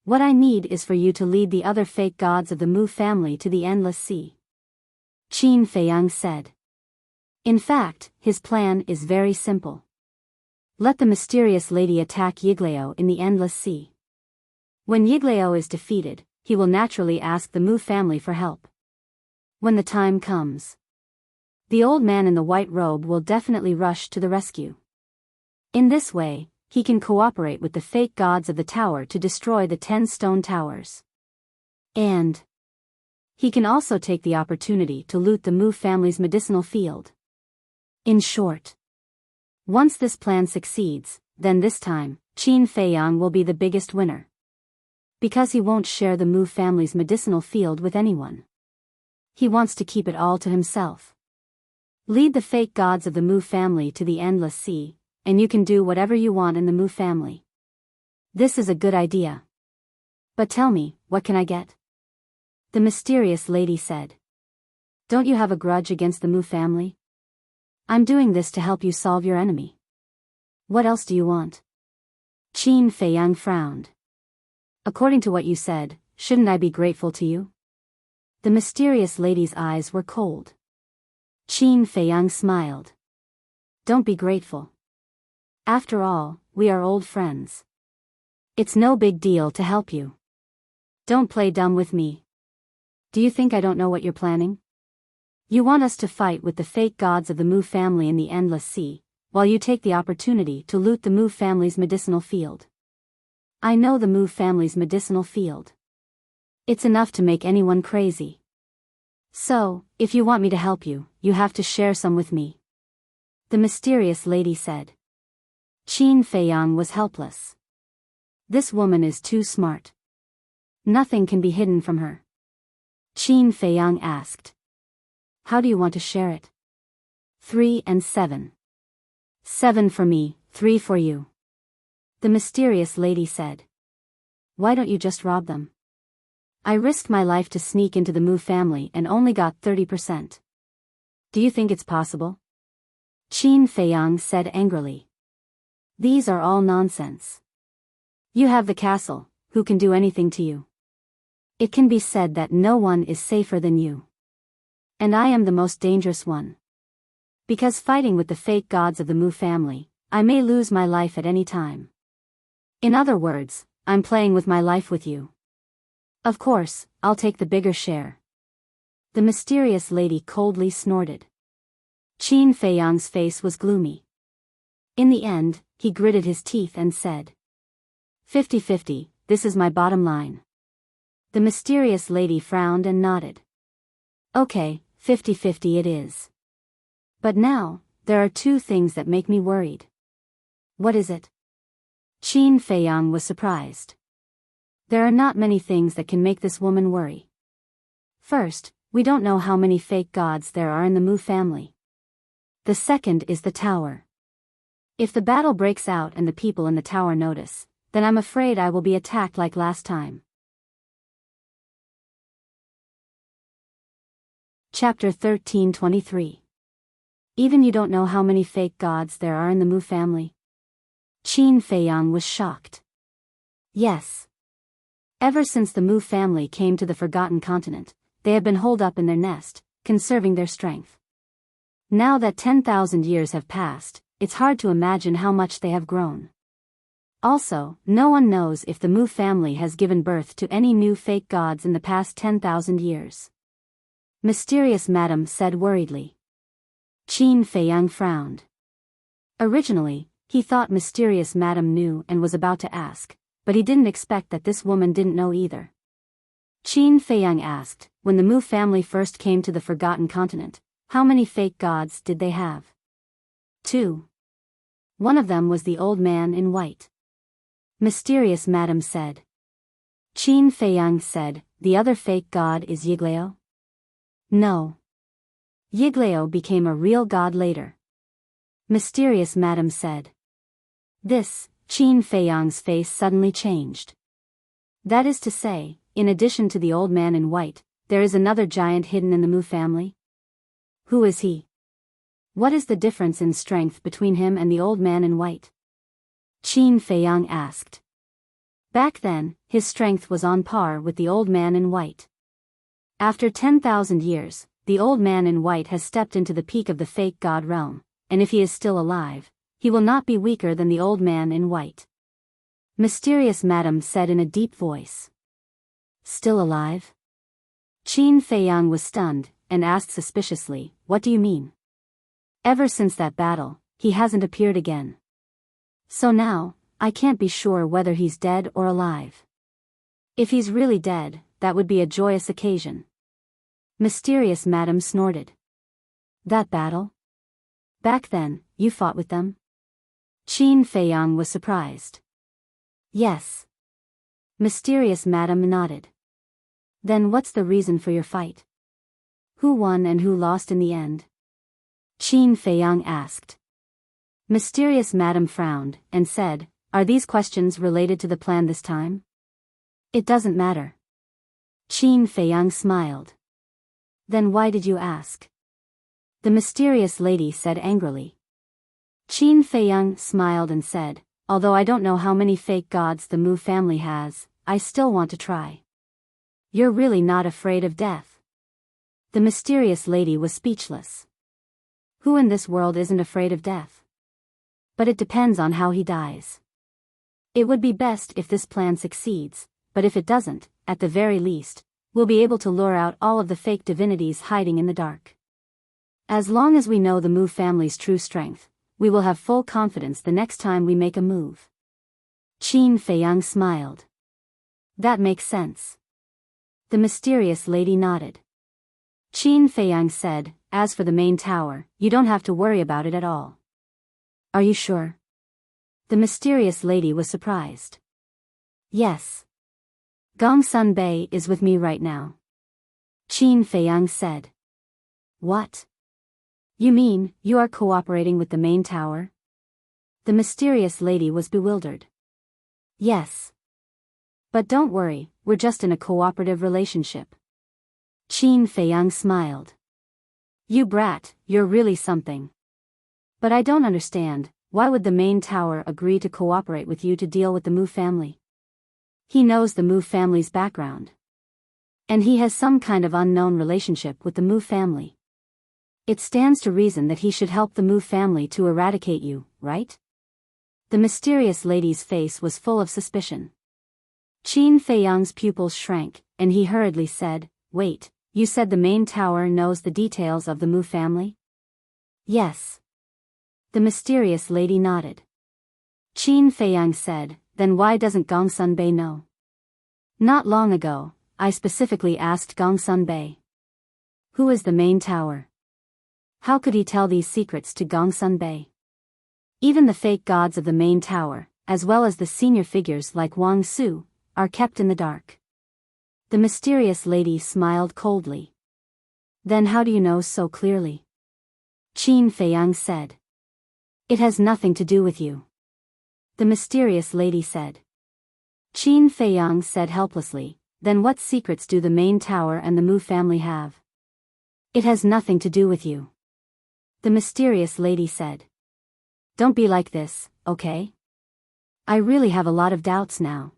What I need is for you to lead the other fake gods of the Mu family to the Endless Sea," Qin Feiyang said. In fact, his plan is very simple. Let the mysterious lady attack Yiglao in the Endless Sea. When Yiglao is defeated, he will naturally ask the Mu family for help. When the time comes, the old man in the white robe will definitely rush to the rescue. In this way, he can cooperate with the fake gods of the tower to destroy the 10 stone towers. And he can also take the opportunity to loot the Mu family's medicinal field. In short, once this plan succeeds, then this time, Qin Feiyang will be the biggest winner. Because he won't share the Mu family's medicinal field with anyone. He wants to keep it all to himself. Lead the fake gods of the Mu family to the Endless Sea, and you can do whatever you want in the Mu family. This is a good idea. But tell me, what can I get? The mysterious lady said. Don't you have a grudge against the Mu family? I'm doing this to help you solve your enemy. What else do you want? Qin Feiyang frowned. According to what you said, shouldn't I be grateful to you? The mysterious lady's eyes were cold. Qin Feiyang smiled. Don't be grateful. After all, we are old friends. It's no big deal to help you. Don't play dumb with me. Do you think I don't know what you're planning? You want us to fight with the fake gods of the Mu family in the Endless Sea, while you take the opportunity to loot the Mu family's medicinal field. I know the Mu family's medicinal field. It's enough to make anyone crazy. So, if you want me to help you, you have to share some with me. The mysterious lady said. Qin Feiyang was helpless. This woman is too smart. Nothing can be hidden from her. Qin Feiyang asked. How do you want to share it? 3 and 7. 7 for me, 3 for you. The mysterious lady said. Why don't you just rob them? I risked my life to sneak into the Mu family and only got 30%. Do you think it's possible? Qin Feiyang said angrily. These are all nonsense. You have the castle, who can do anything to you? It can be said that no one is safer than you. And I am the most dangerous one. Because fighting with the fake gods of the Mu family, I may lose my life at any time. In other words, I'm playing with my life with you. Of course, I'll take the bigger share. The mysterious lady coldly snorted. Qin Feiyang's face was gloomy. In the end, he gritted his teeth and said. 50-50, this is my bottom line. The mysterious lady frowned and nodded. Okay, 50-50 it is. But now, there are two things that make me worried. What is it? Qin Feiyang was surprised. There are not many things that can make this woman worry. First, we don't know how many fake gods there are in the Mu family. The second is the tower. If the battle breaks out and the people in the tower notice, then I'm afraid I will be attacked like last time. Chapter 13:23. Even you don't know how many fake gods there are in the Mu family? Qin Feiyang was shocked. Yes. Ever since the Mu family came to the Forgotten Continent, they have been holed up in their nest, conserving their strength. Now that 10,000 years have passed, it's hard to imagine how much they have grown. Also, no one knows if the Mu family has given birth to any new fake gods in the past 10,000 years. Mysterious Madam said worriedly. Qin Feiyang frowned. Originally, he thought Mysterious Madam knew and was about to ask, but he didn't expect that this woman didn't know either. Qin Feiyang asked, when the Mu family first came to the Forgotten Continent, how many fake gods did they have? 2. One of them was the old man in white. Mysterious Madam said. Qin Feiyang said, the other fake god is Yiglao? No. Yiglao became a real god later. Mysterious Madam said. This, Qin Feiyang's face suddenly changed. That is to say, in addition to the old man in white, there is another giant hidden in the Mu family? Who is he? What is the difference in strength between him and the old man in white? Qin Feiyang asked. Back then, his strength was on par with the old man in white. After 10,000 years, the old man in white has stepped into the peak of the fake god realm, and if he is still alive, he will not be weaker than the old man in white. Mysterious Madam said in a deep voice. Still alive? Qin Feiyang was stunned, and asked suspiciously, what do you mean? Ever since that battle, he hasn't appeared again. So now, I can't be sure whether he's dead or alive. If he's really dead, that would be a joyous occasion. Mysterious Madam snorted. That battle? Back then, you fought with them? Qin Feiyang was surprised. Yes. Mysterious Madam nodded. Then what's the reason for your fight? Who won and who lost in the end? Qin Feiyang asked. Mysterious Madam frowned, and said, are these questions related to the plan this time? It doesn't matter. Qin Feiyang smiled. Then why did you ask? The mysterious lady said angrily. Qin Feiyang smiled and said, although I don't know how many fake gods the Mu family has, I still want to try. You're really not afraid of death? The mysterious lady was speechless. Who in this world isn't afraid of death? But it depends on how he dies. It would be best if this plan succeeds, but if it doesn't, at the very least, we'll be able to lure out all of the fake divinities hiding in the dark. As long as we know the Mu family's true strength, we will have full confidence the next time we make a move. Qin Feiyang smiled. That makes sense. The mysterious lady nodded. Qin Feiyang said, as for the main tower, you don't have to worry about it at all. Are you sure? The mysterious lady was surprised. Yes. Gongsun Bei is with me right now. Qin Feiyang said. What? You mean, you are cooperating with the main tower? The mysterious lady was bewildered. Yes. But don't worry, we're just in a cooperative relationship. Qin Feiyang smiled. You brat, you're really something. But I don't understand, why would the main tower agree to cooperate with you to deal with the Mu family? He knows the Mu family's background. And he has some kind of unknown relationship with the Mu family. It stands to reason that he should help the Mu family to eradicate you, right? The mysterious lady's face was full of suspicion. Qin Feiyang's pupils shrank, and he hurriedly said, Wait, you said the main tower knows the details of the Mu family? Yes. The mysterious lady nodded. Qin Feiyang said, Then why doesn't Gongsun Bei know? Not long ago, I specifically asked Gongsun Bei. Who is the main tower? How could he tell these secrets to Gongsun Bei? Even the fake gods of the main tower, as well as the senior figures like Wang Su, are kept in the dark. The mysterious lady smiled coldly. Then how do you know so clearly? Qin Feiyang said. It has nothing to do with you. The mysterious lady said. Qin Feiyang said helplessly, Then what secrets do the main tower and the Mu family have? It has nothing to do with you. The mysterious lady said. Don't be like this, okay? I really have a lot of doubts now.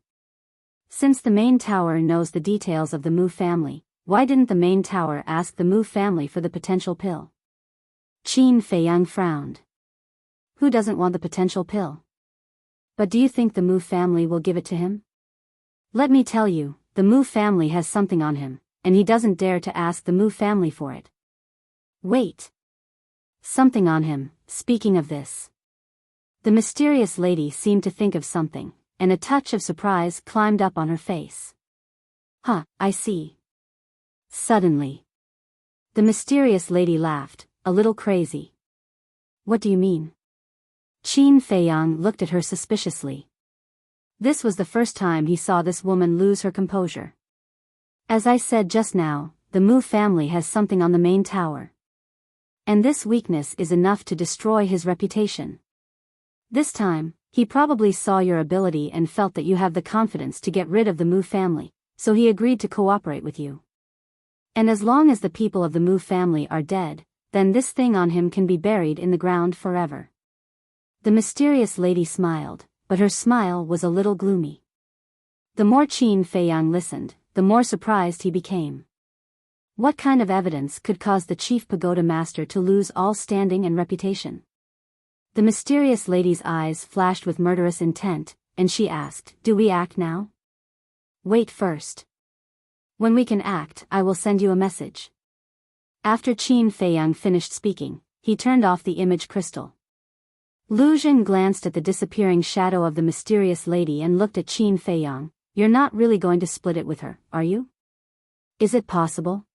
Since the main tower knows the details of the Mu family, why didn't the main tower ask the Mu family for the potential pill? Qin Feiyang frowned. Who doesn't want the potential pill? But do you think the Mu family will give it to him? Let me tell you, the Mu family has something on him, and he doesn't dare to ask the Mu family for it. Wait. Something on him, speaking of this. The mysterious lady seemed to think of something, and a touch of surprise climbed up on her face. Huh, I see. Suddenly. The mysterious lady laughed, a little crazy. What do you mean? Qin Feiyang looked at her suspiciously. This was the first time he saw this woman lose her composure. As I said just now, the Mu family has something on the main tower. And this weakness is enough to destroy his reputation. This time, he probably saw your ability and felt that you have the confidence to get rid of the Mu family, so he agreed to cooperate with you. And as long as the people of the Mu family are dead, then this thing on him can be buried in the ground forever. The mysterious lady smiled, but her smile was a little gloomy. The more Qin Feiyang listened, the more surprised he became. What kind of evidence could cause the chief pagoda master to lose all standing and reputation? The mysterious lady's eyes flashed with murderous intent, and she asked, Do we act now? Wait first. When we can act, I will send you a message. After Qin Feiyang finished speaking, he turned off the image crystal. Lu Jin glanced at the disappearing shadow of the mysterious lady and looked at Qin Feiyang. You're not really going to split it with her, are you? Is it possible?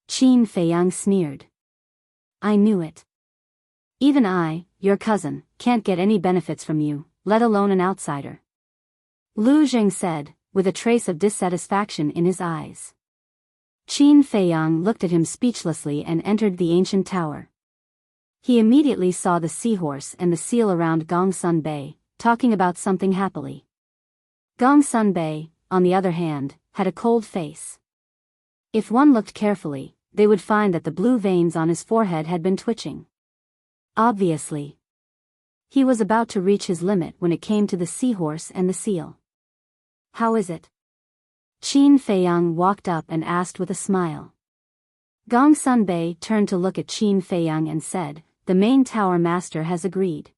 Qin Feiyang sneered. I knew it. Even I, your cousin, can't get any benefits from you, let alone an outsider. Lu Jing said, with a trace of dissatisfaction in his eyes. Qin Feiyang looked at him speechlessly and entered the ancient tower. He immediately saw the seahorse and the seal around Gongsun Bei, talking about something happily. Gongsun Bei, on the other hand, had a cold face. If one looked carefully, they would find that the blue veins on his forehead had been twitching. Obviously. He was about to reach his limit when it came to the seahorse and the seal. How is it? Qin Feiyang walked up and asked with a smile. Gongsun Bei turned to look at Qin Feiyang and said, The main tower master has agreed.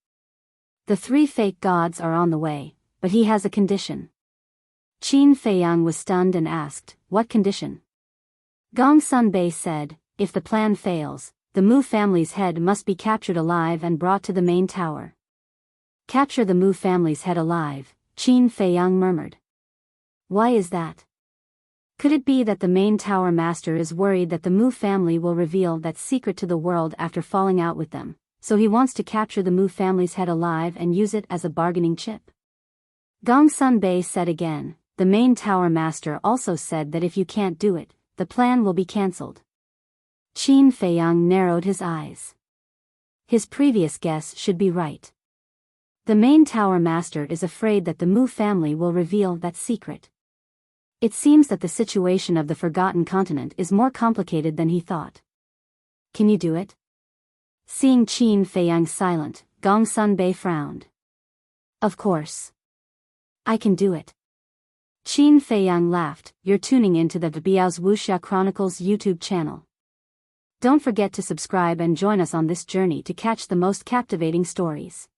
The 3 fake gods are on the way, but he has a condition. Qin Feiyang was stunned and asked, what condition? Gong Sun Bei said, if the plan fails, the Mu family's head must be captured alive and brought to the main tower. Capture the Mu family's head alive, Qin Feiyang murmured. Why is that? Could it be that the main tower master is worried that the Mu family will reveal that secret to the world after falling out with them, so he wants to capture the Mu family's head alive and use it as a bargaining chip? Gong Sun Bei said again, the main tower master also said that if you can't do it, the plan will be cancelled. Qin Feiyang narrowed his eyes. His previous guess should be right. The main tower master is afraid that the Mu family will reveal that secret. It seems that the situation of the Forgotten Continent is more complicated than he thought. Can you do it? Seeing Qin Feiyang silent, Gong Sun Bei frowned. Of course. I can do it. Qin Feiyang laughed. You're tuning into the Biyao's Wuxia Chronicles YouTube channel. Don't forget to subscribe and join us on this journey to catch the most captivating stories.